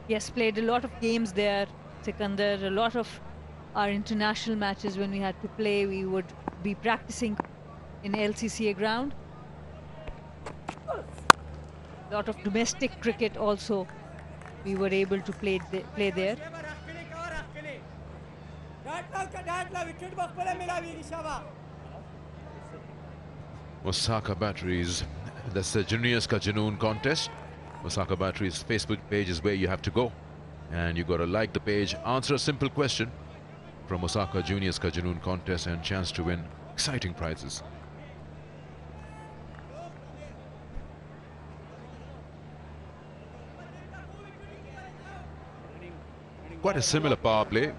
Yes, played a lot of games there, Sikandar. A lot of our international matches when we had to play, we would be practicing in LCCA ground. A lot of domestic cricket also we were able to play there. Osaka Batteries, that's the Juniors Ka Junoon contest. Osaka Batteries Facebook page is where you have to go, and you got to like the page, answer a simple question from Osaka Juniors Ka Junoon contest, and chance to win exciting prizes. Quite a similar power play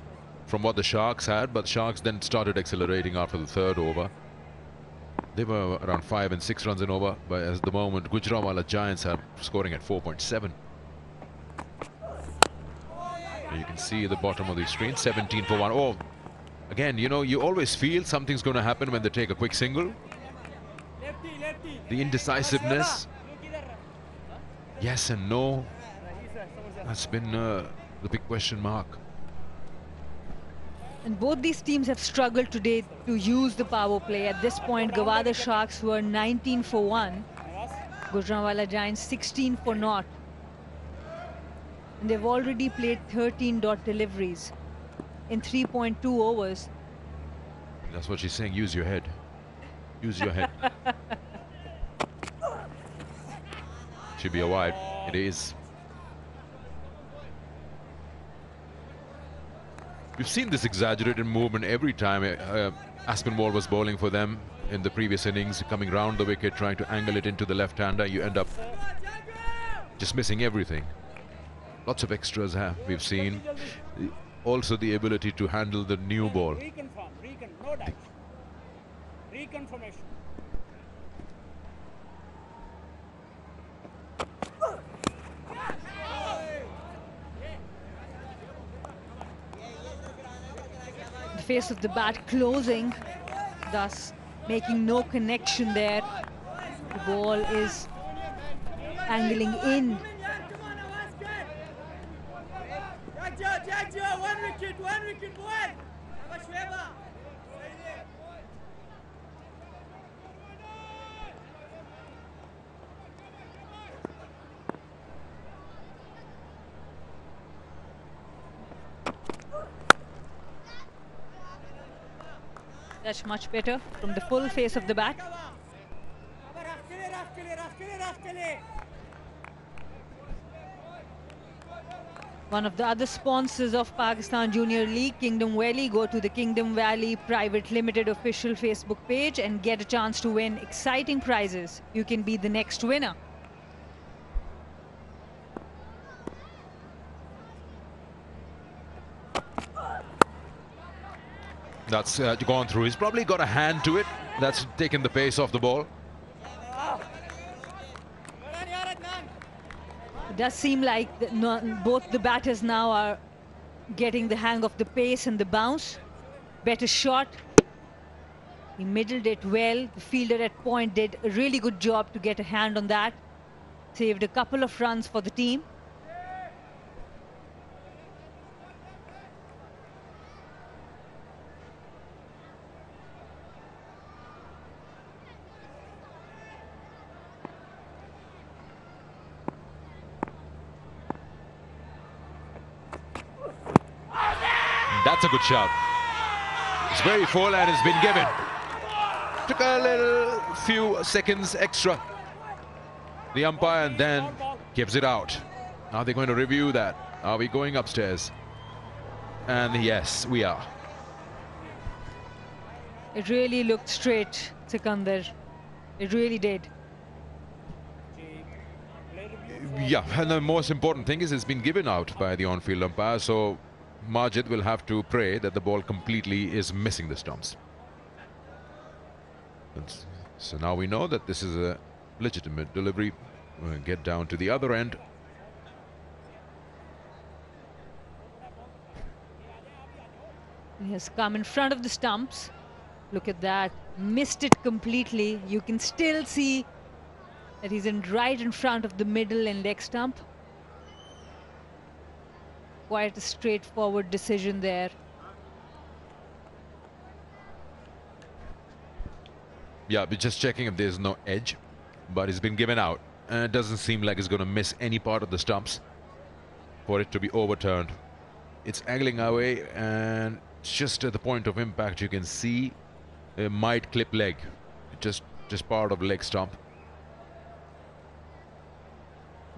from what the Sharks had, but the Sharks then started accelerating after the 3rd over. They were around 5 and 6 runs in over, but at the moment Gujranwala Giants are scoring at 4.7. You can see at the bottom of the screen, 17 for 1. Oh, again, you know, you always feel something's going to happen when they take a quick single. The indecisiveness. Yes and no. That's been the big question mark. And both these teams have struggled today to use the power play. At this point, Gwadar Sharks were 19 for 1. Gujranwala Giants 16 for 0. And they've already played 13 dot deliveries in 3.2 overs. That's what she's saying. Use your head. Use your head. Should be a wide. It is. We've seen this exaggerated movement every time Aspinwall was bowling for them in the previous innings, coming round the wicket, trying to angle it into the left-hander. You end up just missing everything. Lots of extras we've seen. Also the ability to handle the new ball. the face of the bat closing, thus making no connection there. The ball is angling in. That's much better from the full face of the bat. One of the other sponsors of Pakistan Junior League, Kingdom Valley, go to the Kingdom Valley Private Limited official Facebook page and get a chance to win exciting prizes. You can be the next winner. That's gone through. He's probably got a hand to it. That's taken the pace off the ball. It does seem like both the batters now are getting the hang of the pace and the bounce. Better shot. He middled it well. The fielder at point did a really good job to get a hand on that. Saved a couple of runs for the team. That's a good shot. It's very full and it's been given. Took a few seconds extra. The umpire and then gives it out. Are they going to review that? Are we going upstairs? And yes, we are. It really looked straight, Sikandar. It really did. Yeah, and the most important thing is it's been given out by the on-field umpire, so Majid will have to pray that the ball completely is missing the stumps. So now we know that this is a legitimate delivery. We'll get down to the other end. He has come in front of the stumps. Look at that. Missed it completely. You can still see that he's right in front of the middle and leg stump. Quite a straightforward decision there. Yeah, we're just checking if there's no edge, but it's been given out. And it doesn't seem like it's going to miss any part of the stumps for it to be overturned. It's angling away, and just at the point of impact, you can see it might clip leg. Just part of leg stump.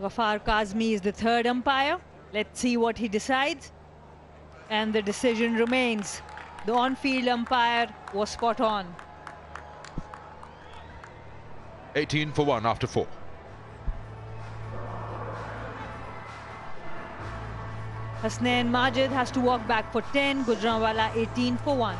Ghaffar Kazmi is the third umpire. Let's see what he decides. And the decision remains. The on-field umpire was spot on. 18 for 1 after 4. Hasnain Majid has to walk back for 10. Gujranwala 18 for 1.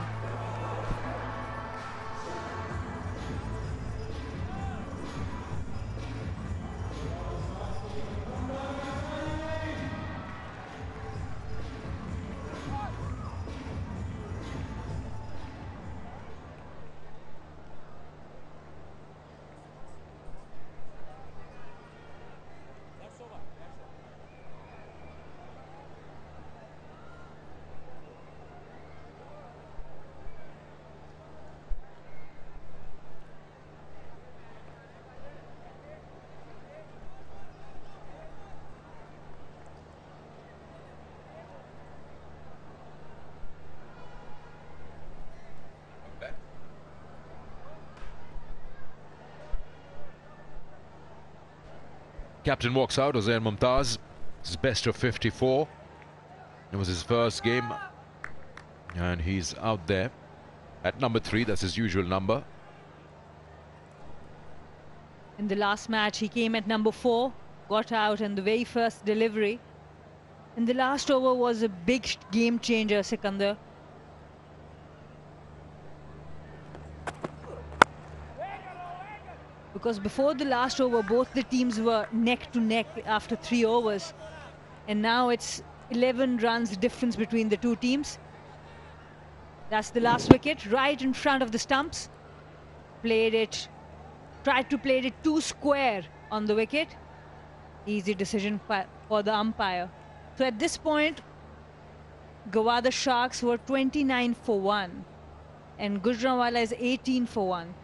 Captain walks out, Hussain Mumtaz. His best of 54. It was his first game. And he's out there at number 3. That's his usual number. In the last match, he came at number 4. Got out in the very first delivery. And the last over was a big game changer, Sikandar. Because before the last over, both the teams were neck to neck after 3 overs. And now it's 11 runs difference between the two teams. That's the last wicket, right in front of the stumps. Tried to play it too square on the wicket. Easy decision for the umpire. So at this point, Gwadar Sharks were 29 for 1 and Gujranwala is 18 for 1.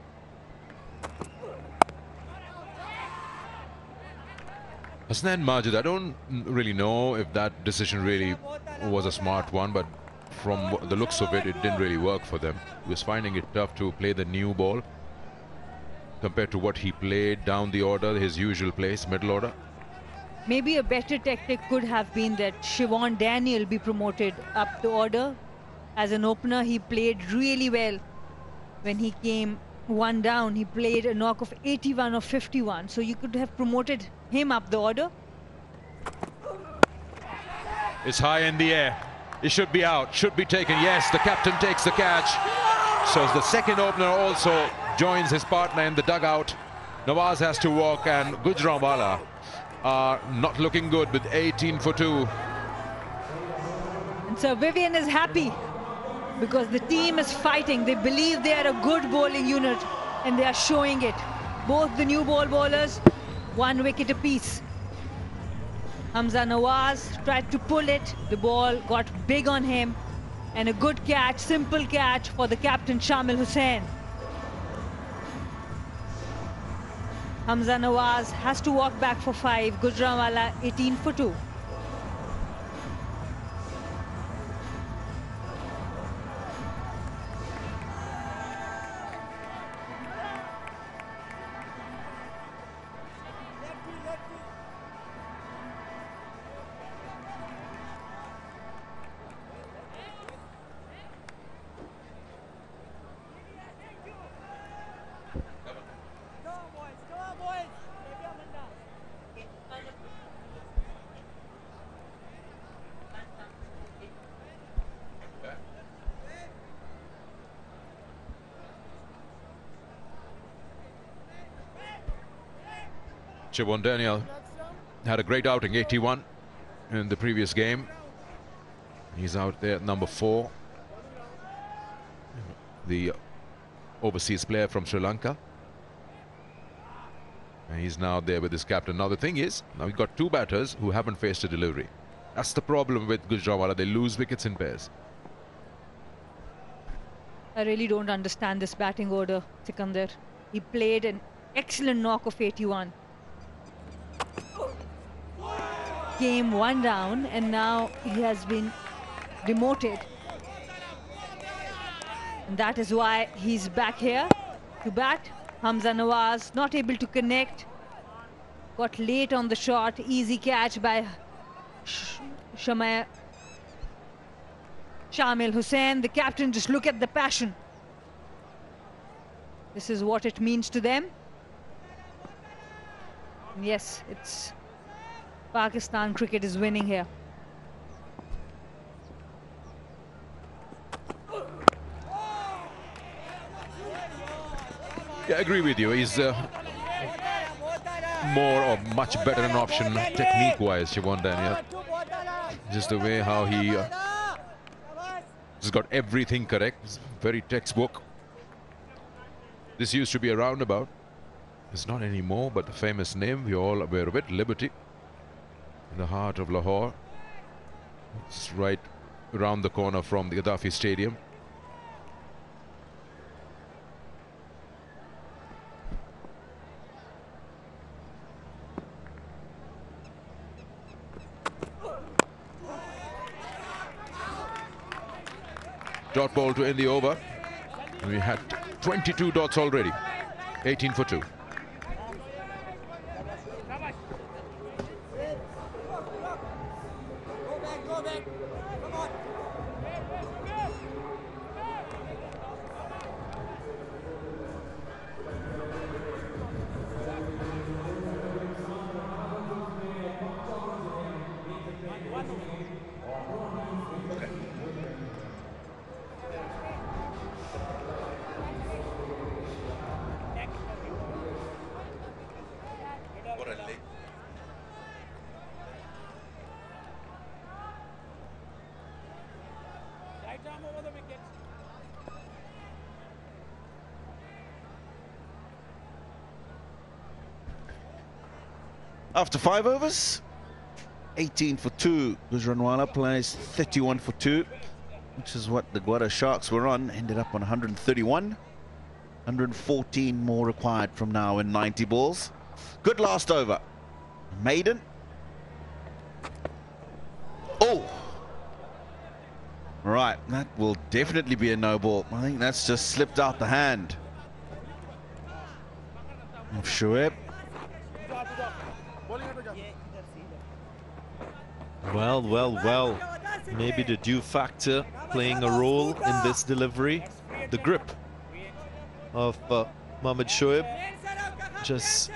Hasnain Majid, I don't really know if that decision really was a smart one, but from the looks of it, it didn't really work for them. He was finding it tough to play the new ball compared to what he played down the order, his usual place, middle order. Maybe a better tactic could have been that Siobhan Daniel be promoted up the order. As an opener, he played really well. When he came one down, he played a knock of 81 or 51. So you could have promoted him up the order. It's high in the air. It should be out, should be taken. Yes, the captain takes the catch. So the second opener also joins his partner in the dugout. Nawaz has to walk, and Gujranwala are not looking good with 18 for 2. And so Vivian is happy because the team is fighting. They believe they are a good bowling unit and they are showing it. Both the new ball bowlers, 1 wicket apiece. Hamza Nawaz tried to pull it. The ball got big on him. And a good catch, simple catch for the captain Shamil Hussain. Hamza Nawaz has to walk back for 5. Gujranwala 18 for 2. Siobhan Daniel had a great outing, 81 in the previous game. He's out there at number 4. The overseas player from Sri Lanka. And he's now there with his captain. Now the thing is, now we've got 2 batters who haven't faced a delivery. That's the problem with Gujranwala. They lose wickets in pairs. I really don't understand this batting order, Sikandar. He played an excellent knock of 81. Came 1 down and now he has been demoted. And that is why he's back here to bat. Hamza Nawaz not able to connect. Got late on the shot. Easy catch by Shamil Hussain. The captain, just look at the passion. This is what it means to them. And yes, it's Pakistan cricket is winning here. Yeah, I agree with you. He's more or much better an option technique-wise, Siobhan Daniel. Just the way how he has got everything correct. It's very textbook. This used to be a roundabout. It's not anymore, but the famous name, we're all aware of it, Liberty. In the heart of Lahore. It's right around the corner from the Gaddafi Stadium. Dot ball to end the over. We had 22 dots already. 18 for 2. After 5 overs, 18 for 2. Gujranwala plays 31 for 2, which is what the Gwadar Sharks were on. Ended up on 131. 114 more required from now in 90 balls. Good last over. Maiden. Oh! Right, that will definitely be a no ball. I think that's just slipped out the hand of Shoaib. Well. Maybe the dew factor playing a role in this delivery. The grip of Mohammad Shoaib just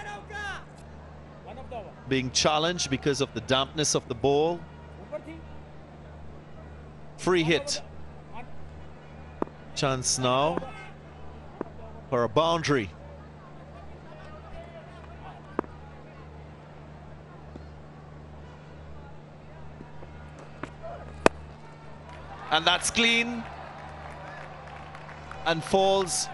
being challenged because of the dampness of the ball. Free hit. Chance now for a boundary. And that's clean and falls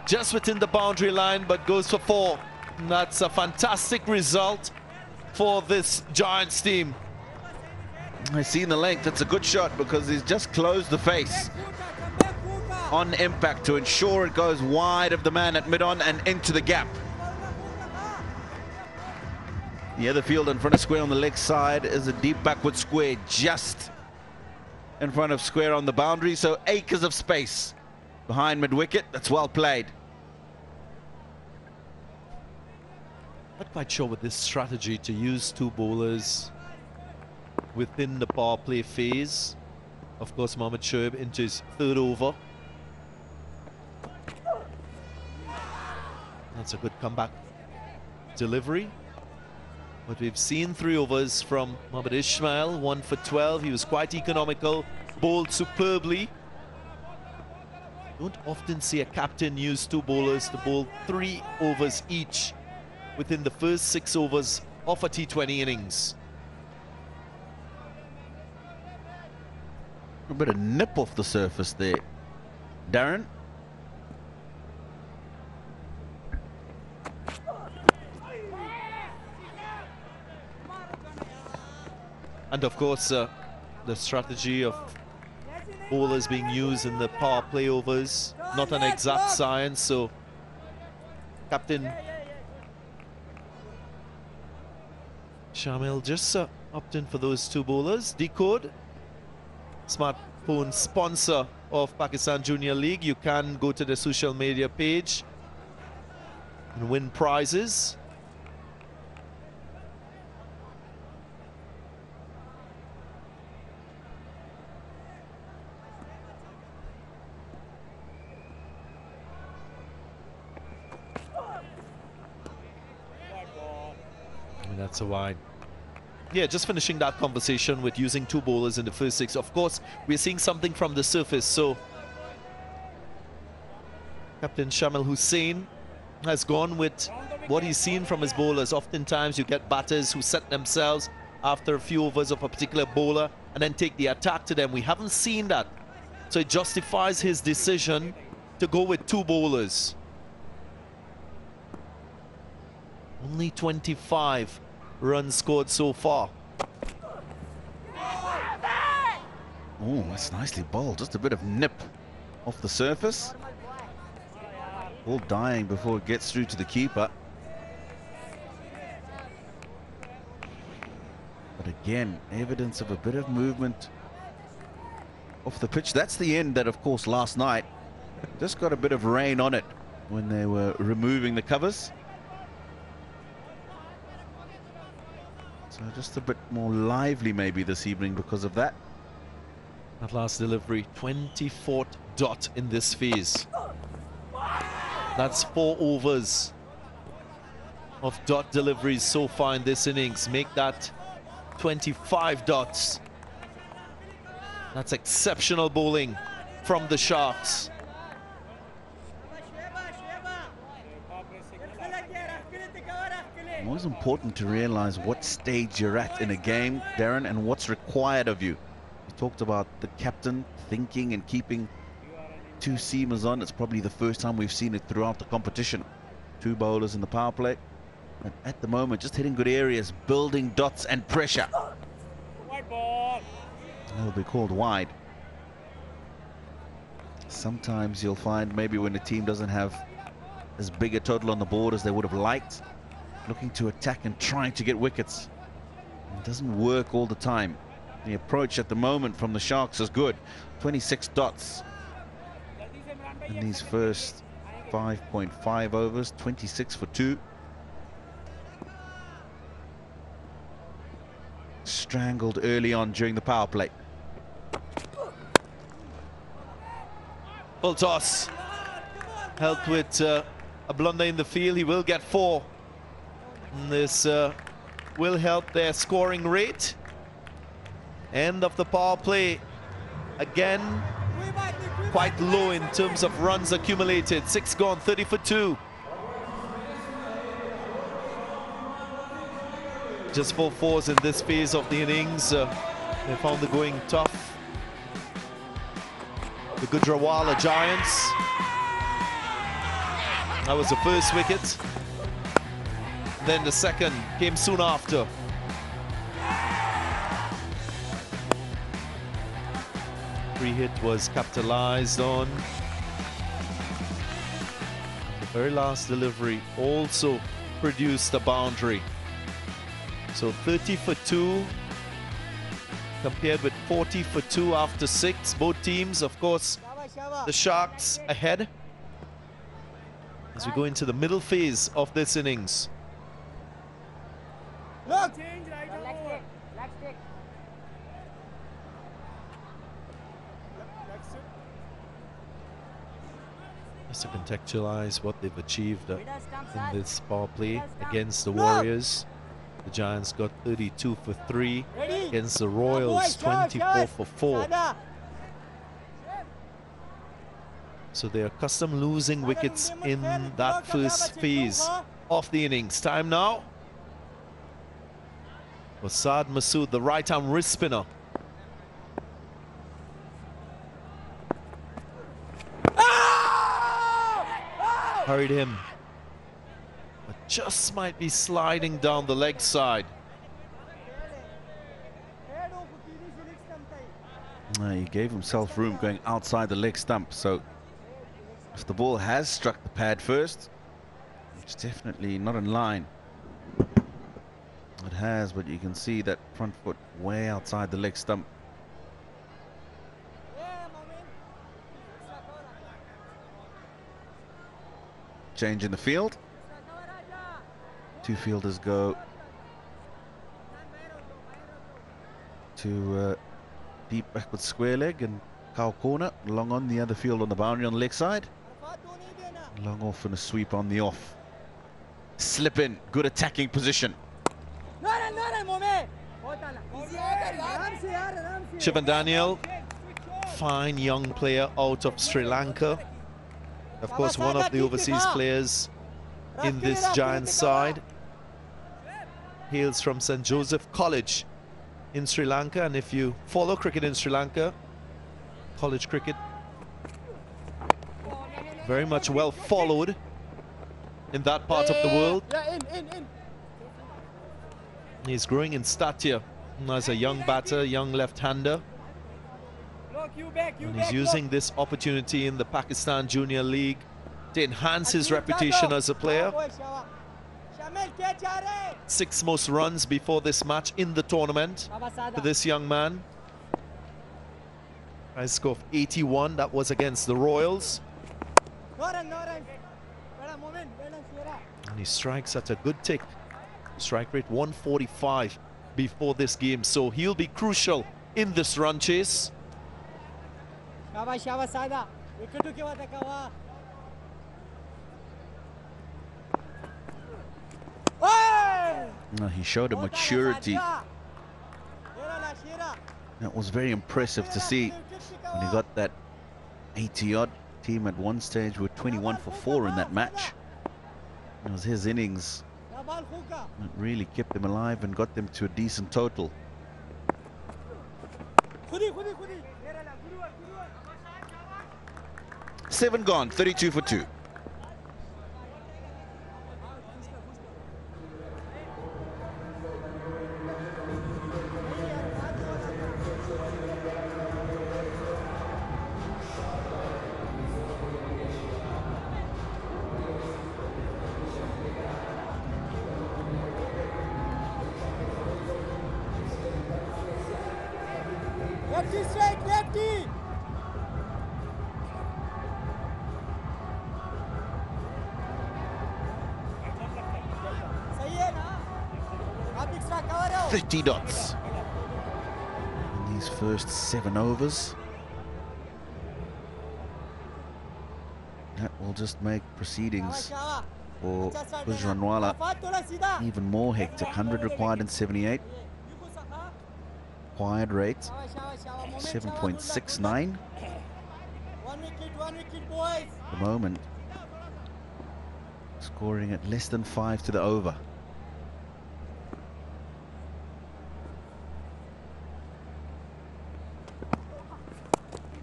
just within the boundary line, but goes for 4. And that's a fantastic result for this Giants team. I see in the length, it's a good shot because he's just closed the face on impact to ensure it goes wide of the man at mid-on and into the gap. The other field in front of square on the leg side is a deep backward square just in front of square on the boundary, so acres of space behind mid-wicket. That's well played. Not quite sure with this strategy to use 2 bowlers within the power play phase. Of course, Mohammad Shoaib into his 3rd over. That's a good comeback delivery. But we've seen 3 overs from Mohammad Ismail, 1 for 12. He was quite economical, bowled superbly. Don't often see a captain use 2 bowlers to bowl 3 overs each within the first 6 overs of a T20 innings. A bit of nip off the surface there, Darren. And of course, the strategy of bowlers being used in the power play overs, not an exact science, so Captain Shamil just opted in for those 2 bowlers. Decode, smartphone sponsor of Pakistan Junior League. You can go to the social media page and win prizes. That's a wide. Yeah, just finishing that conversation with using 2 bowlers in the first 6. Of course, we're seeing something from the surface. So Captain Shamil Hussain has gone with what he's seen from his bowlers. Oftentimes you get batters who set themselves after a few overs of a particular bowler and then take the attack to them. We haven't seen that. So it justifies his decision to go with 2 bowlers. Only 25 runs scored so far. Oh, that's nicely bowled. Just a bit of nip off the surface. Ball dying before it gets through to the keeper. But again, evidence of a bit of movement off the pitch. That's the end that, of course, last night just got a bit of rain on it when they were removing the covers. So just a bit more lively maybe this evening because of that. That last delivery, 24th dot in this phase. That's 4 overs of dot deliveries so far in this innings. Make that 25 dots. That's exceptional bowling from the Sharks. Always important to realize what stage you're at in a game, Darren, and what's required of you. You talked about the captain thinking and keeping 2 seamers on. It's probably the first time we've seen it throughout the competition. 2 bowlers in the power play. But at the moment, just hitting good areas, building dots and pressure. White ball. That'll be called wide. Sometimes you'll find maybe when a team doesn't have as big a total on the board as they would have liked, looking to attack and trying to get wickets. It doesn't work all the time. The approach at the moment from the Sharks is good. 26 dots in these first 5.5 overs, 26 for 2. Strangled early on during the power play. Full toss. Helped with a blunder in the field. He will get 4. And this will help their scoring rate. End of the power play. Again, quite low in terms of runs accumulated. 6 gone, 30 for 2. Just 4 fours in this phase of the innings. They found the going tough. The Gujranwala Giants. That was the first wicket. Then the second came soon after. Free hit was capitalized on. The very last delivery also produced a boundary. So 30 for 2 compared with 40 for 2 after 6. Both teams, of course, the Sharks ahead as we go into the middle phase of this innings. Just to contextualize what they've achieved in this power play against the Warriors. The Giants got 32 for 3 against the Royals, 24 for 4. So they're accustomed losing wickets in that first phase of the innings. Time now for Saad Masood, the right-arm wrist spinner. Hurried him. But just might be sliding down the leg side. He gave himself room going outside the leg stump, so if the ball has struck the pad first, it's definitely not in line. It has, but you can see that front foot way outside the leg stump. Change in the field. 2 fielders go to deep backward square leg and cow corner. Long on the other field on the boundary on the leg side. Long off and a sweep on the off. Slip in, good attacking position. Shivan Daniel, fine young player out of Sri Lanka. Of course, one of the overseas players in this Giants side. Hails from St. Joseph College in Sri Lanka. And if you follow cricket in Sri Lanka, college cricket, very much well followed in that part of the world. He's growing in stature as a young batter, young left-hander. And he's using this opportunity in the Pakistan Junior League to enhance his reputation as a player. 6 most runs before this match in the tournament for this young man. High score of 81, that was against the Royals. And he strikes at a good tick. Strike rate 145 before this game, so he'll be crucial in this run chase. No, he showed a maturity that was very impressive to see when he got that 80-odd. Team at one stage were 21 for 4 in that match. It was his innings that really kept them alive and got them to a decent total. Seven gone, 32 for 2. Lefty straight, lefty. सही है ना? आप extra cover हो. 50 dots in these first 7 overs. That will just make proceedings for Gujranwala even more hectic. 100 required in 78. Required rate 7.69. One wicket, boys. At the moment, scoring at less than 5 to the over.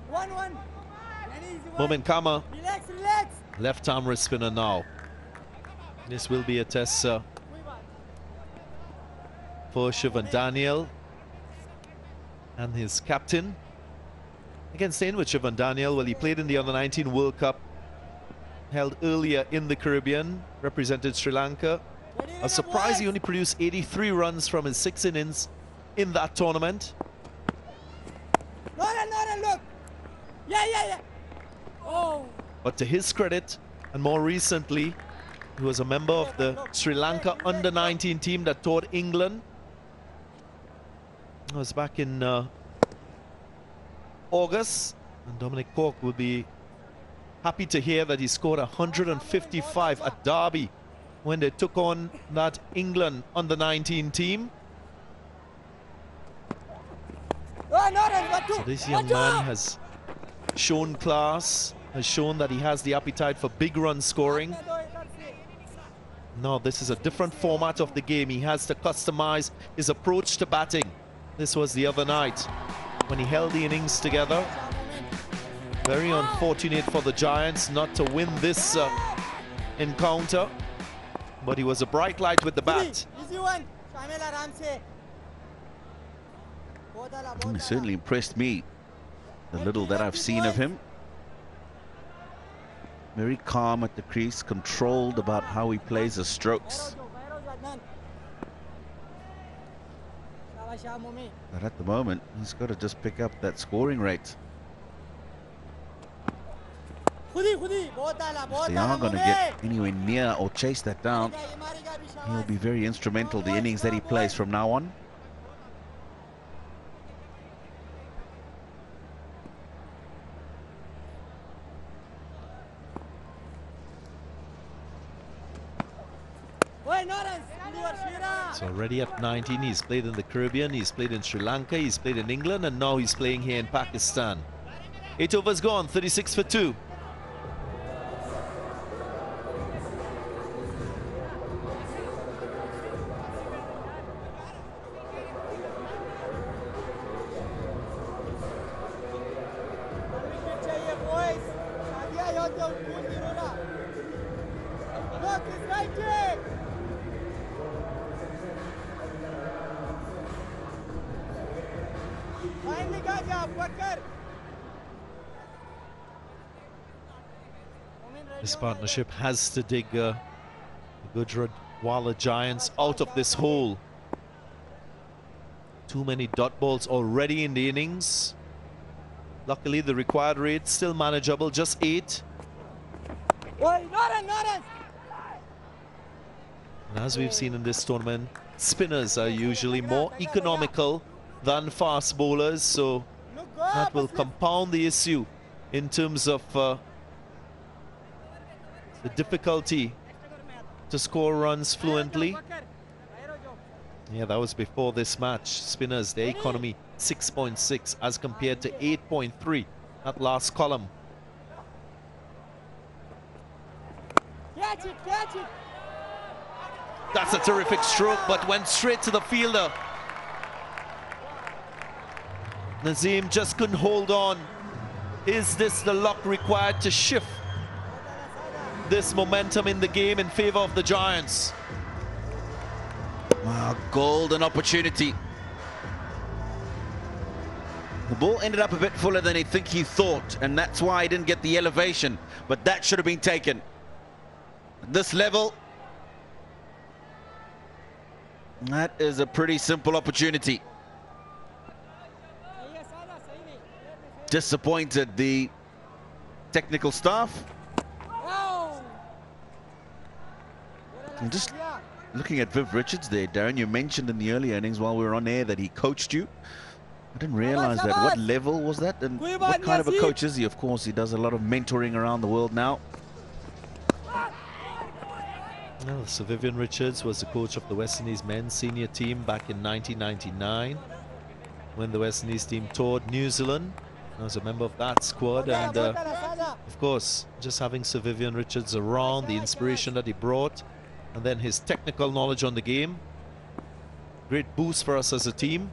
One. Momin Kama, Relax, relax. left arm wrist spinner now. This will be a test for Shivan Daniel and his captain. Again, staying with Shivan Daniel, well, he played in the Under-19 World Cup held earlier in the Caribbean, represented Sri Lanka. A surprise, he only produced 83 runs from his 6 innings in that tournament. Noran, look. Yeah. Oh. But to his credit, and more recently, he was a member of the Sri Lanka Under-19 team that toured England. It was back in August, and Dominic Cork will be happy to hear that he scored 155 at Derby when they took on that England Under-19 team. So this young man has shown class, has shown that he has the appetite for big run scoring. No, this is a different format of the game. He has to customize his approach to batting. This was the other night when he held the innings together. Very unfortunate for the Giants not to win this encounter, but he was a bright light with the bat. He certainly impressed me, the little that I've seen of him. Very calm at the crease, controlled about how he plays his strokes. But at the moment, he's got to just pick up that scoring rate. If they are going to get anywhere near or chase that down, he'll be very instrumental, the innings that he plays from now on. So already at 19, he's played in the Caribbean, he's played in Sri Lanka, he's played in England, and now he's playing here in Pakistan. 8 overs gone, 36 for 2. This partnership has to dig the Gujranwala Giants out of this hole. Too many dot balls already in the innings. Luckily, the required rate still manageable, just 8. And as we've seen in this tournament, spinners are usually more economical than fast bowlers, so that will compound the issue in terms of the difficulty to score runs fluently. Yeah, that was before this match. Spinners, their economy 6.6 as compared to 8.3 at last column. Catch it. That's a terrific stroke, but went straight to the fielder. Nazim just couldn't hold on. Is this the luck required to shift this momentum in the game in favor of the Giants? Wow, golden opportunity. The ball ended up a bit fuller than he thought, and that's why he didn't get the elevation, but that should have been taken. At this level, that is a pretty simple opportunity. disappointed the technical staff. I'm just looking at Viv Richards there, Darren. You mentioned in the early innings while we were on air that he coached you. I didn't realize that. What level was that? And what kind of a coach is he? Of course, he does a lot of mentoring around the world now. Well, Sir Vivian Richards was the coach of the West Indies men's senior team back in 1999 when the West Indies team toured New Zealand. I was a member of that squad, and of course, just having Sir Vivian Richards around, the inspiration that he brought, and then his technical knowledge on the game. Great boost for us as a team.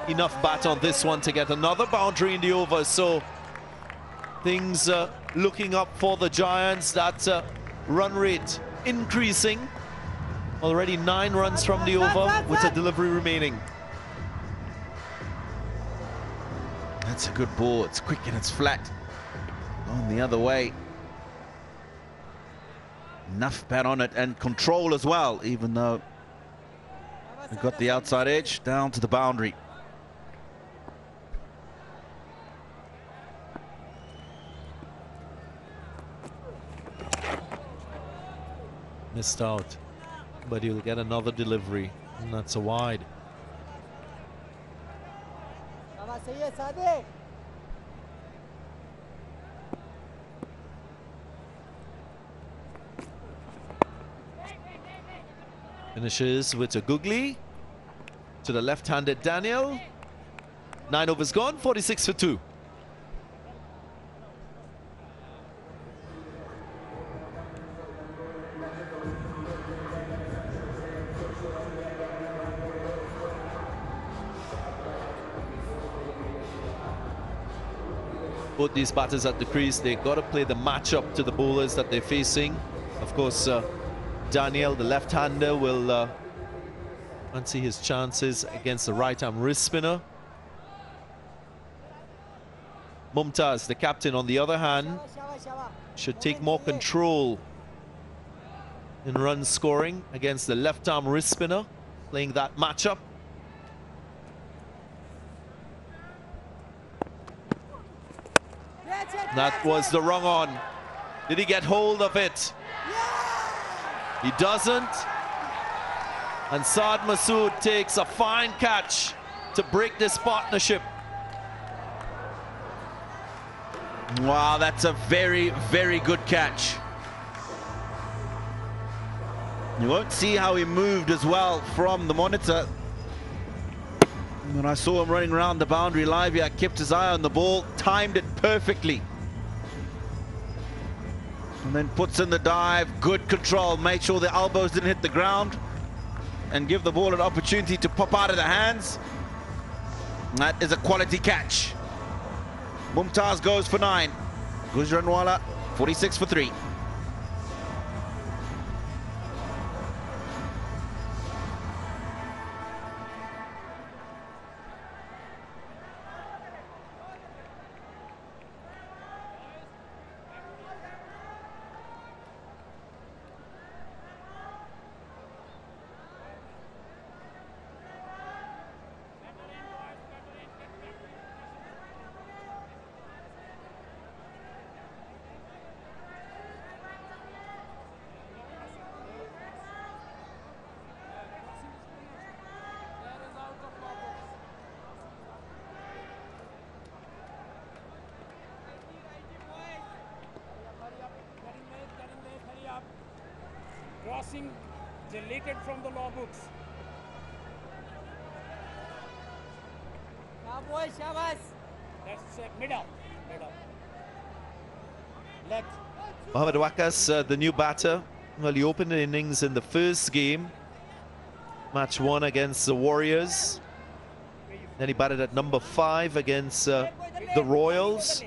Enough bat on this one to get another boundary in the over, so things looking up for the Giants. That run rate increasing. Already 9 runs from the over with a delivery remaining. That's a good ball. It's quick and it's flat. On the other way. Enough bat on it and control as well, even though we got the outside edge down to the boundary. Missed out, but he'll get another delivery, and that's a wide. Finishes with a googly to the left-handed Daniel. 9 overs gone, 46 for 2. Both these batters at the crease, they got to play the matchup to the bowlers that they're facing. Of course, Daniel, the left-hander, will fancy his chances against the right-arm wrist spinner. Mumtaz, the captain, on the other hand, should take more control in run scoring against the left-arm wrist spinner, playing that matchup. That was the wrong on. Did he get hold of it? He doesn't. And Saad Masood takes a fine catch to break this partnership. Wow, that's a very, very good catch. You won't see how he moved as well from the monitor. When I saw him running around the boundary live here, I kept his eye on the ball, timed it perfectly. And then puts in the dive, good control, made sure the elbows didn't hit the ground and give the ball an opportunity to pop out of the hands. And that is a quality catch. Mumtaz goes for 9. Gujranwala, 46 for 3. Crossing deleted from the law books. That's middle. Left. Mohamed Wakas, the new batter. Well, he opened the innings in the first game. Match 1 against the Warriors. Then he batted at number 5 against the Royals.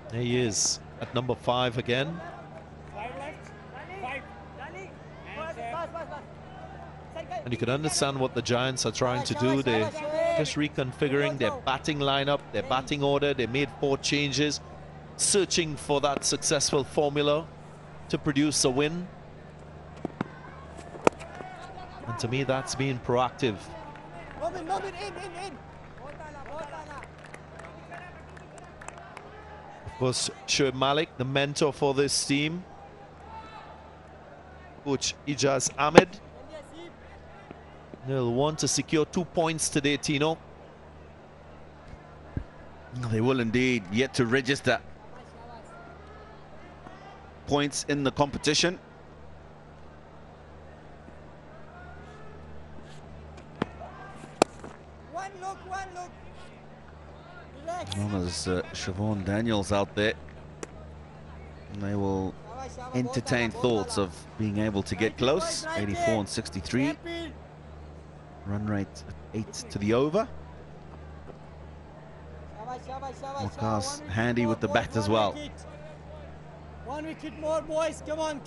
There he is at number 5 again. 5 left. 5. And you can understand what the Giants are trying to do. They're just reconfiguring their batting lineup, their batting order. They made 4 changes, searching for that successful formula to produce a win. And to me, that's being proactive. Moment, in. Of course, Shoaib Malik, the mentor for this team. Coach Ijaz Ahmed. They'll want to secure 2 points today, Tino. They will indeed, yet to register points in the competition. One look. Relax. Well, there's Siobhan Daniels out there. And they will entertain thoughts of being able to get close. 84 and 63. Run rate at 8 to the over. Waqas handy with the bat as well. 1 wicket more, boys. Come on.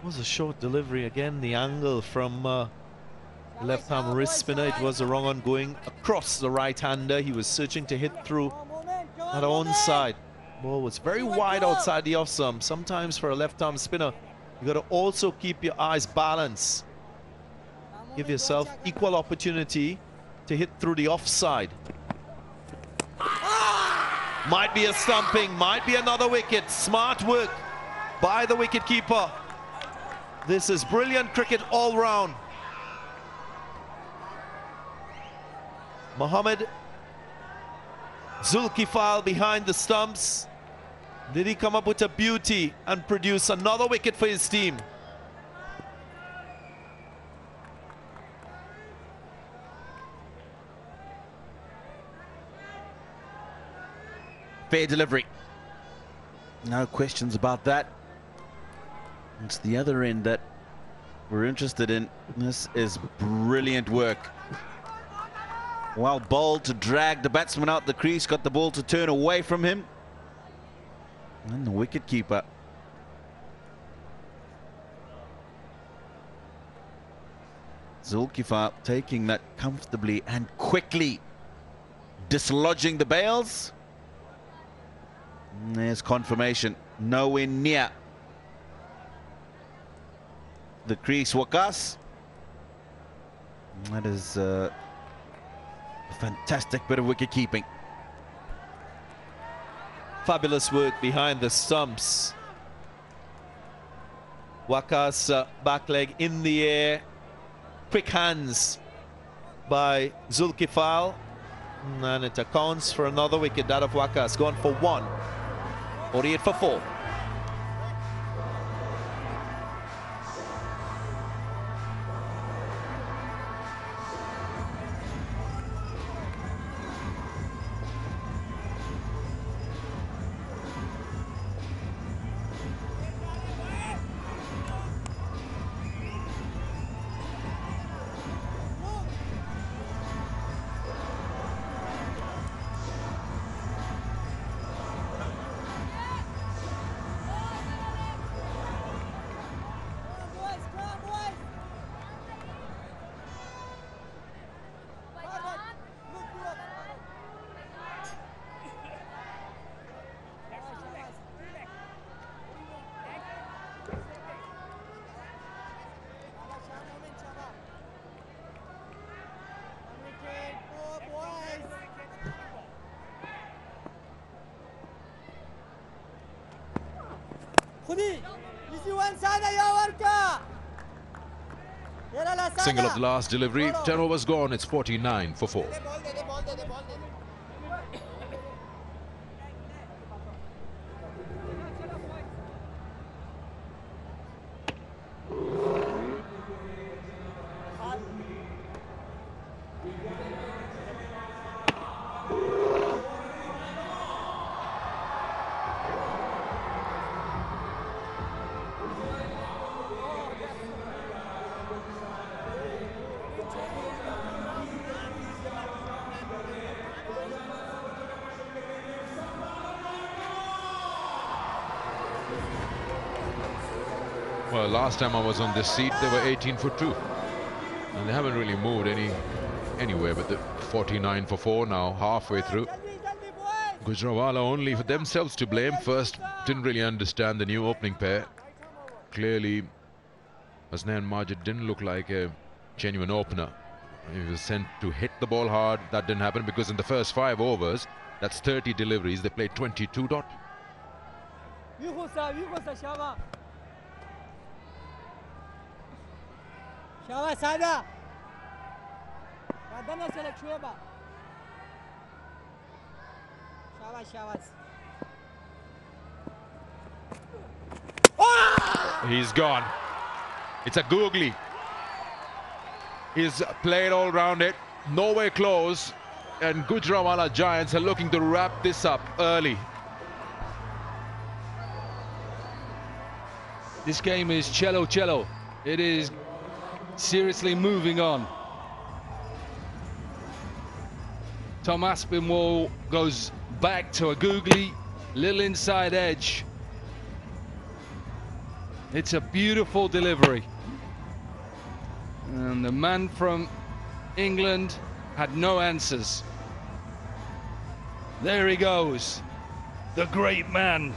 It was a short delivery again. The angle from left-arm wrist spinner. It was the wrong one going across the right-hander. He was searching to hit through that onside. Ball was very wide outside the off stump. Sometimes for a left-arm spinner, you got to also keep your eyes balanced. Give yourself equal opportunity to hit through the offside. Might be a stumping, might be another wicket. Smart work by the wicket-keeper. This is brilliant cricket all round. Mohammed Zulkifil behind the stumps. Did he come up with a beauty and produce another wicket for his team? Fair delivery. No questions about that. It's the other end that we're interested in. This is brilliant work. Well bowled to drag the batsman out the crease, got the ball to turn away from him. And the wicket-keeper. Zulkifil taking that comfortably and quickly, dislodging the bails. And there's confirmation, nowhere near the crease. Waqas. That is a fantastic bit of wicket keeping. Fabulous work behind the stumps. Waqas back leg in the air. Quick hands by Zulkifil. And it accounts for another wicket, that of Waqas. Gone for 1. 48 for 4. Single of the last delivery. 10 overs gone. It's 49 for 4. Well, last time I was on this seat, they were 18 for 2. And they haven't really moved anywhere but the 49 for 4 now, halfway through. Gujranwala only for themselves to blame. First, didn't really understand the new opening pair. Clearly, Hasnain Majid didn't look like a genuine opener. He was sent to hit the ball hard. That didn't happen because in the first 5 overs, that's 30 deliveries. They played 22 dot. He's gone. It's a googly. He's played all round it, nowhere close, and Gujranwala Giants are looking to wrap this up early. This game is cello. It is seriously moving on. Tom Aspinwall goes back to a googly, little inside edge. It's a beautiful delivery. And the man from England had no answers. There he goes, the great man.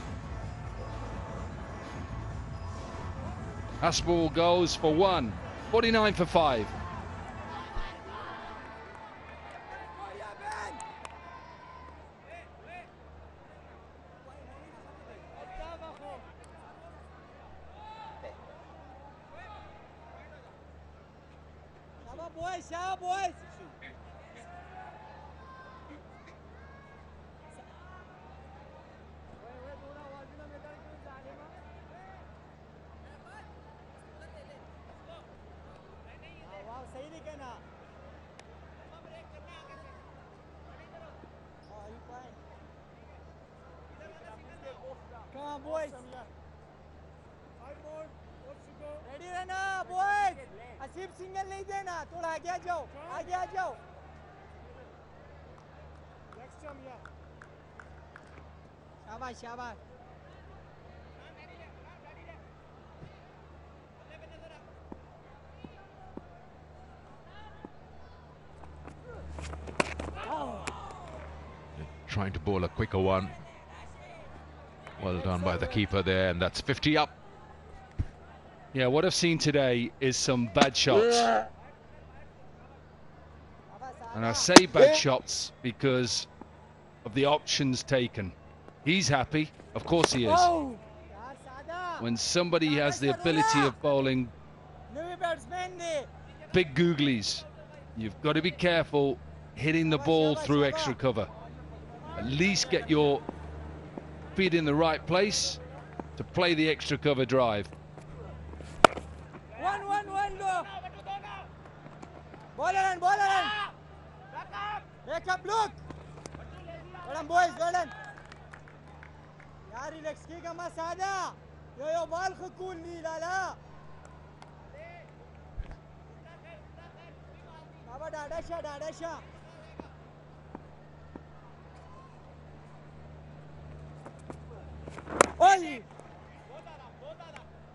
Aspinwall goes for 1, 49 for 5. Boys. Come on, boys. 5 more. Ready रहना, boys. Asif single नहीं देना, थोड़ा आगे आ जाओ, आगे आ जाओ. Next time, yeah. शाबाश. Trying to bowl a quicker one. Well done by the keeper there, and that's 50 up. Yeah, what I've seen today is some bad shots. And I say bad shots because of the options taken. He's happy, of course he is. When somebody has the ability of bowling big googlies, you've got to be careful hitting the ball through extra cover. At least get your feet in the right place to play the extra cover drive. One, go. Ball on. Back up, look. Well done, boys, well done. यार relax कीजिएगा मत सादा. यो ball को cool नहीं डाला. बाबा डाडा.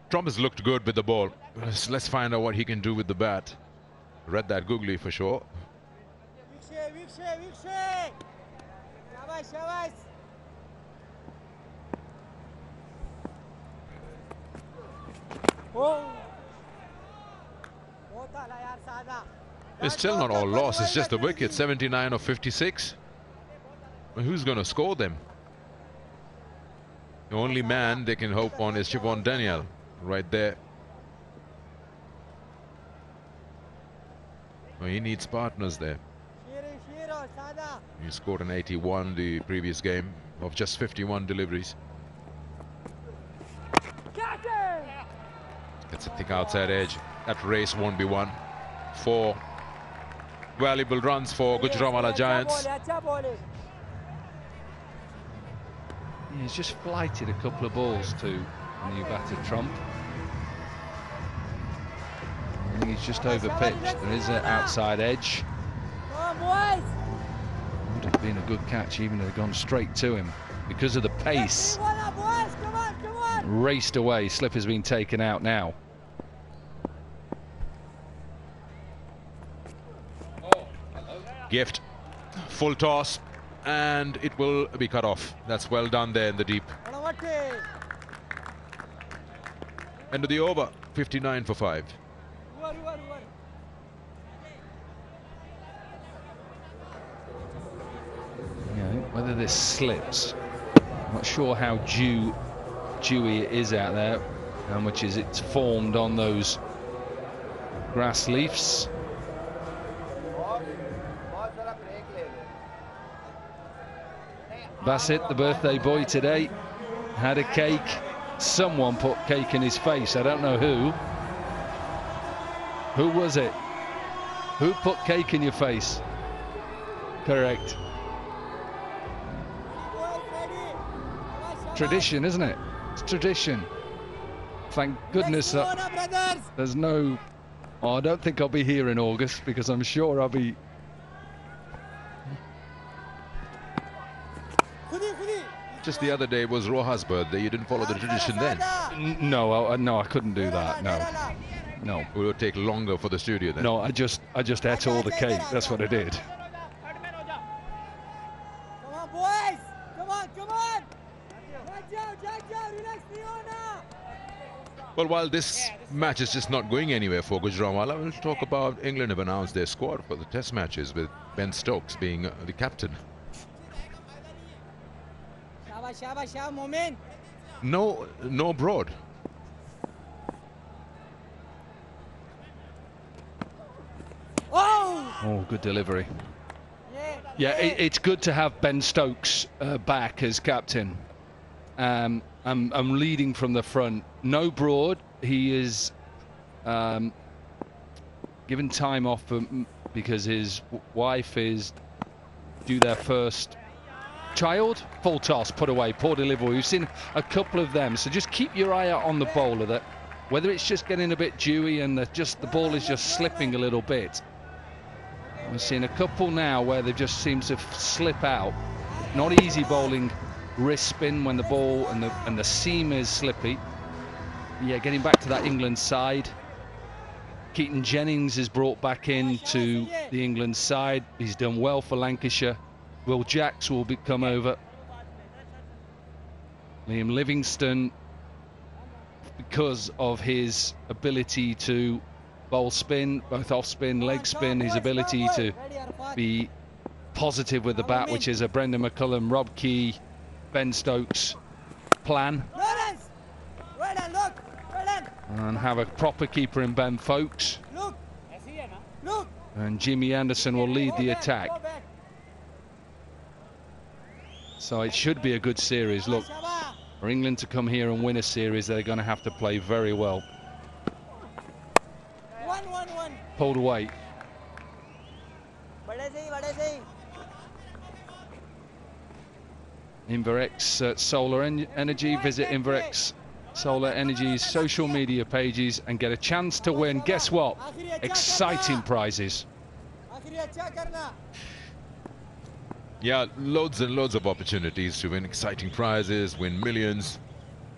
Thomas looked good with the ball. Let's find out what he can do with the bat. Read that googly for sure. It's still not all lost. It's just the wicket. 79 of 56. Who's going to score them? The only man they can hope on is Siobhan Daniel right there. Well, he needs partners there. He scored an 81 the previous game of just 51 deliveries. Gets a thick outside edge. That race won't be won. 4 valuable runs for Gujranwala Giants. He's just flighted a couple of balls to new batter Trump. I think he's just over pitched. There is an outside edge. Would have been a good catch even if they'd gone straight to him because of the pace. Raced away. Slipper's been taken out now. Gift, full toss, and it will be cut off. That's well done there in the deep. End of the over, 59 for 5. Yeah, whether this slips, I'm not sure how dewy it is out there, how much is it's formed on those grass leaves. Bassett, the birthday boy today, had a cake. Someone put cake in his face. I don't know who. Who was it? Who put cake in your face? Correct. Tradition, isn't it? It's tradition. Thank goodness there's no... Oh, I don't think I'll be here in August, because I'm sure I'll be... Just the other day was Roja's birthday. You didn't follow the tradition then? No, no, I couldn't do that. No. It would take longer for the studio then. No, I just ate all the cake. That's what I did. Come on, boys! Come on! Relax, Leona! Well, while this match is just not going anywhere for Gujranwala, we'll talk about England have announced their squad for the test matches, with Ben Stokes being the captain. Shabash, moment. No Broad. Oh, good delivery. Yeah, it's good to have Ben Stokes back as captain. I'm leading from the front. No Broad. He is given time off because his wife is due their first child. Full toss, put away, poor delivery. We've seen a couple of them, so just keep your eye out on the bowler, that whether it's just getting a bit dewy and the ball is just slipping a little bit. We've seen a couple now where they just seem to slip out. Not easy bowling, wrist spin when the ball and the seam is slippy. Yeah, getting back to that England side. Keaton Jennings is brought back into the England side. He's done well for Lancashire. Will Jacks will come over. Liam Livingstone, because of his ability to bowl spin, both off spin, leg spin, his ability to be positive with the bat, which is a Brendan McCullum, Rob Key, Ben Stokes plan. And have a proper keeper in Ben Folkes. And Jimmy Anderson will lead the attack. So it should be a good series. Look, for England to come here and win a series, they're going to have to play very well. Pulled away. Inverex Solar Energy. Visit Inverex Solar Energy's social media pages and get a chance to win. Guess what? Exciting prizes. Yeah, loads and loads of opportunities to win exciting prizes, win millions.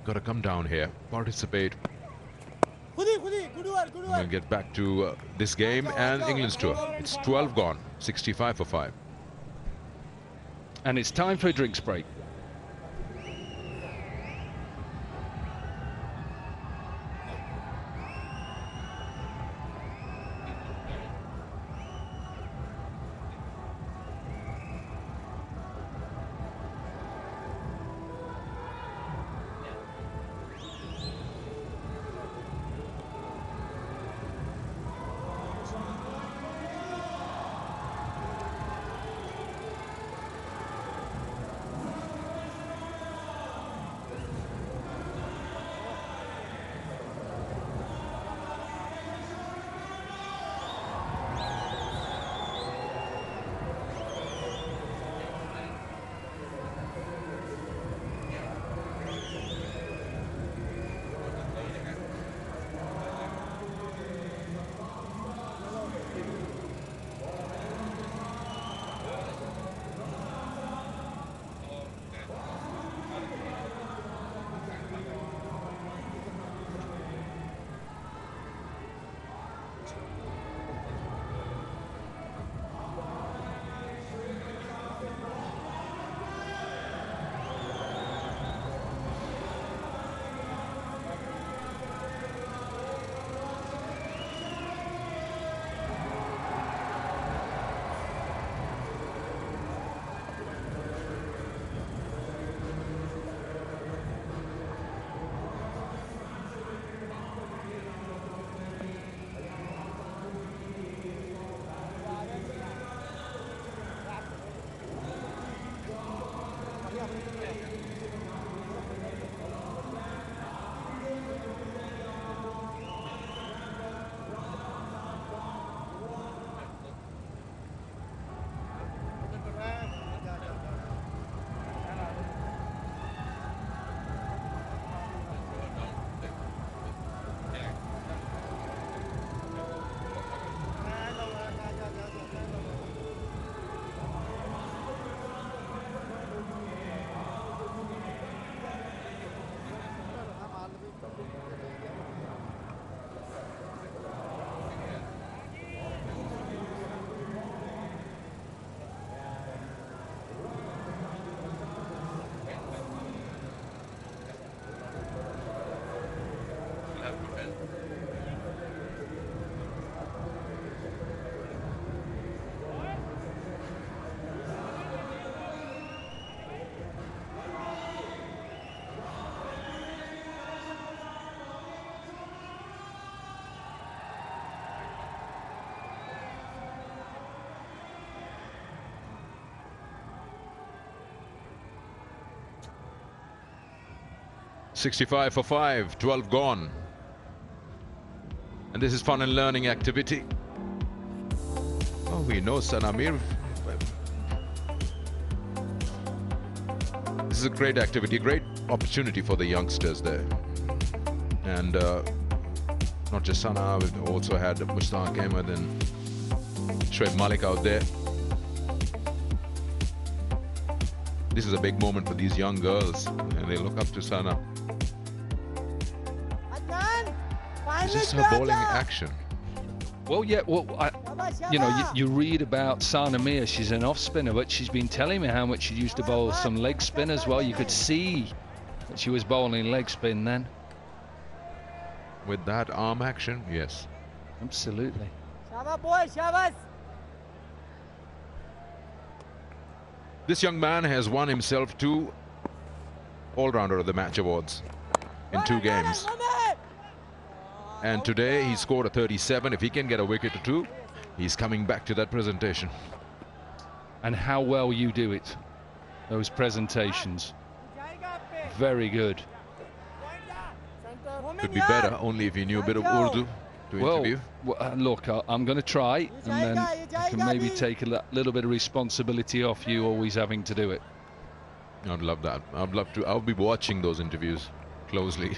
Got to come down here, participate. We'll get back to this game and England's tour. It's 12 gone, 65 for 5. And it's time for a drinks break. 65 for 5, 12 gone. And this is fun and learning activity. Oh, we know Sanamir. This is a great activity, a great opportunity for the youngsters there. And not just Sana, we've also had Mushtaq Ahmed and Shoaib Malik out there. This is a big moment for these young girls, and they look up to Sana. This is her bowling action. Well, yeah, well, you know, you read about Sana Mir, she's an off spinner, but she's been telling me how much she used to bowl some leg spin as well. You could see that she was bowling leg spin then. With that arm action, yes. Absolutely. Shabas boy, shabas. This young man has won himself 2 All-Rounder of the Match awards in 2 games. And today he scored a 37. If he can get a wicket or 2, he's coming back to that presentation. And how well you do it, those presentations. Very good. Could be better, only if you knew a bit of Urdu to interview. Well, look, I'm going to try, and then I can maybe take a little bit of responsibility off you always having to do it. I'd love that. I'd love to. I'll be watching those interviews closely.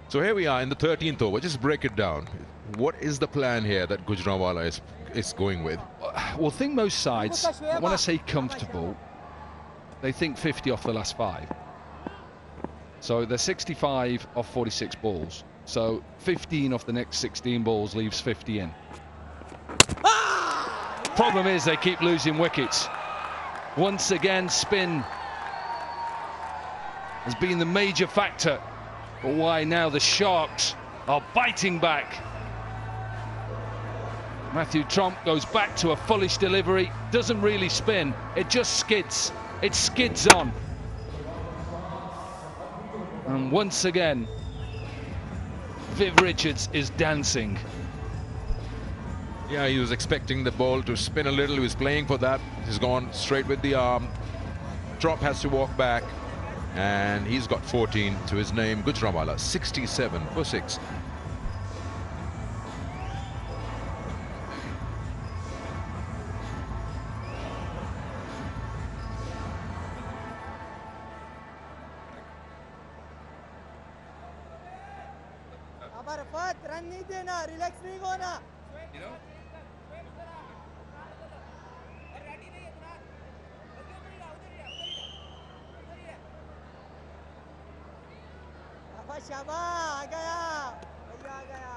So here we are in the 13th over. Just break it down. What is the plan here that Gujranwala is going with? Well, I think most sides, when I say comfortable, they think 50 off the last 5. So they're 65 off 46 balls. So 15 off the next 16 balls leaves 50 in. Problem is they keep losing wickets. Once again, spin has been the major factor for why now the Sharks are biting back. Matthew Trump goes back to a fullish delivery, doesn't really spin, it just skids. It skids on. And once again, Viv Richards is dancing. Yeah, he was expecting the ball to spin a little. He was playing for that. He's gone straight with the arm. Trump has to walk back. And he's got 14 to his name. Gujranwala, 67 for 6. Run नहीं देना, relax नहीं होना। शाबाश, आ गया, भैया आ गया।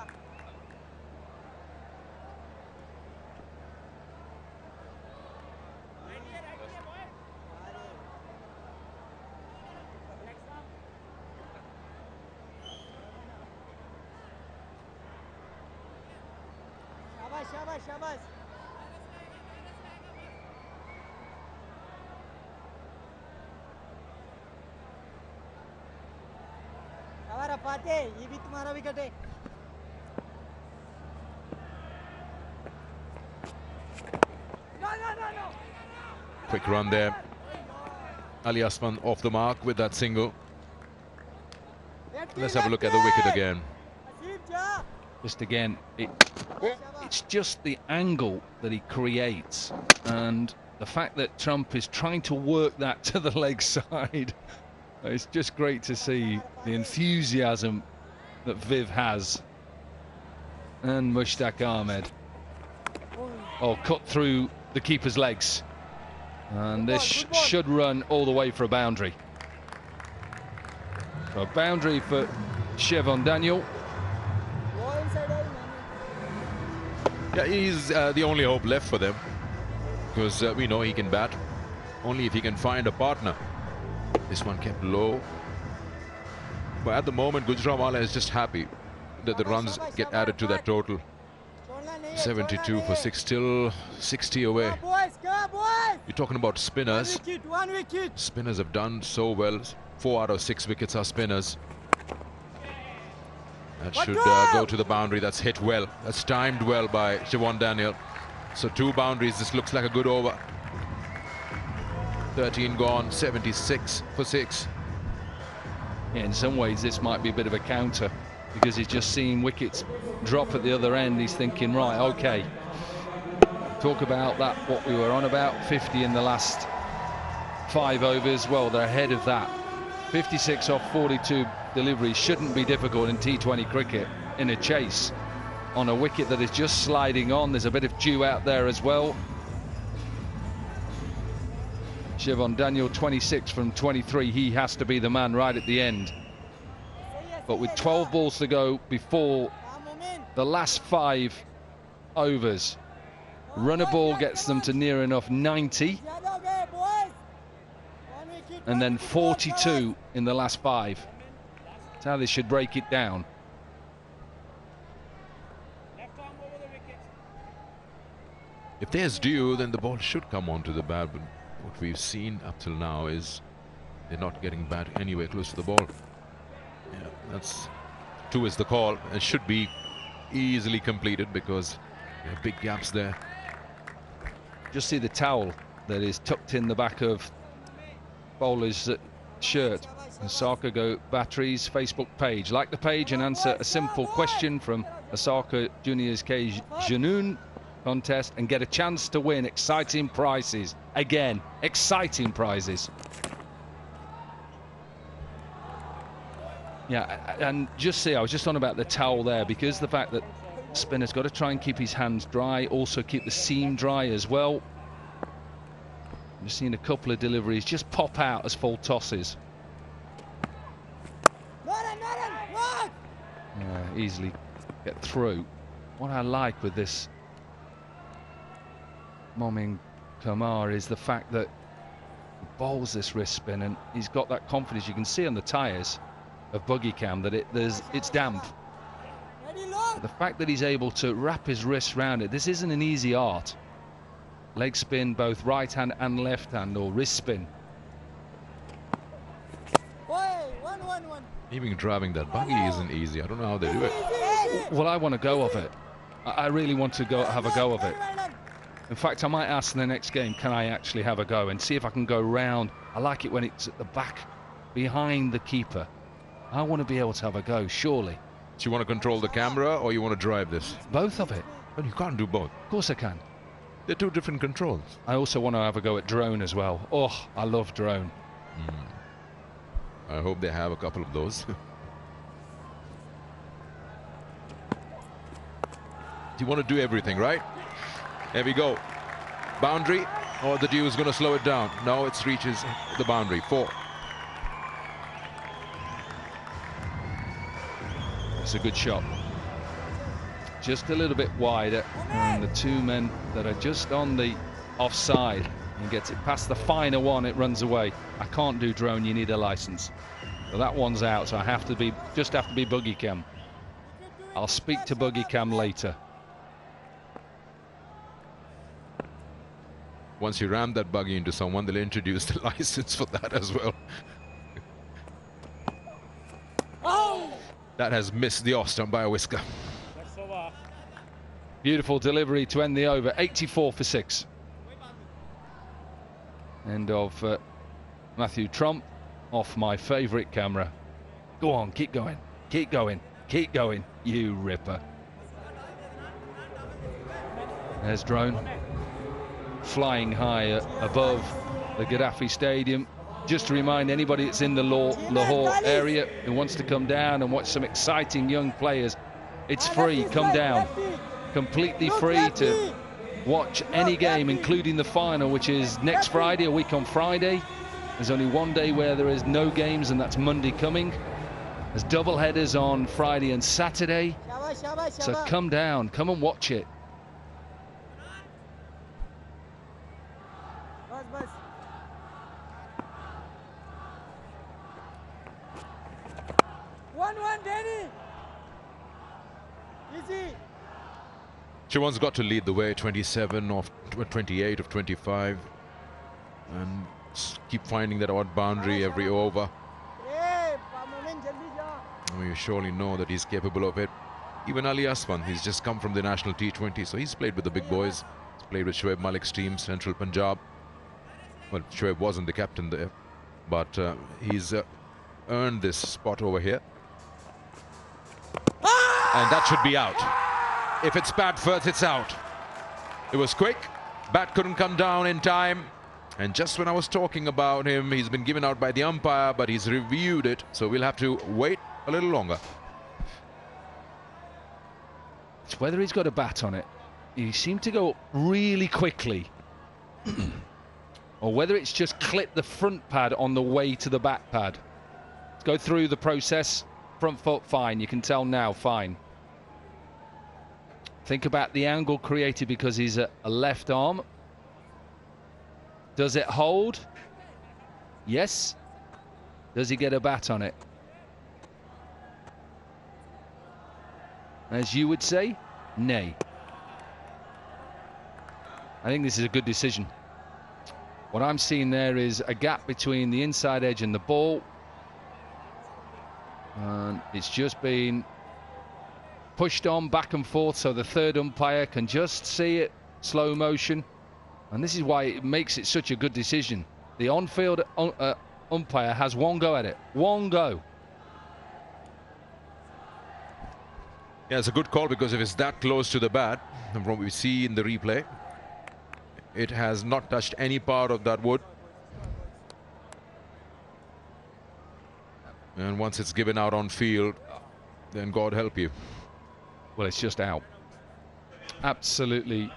शाबाश, शाबाश, शाबाश। हमारा पाते, ये भी तुम्हारा विकेट है। Quick run there. Ali Asman off the mark with that single. Let's have a look at the wicket again. Just again, it's just the angle that he creates, and the fact that Trump is trying to work that to the leg side. It's just great to see the enthusiasm that Viv has. And Mushtaq Ahmed. Oh, cut through the keeper's legs. And this should run all the way for a boundary. So a boundary for Chevon Daniel. Yeah, he's the only hope left for them, because we know he can bat only if he can find a partner. This one kept low, but at the moment Gujranwala is just happy that the runs get added to that total. 72 for 6, still 60 away. You're talking about spinners. Spinners have done so well. 4 out of 6 wickets are spinners. That should go to the boundary. That's hit well. That's timed well by Chevon Daniel. So 2 boundaries. This looks like a good over. 13 gone, 76 for 6. Yeah, in some ways this might be a bit of a counter, because he's just seen wickets drop at the other end. He's thinking, right, okay, talk about that, what we were on about, 50 in the last 5 overs. Well, they're ahead of that. 56 off 42 deliveries shouldn't be difficult in T20 cricket in a chase on a wicket that is just sliding on. There's a bit of dew out there as well. Shivan Daniel, 26 from 23. He has to be the man right at the end. But with 12 balls to go before the last 5 overs, runner ball gets them to near enough 90. And then 42 in the last 5. That's how they should break it down. If there's dew, then the ball should come onto the bat, but what we've seen up till now is they're not getting bat anywhere close to the ball. Yeah, that's 2 is the call. It should be easily completed because there are big gaps there. Just see the towel that is tucked in the back of bowler's shirt. Osaka Go Batteries Facebook page. Like the page and answer a simple question from Osaka Juniors K Janoon contest and get a chance to win exciting prizes. Again, exciting prizes. Yeah, and just see, I was just on about the towel there, because the fact that spinner's got to try and keep his hands dry, also keep the seam dry as well. I've seen a couple of deliveries just pop out as full tosses. Easily get through. What I like with this Momin Kumar is the fact that he bowls this wrist spin and he's got that confidence. You can see on the tyres of Buggy Cam that it's damp. But the fact that he's able to wrap his wrists around it, this isn't an easy art. Leg spin, both right hand and left hand, or wrist spin. Even driving that buggy isn't easy. I don't know how they do it. Well, I want to go of it. I really want to have a go of it. In fact, I might ask in the next game, can I actually have a go and see if I can go round. I like it when it's at the back, behind the keeper. I want to be able to have a go, surely. Do you want to control the camera or you want to drive this? Both of it. But you can't do both. Of course I can. They're 2 different controls. I also want to have a go at drone as well. Oh, I love drone. I hope they have a couple of those. You want to do everything, right? There we go. Boundary, or the dew is going to slow it down. No, it reaches the boundary. 4. It's a good shot. Just a little bit wider, and the 2 men that are just on the offside, and gets it past the finer one, it runs away. I can't do drone, you need a license. So that one's out, so I have to be Buggy Cam. I'll speak to Buggy Cam later. Once you ram that buggy into someone, they'll introduce the license for that as well. That has missed the off stump by a whisker. Beautiful delivery to end the over. 84 for 6. End of Matthew Trump off my favourite camera. Go on, keep going, keep going, keep going, you ripper. There's drone flying high above the Gaddafi Stadium. Just to remind anybody that's in the Lahore area who wants to come down and watch some exciting young players, it's free. Come down, completely free to watch any game, including the final, which is next Friday, a week on Friday. There's only one day where there is no games, and that's Monday coming. There's double headers on Friday and Saturday, so come down, come and watch it. Shivan's got to lead the way. 27 of 28 of 25, and keep finding that odd boundary every over. You surely know that he's capable of it. Even Ali Asman, he's just come from the national T20, so he's played with the big boys. He's played with Shoaib Malik's team, Central Punjab. Well, Shoaib wasn't the captain there, but he's earned this spot over here. And that should be out. If it's bat first, it's out. It was quick. Bat couldn't come down in time. And just when I was talking about him, he's been given out by the umpire, but he's reviewed it. So we'll have to wait a little longer. It's whether he's got a bat on it. He seemed to go really quickly. Or whether it's just clipped the front pad on the way to the back pad. Let's go through the process. Front foot, fine. You can tell now, fine. Think about the angle created because he's a left arm. Does it hold? Yes. Does he get a bat on it? As you would say, nay. I think this is a good decision. What I'm seeing there is a gap between the inside edge and the ball. And it's just been pushed on back and forth so the third umpire can just see it, slow motion. And this is why it makes it such a good decision. The on-field umpire has one go at it. One go. Yeah, it's a good call because if it's that close to the bat, from what we see in the replay, it has not touched any part of that wood. And once it's given out on field, then God help you. Well, it's just out. Absolutely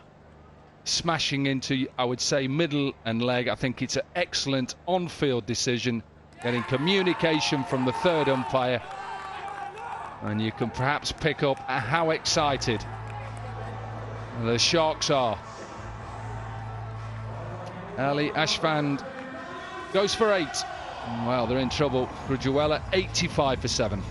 smashing into, I would say, middle and leg. I think it's an excellent on-field decision, getting communication from the third umpire. And you can perhaps pick up how excited the Sharks are. Ali Ashfand goes for 8. Well, they're in trouble. Gujranwala 85 for 7.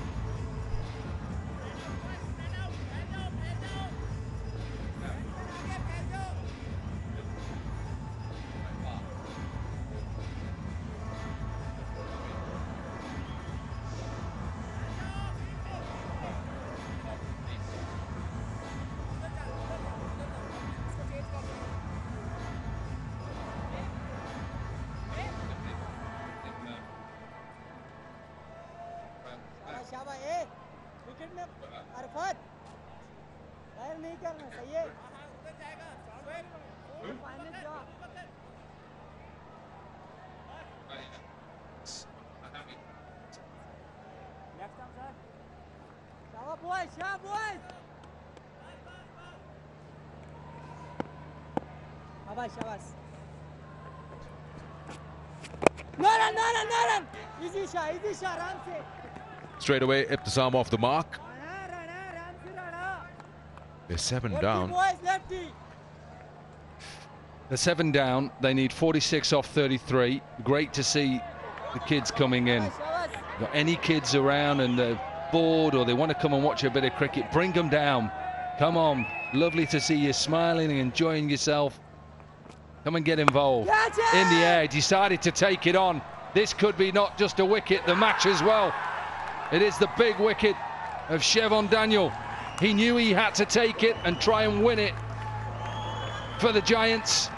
Straight away, Ibtisam off the mark. They're 7 down. They're 7 down. They need 46 off 33. Great to see the kids coming in. Got any kids around and they're bored or they want to come and watch a bit of cricket, bring them down. Come on. Lovely to see you smiling and enjoying yourself. Come and get involved. In the air, decided to take it on. This could be not just a wicket, the match as well. It is the big wicket of Chevon Daniel. He knew he had to take it and try and win it for the Giants.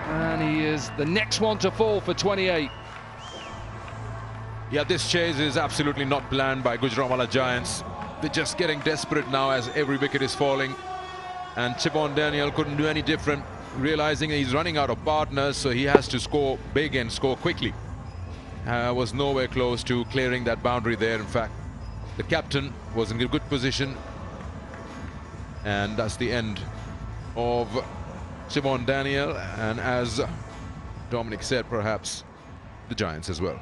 And he is the next one to fall for 28. Yeah, this chase is absolutely not planned by Gujranwala Giants. They're just getting desperate now as every wicket is falling. And Chevon Daniel couldn't do any different, realizing he's running out of partners, so he has to score big and score quickly. Was nowhere close to clearing that boundary there. In fact, the captain was in a good position. And that's the end of Chevon Daniel. And as Dominic said, perhaps the Giants as well.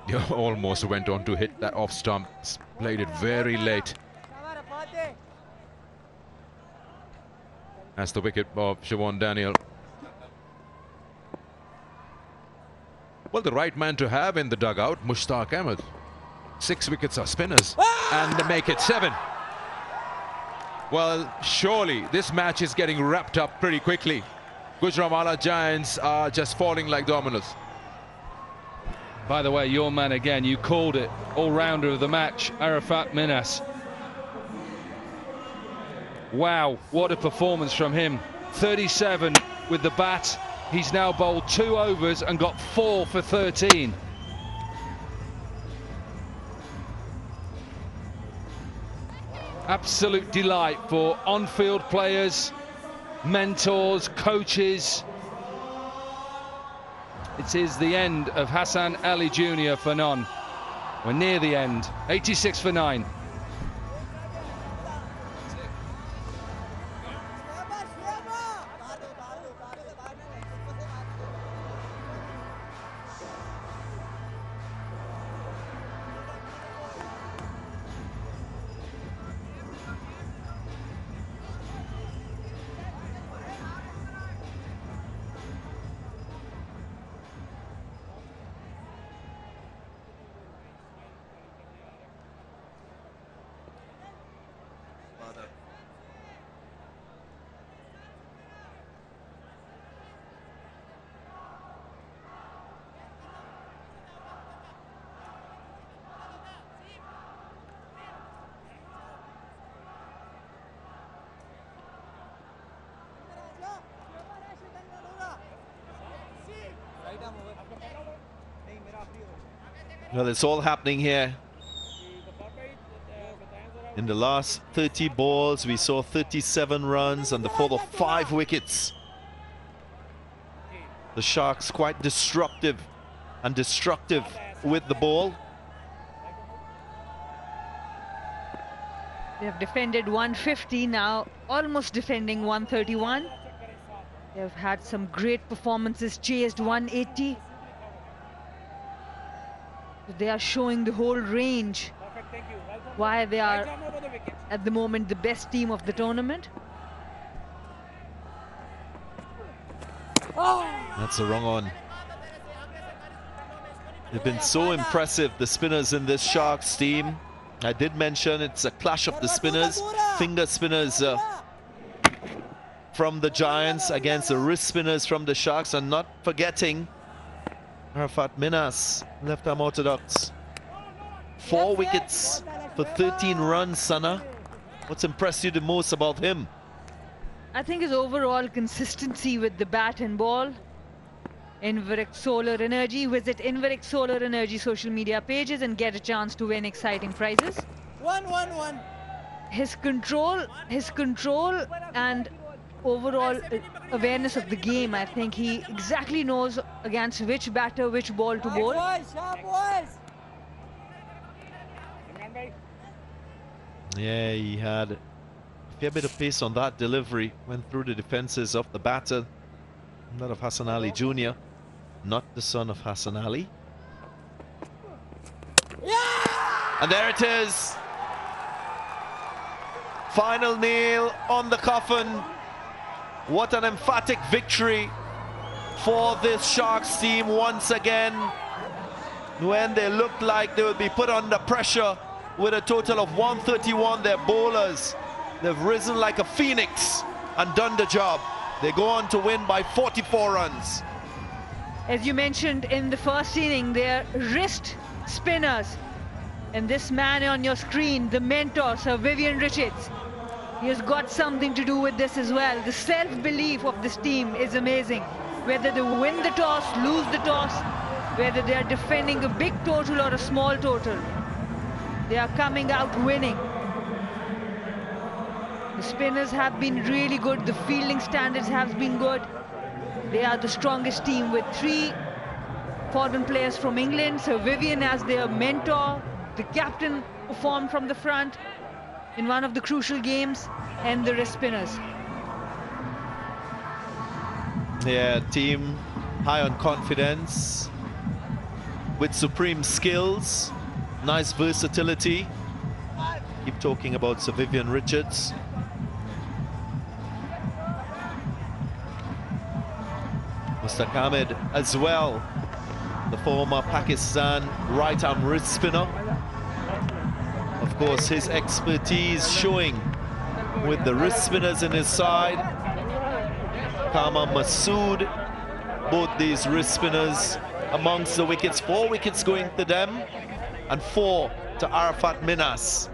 He almost went on to hit that off stump. Played it very late. That's the wicket of Siobhan Daniel. Well, the right man to have in the dugout, Mushtaq Ahmed. 6 wickets are spinners, and they make it 7. Well, surely this match is getting wrapped up pretty quickly. Gujranwala Giants are just falling like dominoes. By the way, your man again, you called it, all-rounder of the match, Arafat Minas. Wow, what a performance from him. 37 with the bat. He's now bowled 2 overs and got 4 for 13. Absolute delight for on-field players, mentors, coaches. It is the end of Hassan Ali Jr. for none. We're near the end. 86 for 9. Well, it's all happening here. In the last 30 balls, we saw 37 runs and the fall of 5 wickets. The Sharks quite disruptive and destructive with the ball. They have defended 150 now, almost defending 131. They have had some great performances, chased 180. They are showing the whole range why they are at the moment the best team of the tournament. That's the wrong on. They've been so impressive, the spinners in this Sharks team. I did mention it's a clash of the spinners, finger spinners from the Giants against the wrist spinners from the Sharks, and not forgetting Arafat Minas, left-arm orthodox. 4 wickets for 13 runs, Sana. What's impressed you the most about him? I think his overall consistency with the bat and ball. Inveric Solar Energy. Visit Inveric Solar Energy social media pages and get a chance to win exciting prizes. 1-1-1. His control and overall awareness of the game. I think he exactly knows against which batter, which ball to bowl. Yeah, he had a fair bit of pace on that delivery. Went through the defenses of the batter. That of Hassan Ali Jr., not the son of Hassan Ali. And there it is. Final nail on the coffin. What an emphatic victory for this Sharks team once again. When they looked like they would be put under pressure with a total of 131, their bowlers, they've risen like a phoenix and done the job. They go on to win by 44 runs. As you mentioned in the first inning, they're wrist spinners. And this man on your screen, the mentor, Sir Vivian Richards, he has got something to do with this as well. The self-belief of this team is amazing. Whether they win the toss, lose the toss, whether they are defending a big total or a small total, they are coming out winning. The spinners have been really good. The fielding standards have been good. They are the strongest team with 3 foreign players from England. Sir Vivian as their mentor. The captain performed from the front in one of the crucial games, and the wrist spinners. Yeah, team high on confidence. with supreme skills, nice versatility. Keep talking about Sir Vivian Richards. Mustaq Ahmed as well, the former Pakistan right-arm wrist spinner. Of course, his expertise showing with the wrist spinners in his side. Kama Masood, both these wrist spinners amongst the wickets. 4 wickets going to them and 4 to Arafat Minas.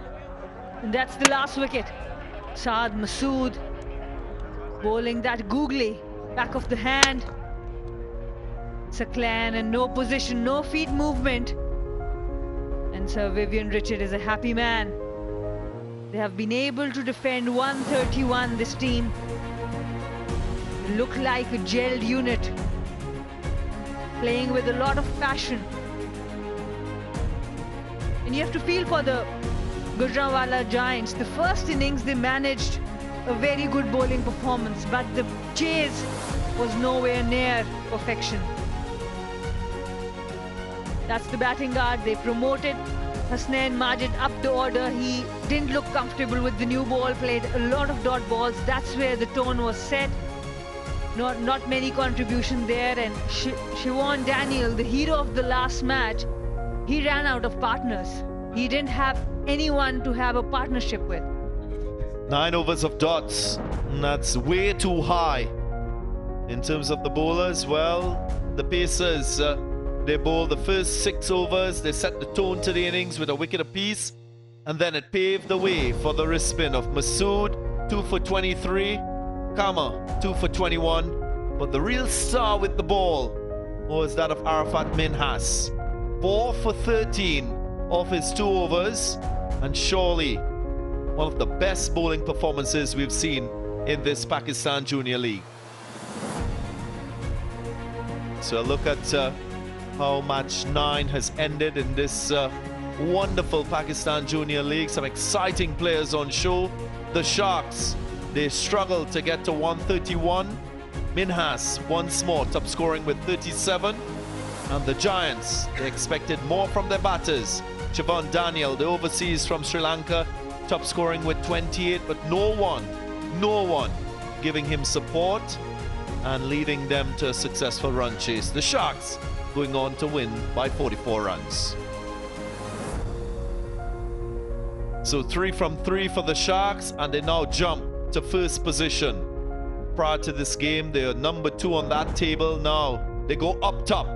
And that's the last wicket. Saad Masood bowling that googly, back of the hand. Saklan in no position, no feet movement. And Sir Vivian Richard is a happy man. They have been able to defend 131, this team. They look like a gelled unit, playing with a lot of passion. And you have to feel for the Gujranwala Giants. The first innings they managed a very good bowling performance, but the chase was nowhere near perfection. That's the batting guard they promoted. Hasnain Majid up the order. He didn't look comfortable with the new ball, played a lot of dot balls. That's where the tone was set. Not many contributions there. And Siobhan Daniel, the hero of the last match, he ran out of partners. He didn't have anyone to have a partnership with. 9 overs of dots, and that's way too high. In terms of the bowlers, well, the Pacers, they bowled the first 6 overs. They set the tone to the innings with a wicket apiece, and then it paved the way for the wrist spin of Masood, 2 for 23, Kama, 2 for 21. But the real star with the ball was that of Arafat Minhas, 4 for 13 off his 2 overs, and surely one of the best bowling performances we've seen in this Pakistan Junior League. So a look at how match 9 has ended in this wonderful Pakistan Junior League. Some exciting players on show. The Sharks, they struggled to get to 131. Minhas once more top scoring with 37. And the Giants, they expected more from their batters. Siobhan Daniel, the overseas from Sri Lanka, top scoring with 28, but no one giving him support and leading them to a successful run chase. The Sharks going on to win by 44 runs. So 3 from 3 for the Sharks, and they now jump to first position. Prior to this game, they are number 2 on that table. Now they go up top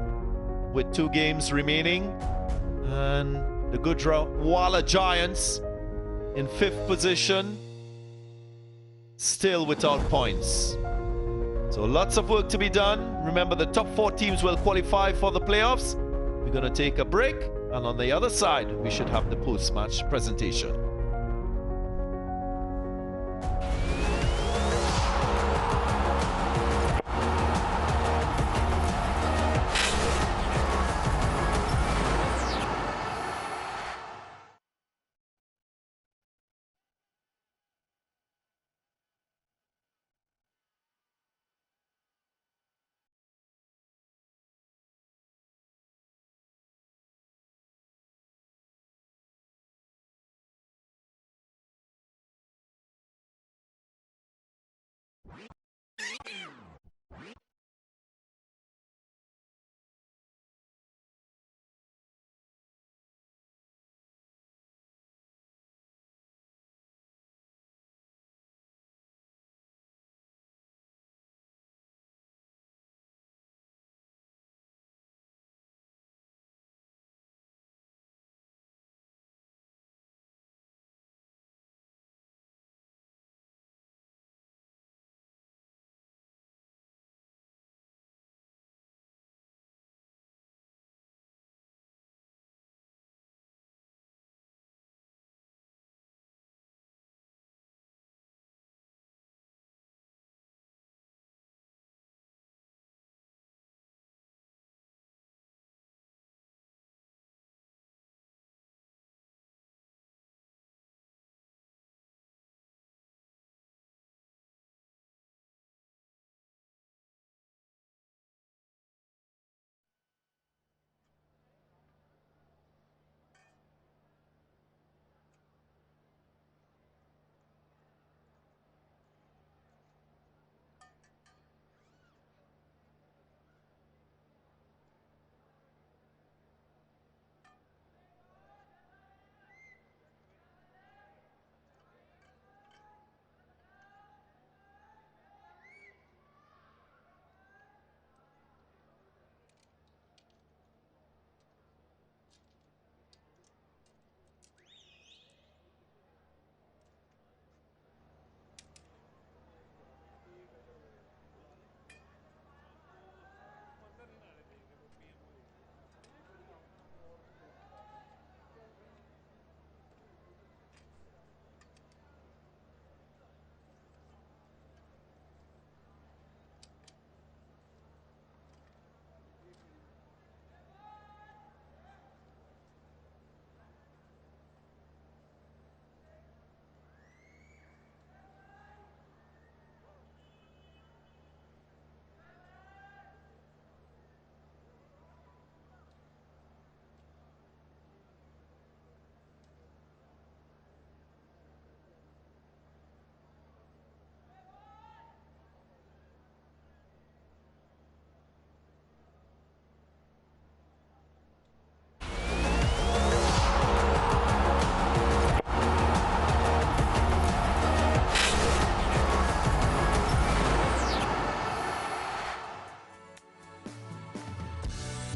with 2 games remaining, and the Gujranwala Giants in 5th position, still without points. So lots of work to be done. Remember, the top 4 teams will qualify for the playoffs. We're going to take a break, and on the other side, we should have the post-match presentation.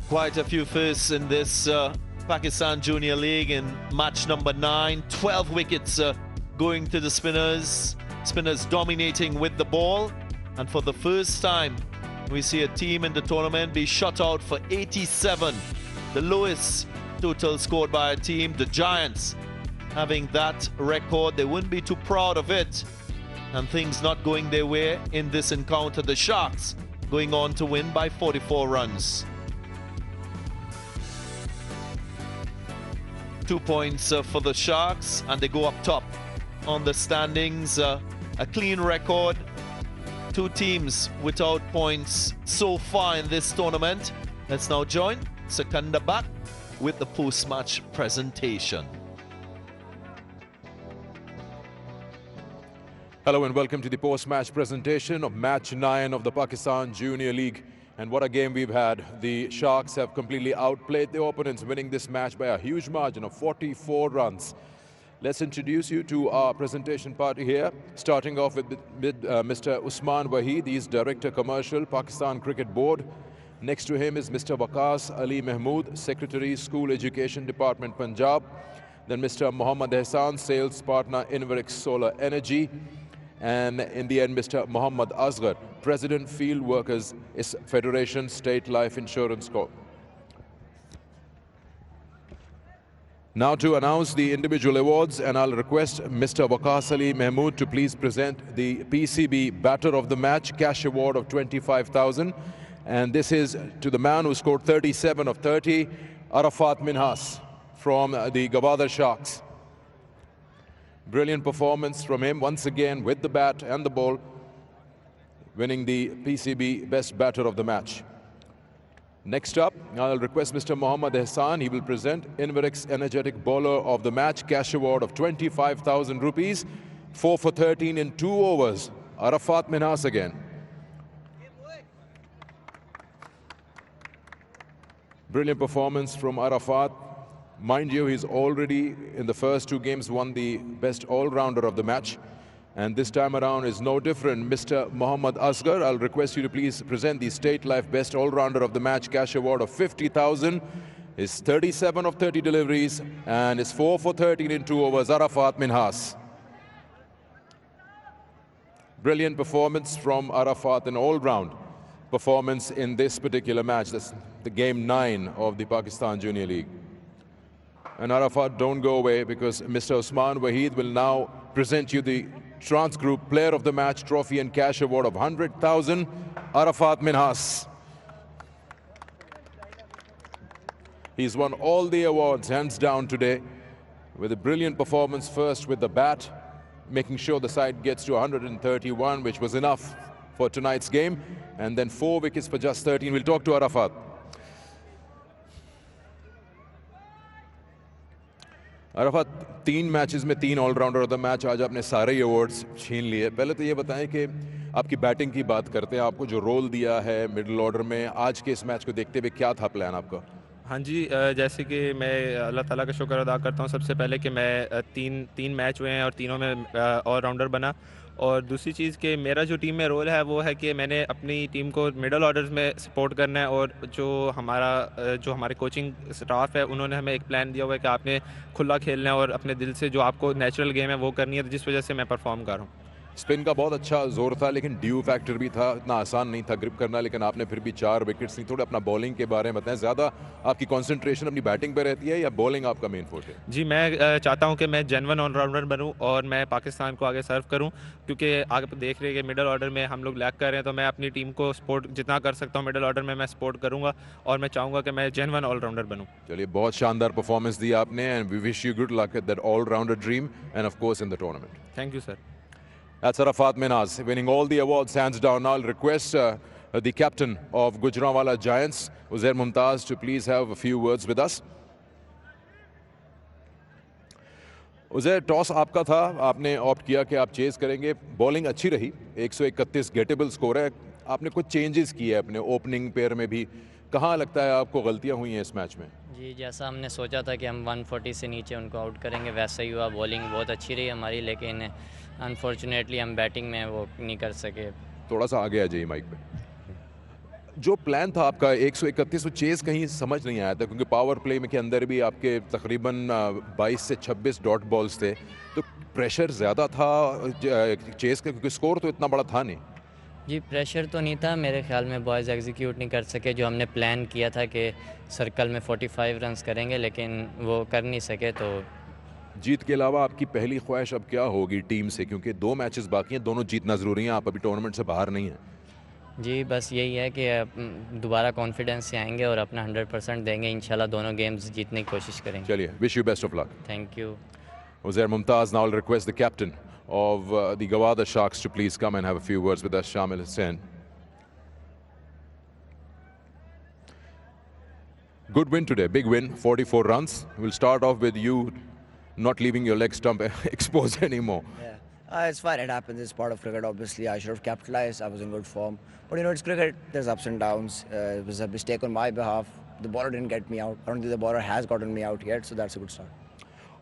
Quite a few firsts in this Pakistan Junior League in match number 9. 12 wickets going to the spinners. Spinners dominating with the ball. And for the first time, we see a team in the tournament be shut out for 87. The lowest total scored by a team, the Giants, having that record. They wouldn't be too proud of it. And things not going their way in this encounter. The Sharks going on to win by 44 runs. 2 points for the Sharks, and they go up top on the standings. A clean record. 2 teams without points so far in this tournament. Let's now join Sekunda Bak with the post-match presentation. Hello and welcome to the post-match presentation of match 9 of the Pakistan Junior League. And what a game we've had. The Sharks have completely outplayed their opponents, winning this match by a huge margin of 44 runs. Let's introduce you to our presentation party here, starting off with Mr. Usman Waheed. He's Director Commercial, Pakistan Cricket Board. Next to him is Mr. Waqas Ali Mahmood, Secretary, School Education Department, Punjab. Then Mr. Mohammad Ehsan, Sales Partner, Inverix Solar Energy. And in the end, Mr. Mohammad Asghar, President, Field Workers Federation, State Life Insurance Corp. Now to announce the individual awards, and I'll request Mr. Waqas Ali Mahmood to please present the PCB Batter of the Match cash award of 25,000. And this is to the man who scored 37 of 30, Arafat Minhas from the Gwadar Sharks. Brilliant performance from him once again with the bat and the ball, winning the PCB Best Batter of the Match. Next up, I'll request Mr. Mohammad Ehsan. He will present Inverix Energetic Bowler of the Match cash award of 25,000 rupees. 4 for 13 in 2 overs. Arafat Minhas again. Brilliant performance from Arafat. Mind you, he's already in the first 2 games won the Best All-Rounder of the Match. And this time around is no different. Mr. Mohammad Asghar, I'll request you to please present the State Life Best All-Rounder of the Match cash award of 50,000. His 37 of 30 deliveries and his 4 for 13 in 2 overs, Arafat Minhas. Brilliant performance from Arafat, an all-round performance in this particular match. That's the game 9 of the Pakistan Junior League. And Arafat, don't go away, because Mr. Usman Waheed will now present you the Trans Group Player of the Match trophy and cash award of 100,000, Arafat Minhas. He's won all the awards hands down today with a brilliant performance, first with the bat, making sure the side gets to 131, which was enough for tonight's game, and then 4 wickets for just 13. We'll talk to Arafat. Arfat 3 matches में 3 allrounder of the match, आज आपने सारे ही awards छीन लिए। पहले तो ये बताएं कि आपकी बैटिंग की बात करते हैं, आपको जो रोल दिया है मिडिल ऑर्डर में, आज के इस मैच को देखते हुए क्या था प्लान आपका? हाँ जी, जैसे कि मैं अल्लाह ताला का शुक्र अदा करता हूँ सबसे पहले कि मैं तीन मैच हुए हैं और तीनों में ऑलराउंडर बना। और दूसरी चीज़ कि मेरा जो टीम में रोल है वो है कि मैंने अपनी टीम को मिडल ऑर्डर्स में सपोर्ट करना है, और जो हमारे कोचिंग स्टाफ है उन्होंने हमें एक प्लान दिया हुआ है कि आपने खुला खेलना है और अपने दिल से जो आपको नेचुरल गेम है वो करनी है, जिस वजह से मैं परफॉर्म कर रहा हूँ। स्पिन का बहुत अच्छा जोर था, लेकिन ड्यू फैक्टर भी था, इतना आसान नहीं था ग्रिप करना, लेकिन आपने फिर भी 4 विकेट्स ली। थोड़ा अपना बॉलिंग के बारे में बताएं, ज़्यादा आपकी कंसंट्रेशन अपनी बैटिंग पे रहती है या बॉलिंग आपका मेन फोर्स है? जी, मैं चाहता हूं कि मैं जेन्युइन ऑलराउंडर बनूं और मैं पाकिस्तान को आगे सर्व करूं, क्योंकि आगे देख रहे हैं कि मिडल ऑर्डर में हम लोग लैग कर रहे हैं, तो मैं अपनी टीम को सपोर्ट जितना कर सकता हूँ मिडल ऑर्डर में मैं सपोर्ट करूँगा, और मैं चाहूँगा कि मैं जेन्युइन ऑलराउंडर बनूँ। चलिए, बहुत शानदार परफॉर्मेंस दी आपने, and we wish you good luck at that allrounder dream and of course in the tournament. Thank you sir. That's Arafat Minhas, winning all the awards hands down. Now I'll request the captain of Gujranwala Giants, Uzair Mumtaz, to please have a few words with us. Uzair, toss आपका था, आपने opt किया कि आप chess करेंगे। Bowling अच्छी रही, 131 gettable score है। आपने कुछ चेंजेस किए अपने ओपनिंग पेयर में भी, कहाँ लगता है आपको गलतियाँ हुई हैं इस मैच में? जी, जैसा हमने सोचा था कि हम 140 से नीचे उनको आउट करेंगे वैसा ही हुआ। बॉलिंग बहुत अच्छी रही हमारी, लेकिन अनफॉर्चुनेटली हम बैटिंग में वो नहीं कर सके। थोड़ा सा आगे आ जाइए माइक पे। जो प्लान था आपका 131 वो चेज़ कहीं समझ नहीं आया था क्योंकि पावर प्ले में के अंदर भी आपके तकरीबन 22 से 26 डॉट बॉल्स थे, तो प्रेशर ज़्यादा था चेज़ का क्योंकि स्कोर तो इतना बड़ा था नहीं। जी प्रेशर तो नहीं था मेरे ख्याल में, बॉयज़ एग्जीक्यूट नहीं कर सके जो हमने प्लान किया था कि सर्कल में 45 रन्स करेंगे, लेकिन वो कर नहीं सके। तो जीत के अलावा आपकी पहली ख्वाहिश अब क्या होगी टीम से, क्योंकि 2 मैचेस बाकी हैं, दोनों जीतना ज़रूरी है, आप अभी टूर्नामेंट से बाहर नहीं हैं। जी बस यही है कि दोबारा कॉन्फिडेंस से आएंगे और अपना 100% देंगे, इंशाल्लाह दोनों गेम्स जीतने की कोशिश करेंगे। चलिए, wish you best of luck. Thank you. Uzair Mumtaz, now I'll request the captain of the Gwadar Sharks to please come and have a few words with us, Shamil Hussain. Good win today, big win, 44 runs. We'll start off with you not leaving your leg stump exposed anymore. Yeah. It's fine, it happens, it's part of cricket. Obviously, I should have capitalized, I was in good form. But you know, it's cricket, there's ups and downs. It was a mistake on my behalf. The bowler didn't get me out. I don't think the bowler has gotten me out yet, so that's a good start.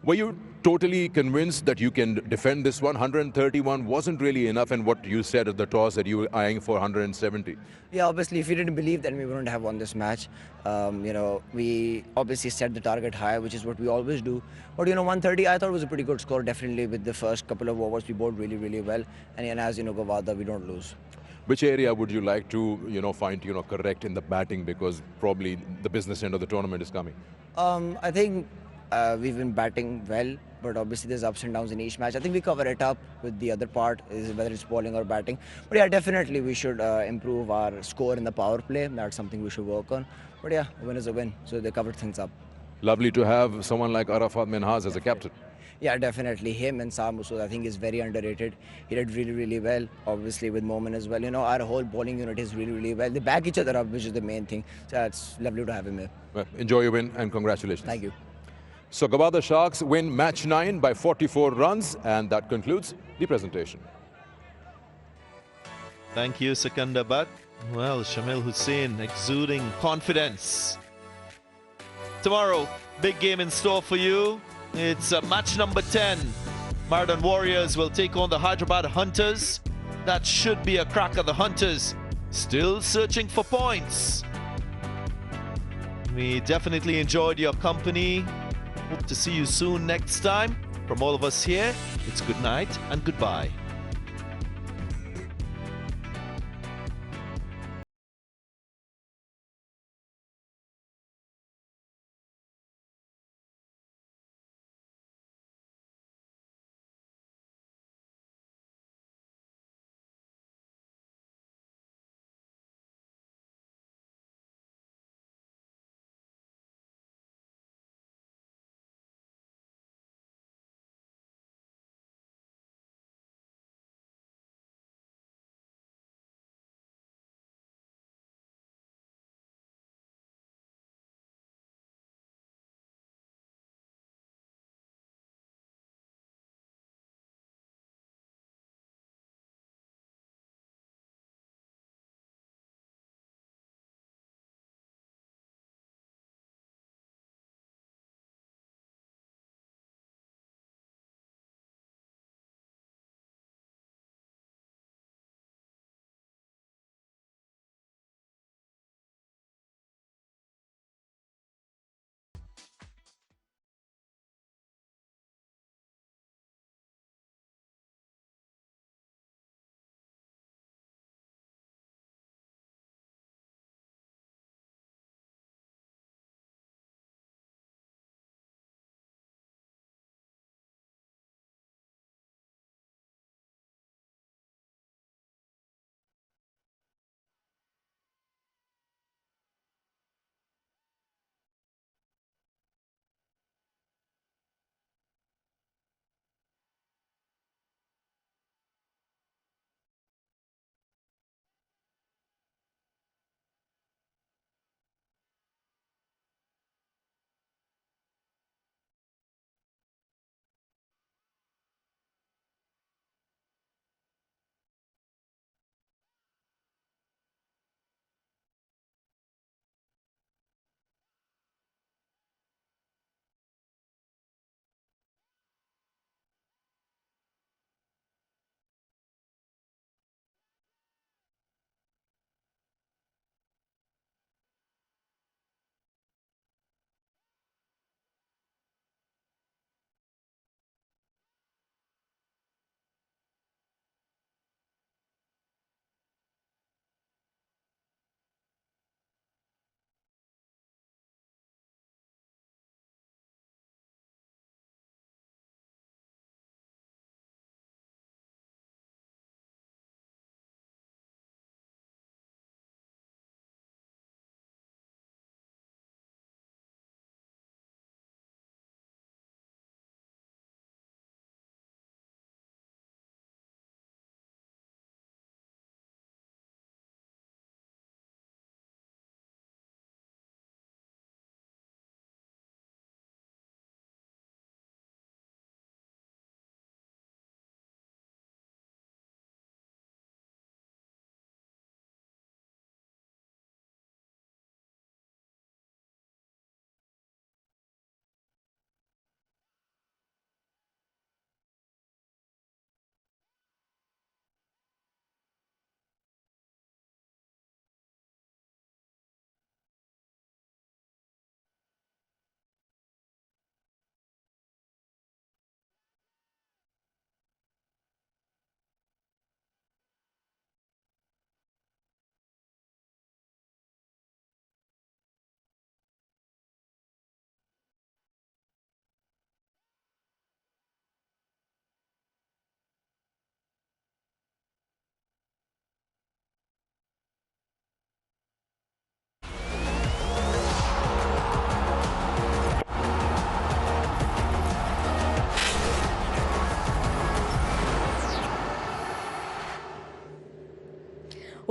Were you totally convinced that you can defend this one? 131 wasn't really enough, and what you said at the toss that you were eyeing for 170. Yeah, obviously, if we didn't believe, then we wouldn't have won this match. You know, we obviously set the target high, which is what we always do. But you know, 130, I thought was a pretty good score. Definitely, with the first couple of overs, we bowled really, really well. And as you know, Gwadar, we don't lose. Which area would you like to, find, correct in the batting, because probably the business end of the tournament is coming? I think we've been batting well, but obviously there's ups and downs in each match. I think we cover it up with the other part, is whether it's bowling or batting. But yeah, definitely we should improve our score in the power play. That's something we should work on. But yeah, a win is a win, so they covered things up. Lovely to have someone like Arafat Minhaz as a captain. Yeah, definitely. Him and Sam Musood, I think, is very underrated. He did really, really well. Obviously, with Momin as well. You know, our whole bowling unit is really, really well. They back each other up, which is the main thing. So it's lovely to have him here. Well, enjoy your win and congratulations. Thank you. So Gwadar Sharks win match 9 by 44 runs, and that concludes the presentation. Thank you, Sikandar Butt. Well, Shamil Hussain exuding confidence. Tomorrow, big game in store for you. It's match number 10. Marathon Warriors will take on the Hyderabad Hunters. That should be a crack of the Hunters. Still searching for points. We definitely enjoyed your company. Hope to see you soon next time. From all of us here, it's good night and goodbye.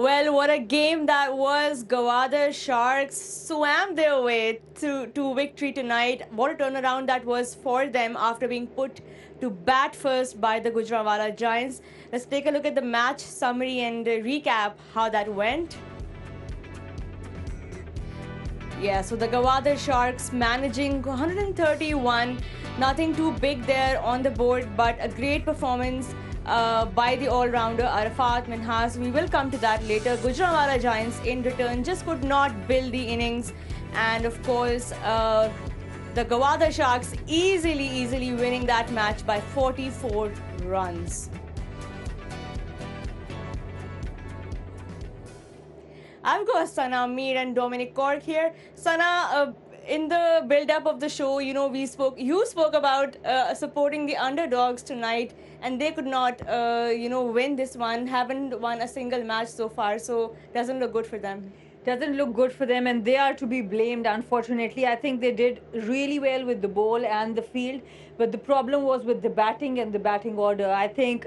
Well, what a game that was. Gwadar Sharks swam their way to victory tonight. What a turnaround that was for them after being put to bat first by the Gujranwala Giants. Let's take a look at the match summary and recap how that went. Yeah, so the Gwadar Sharks managing 131. Nothing too big there on the board, but a great performance by the all-rounder Arafat Minhas. We will come to that later. Gujranwala Giants in return just could not build the innings, and of course the Gwadar Sharks easily winning that match by 44 runs. I've got Sana, Mir and Dominic Cork here. Sana, in the build-up of the show, you spoke about supporting the underdogs tonight, and they could not, win this one. Haven't won a single match so far, so doesn't look good for them. Doesn't look good for them, and they are to be blamed, unfortunately. I think they did really well with the ball and the field, but the problem was with the batting and the batting order. I think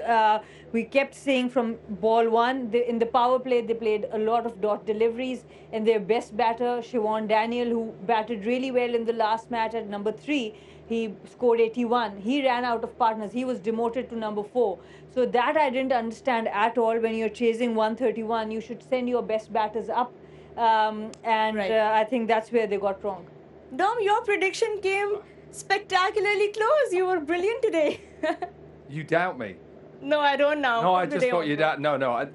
we kept saying from ball one, in the power play, they played a lot of dot deliveries, and their best batter, Siobhan Daniel, who batted really well in the last match at number 3, he scored 81. He ran out of partners. He was demoted to number 4. So that I didn't understand at all. When you're chasing 131, you should send your best batters up. I think that's where they got wrong. Dom, your prediction came spectacularly close. You were brilliant today. You doubt me? No, I don't now. No, I just thought you'd doubt. No.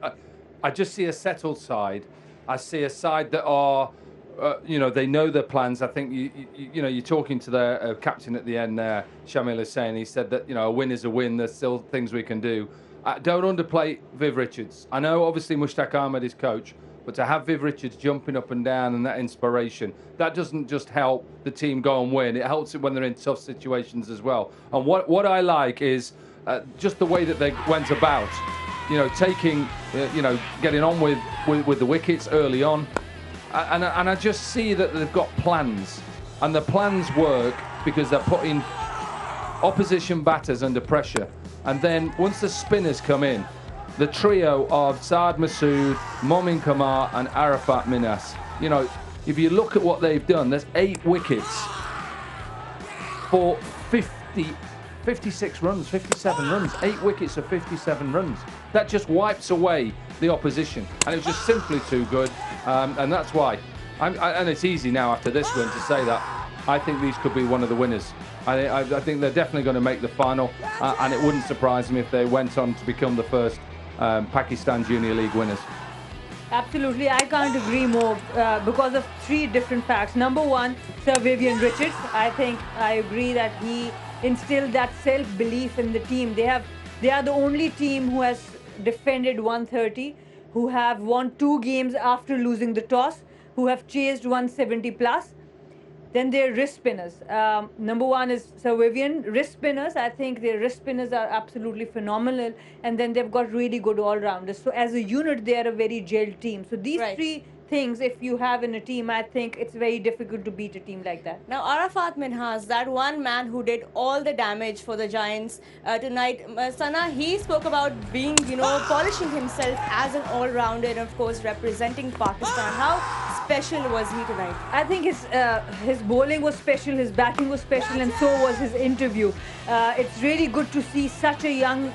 I just see a settled side. I see a side that are, they know their plans. I think you're talking to the captain at the end there, Shamil Hussain. He said that a win is a win. There's still things we can do. Don't underplay Viv Richards. I know obviously Mushtaq Ahmed is coach. But to have Viv Richards jumping up and down and that inspiration, that doesn't just help the team go and win. It helps it when they're in tough situations as well. And what I like is just the way that they went about, taking, getting on with the wickets early on. And I just see that they've got plans. And the plans work because they're putting opposition batters under pressure. And then once the spinners come in, the trio of Saad Masood, Momin Kamar and Arafat Minhas. If you look at what they've done, there's 8 wickets for 56 runs, 57 runs. 8 wickets for 57 runs. That just wipes away the opposition. And it was just simply too good. And that's why. And it's easy now after this win to say that. I think these could be one of the winners. I think they're definitely going to make the final. And it wouldn't surprise me if they went on to become the first Pakistan Junior League winners. Absolutely, I can't agree more because of 3 different facts. Number 1, Sir Vivian Richards. I agree that he instilled that self-belief in the team. They are the only team who has defended 130, who have won 2 games after losing the toss, who have chased 170 plus. Then their wrist spinners. Number 1 is Sir Vivian. Wrist spinners, I think their wrist spinners are absolutely phenomenal. And then they've got really good all-rounders. So as a unit, they are a very gelled team. So these 3 things, if you have in a team, I think it's very difficult to beat a team like that. Now, Arafat Minhas, that one man who did all the damage for the Giants tonight, Sana, he spoke about being, polishing himself as an all-rounder and, of course, representing Pakistan. How special was he tonight? I think his bowling was special, his batting was special, and so was his interview. It's really good to see such a young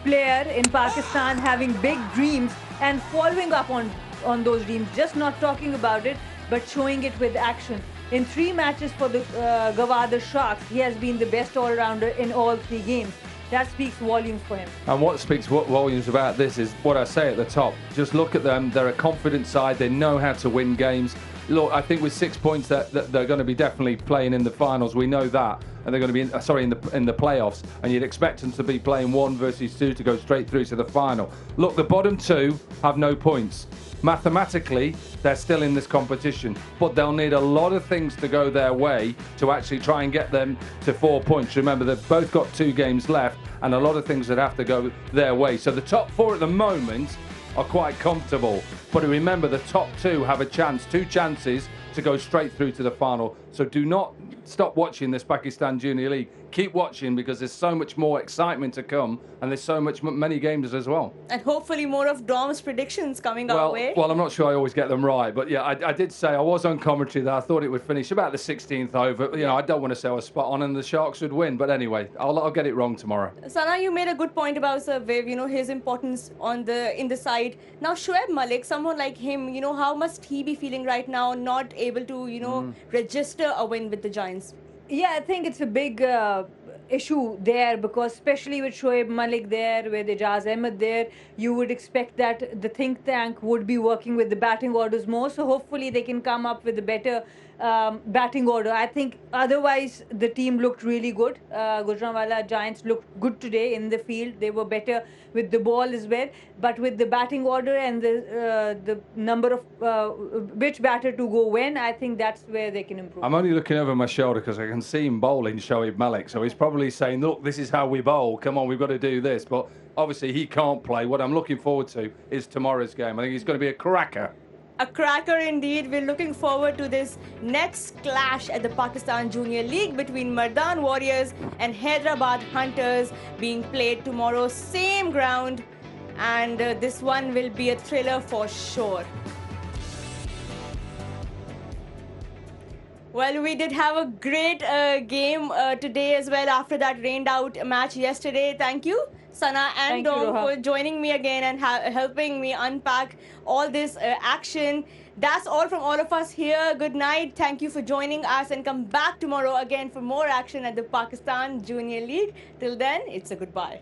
player in Pakistan having big dreams and following up on those dreams, just not talking about it, but showing it with action. In 3 matches for the Gwadar Sharks, he has been the best all-rounder in all 3 games. That speaks volumes for him. And what speaks volumes about this is what I say at the top. Just look at them. They're a confident side. They know how to win games. Look, I think with 6 points that they're going to be definitely playing in the finals. We know that. And they're going to be, in the playoffs. And you'd expect them to be playing 1 versus 2 to go straight through to the final. Look, the bottom 2 have no points. Mathematically, they're still in this competition, but they'll need a lot of things to go their way to actually try and get them to 4 points. Remember, they've both got 2 games left and a lot of things that have to go their way. So the top 4 at the moment are quite comfortable. But remember, the top 2 have a chance, 2 chances to go straight through to the final. So do not stop watching this Pakistan Junior League. Keep watching because there's so much more excitement to come, and there's so many games as well. And hopefully more of Dom's predictions coming our way. Well, I'm not sure I always get them right, but yeah, I did say I was on commentary that I thought it would finish about the 16th over. You know, I don't want to say I was spot on and the Sharks would win, but anyway, I'll get it wrong tomorrow. Sana, you made a good point about Sir Viv, you know, his importance in the side. Now, Shoaib Malik, someone like him, you know, how must he be feeling right now, not able to, you know, register a win with the Giants? Yeah, I think it's a big issue there, because especially with Shoaib Malik there, with Ijaz Ahmed there, you would expect that the think tank would be working with the batting orders more. So hopefully they can come up with a better batting order. I think otherwise the team looked really good. Gujranwala Giants looked good today in the field. They were better with the ball as well. But with the batting order and the number of which batter to go when, I think that's where they can improve. I'm only looking over my shoulder because I can see him bowling Shoaib Malik. So he's probably saying, look, this is how we bowl. Come on, we've got to do this. But obviously he can't play. What I'm looking forward to is tomorrow's game. I think it's going to be a cracker. A cracker indeed. We're looking forward to this next clash at the Pakistan Junior League between Mardan Warriors and Hyderabad Hunters, being played tomorrow, same ground. And this one will be a thriller for sure. Well, we did have a great game today as well after that rained out match yesterday. Thank you, Sana and Dom, for joining me again and helping me unpack all this action. That's all from all of us here. Good night. Thank you for joining us, and come back tomorrow again for more action at the Pakistan Junior League. Till then, it's a goodbye.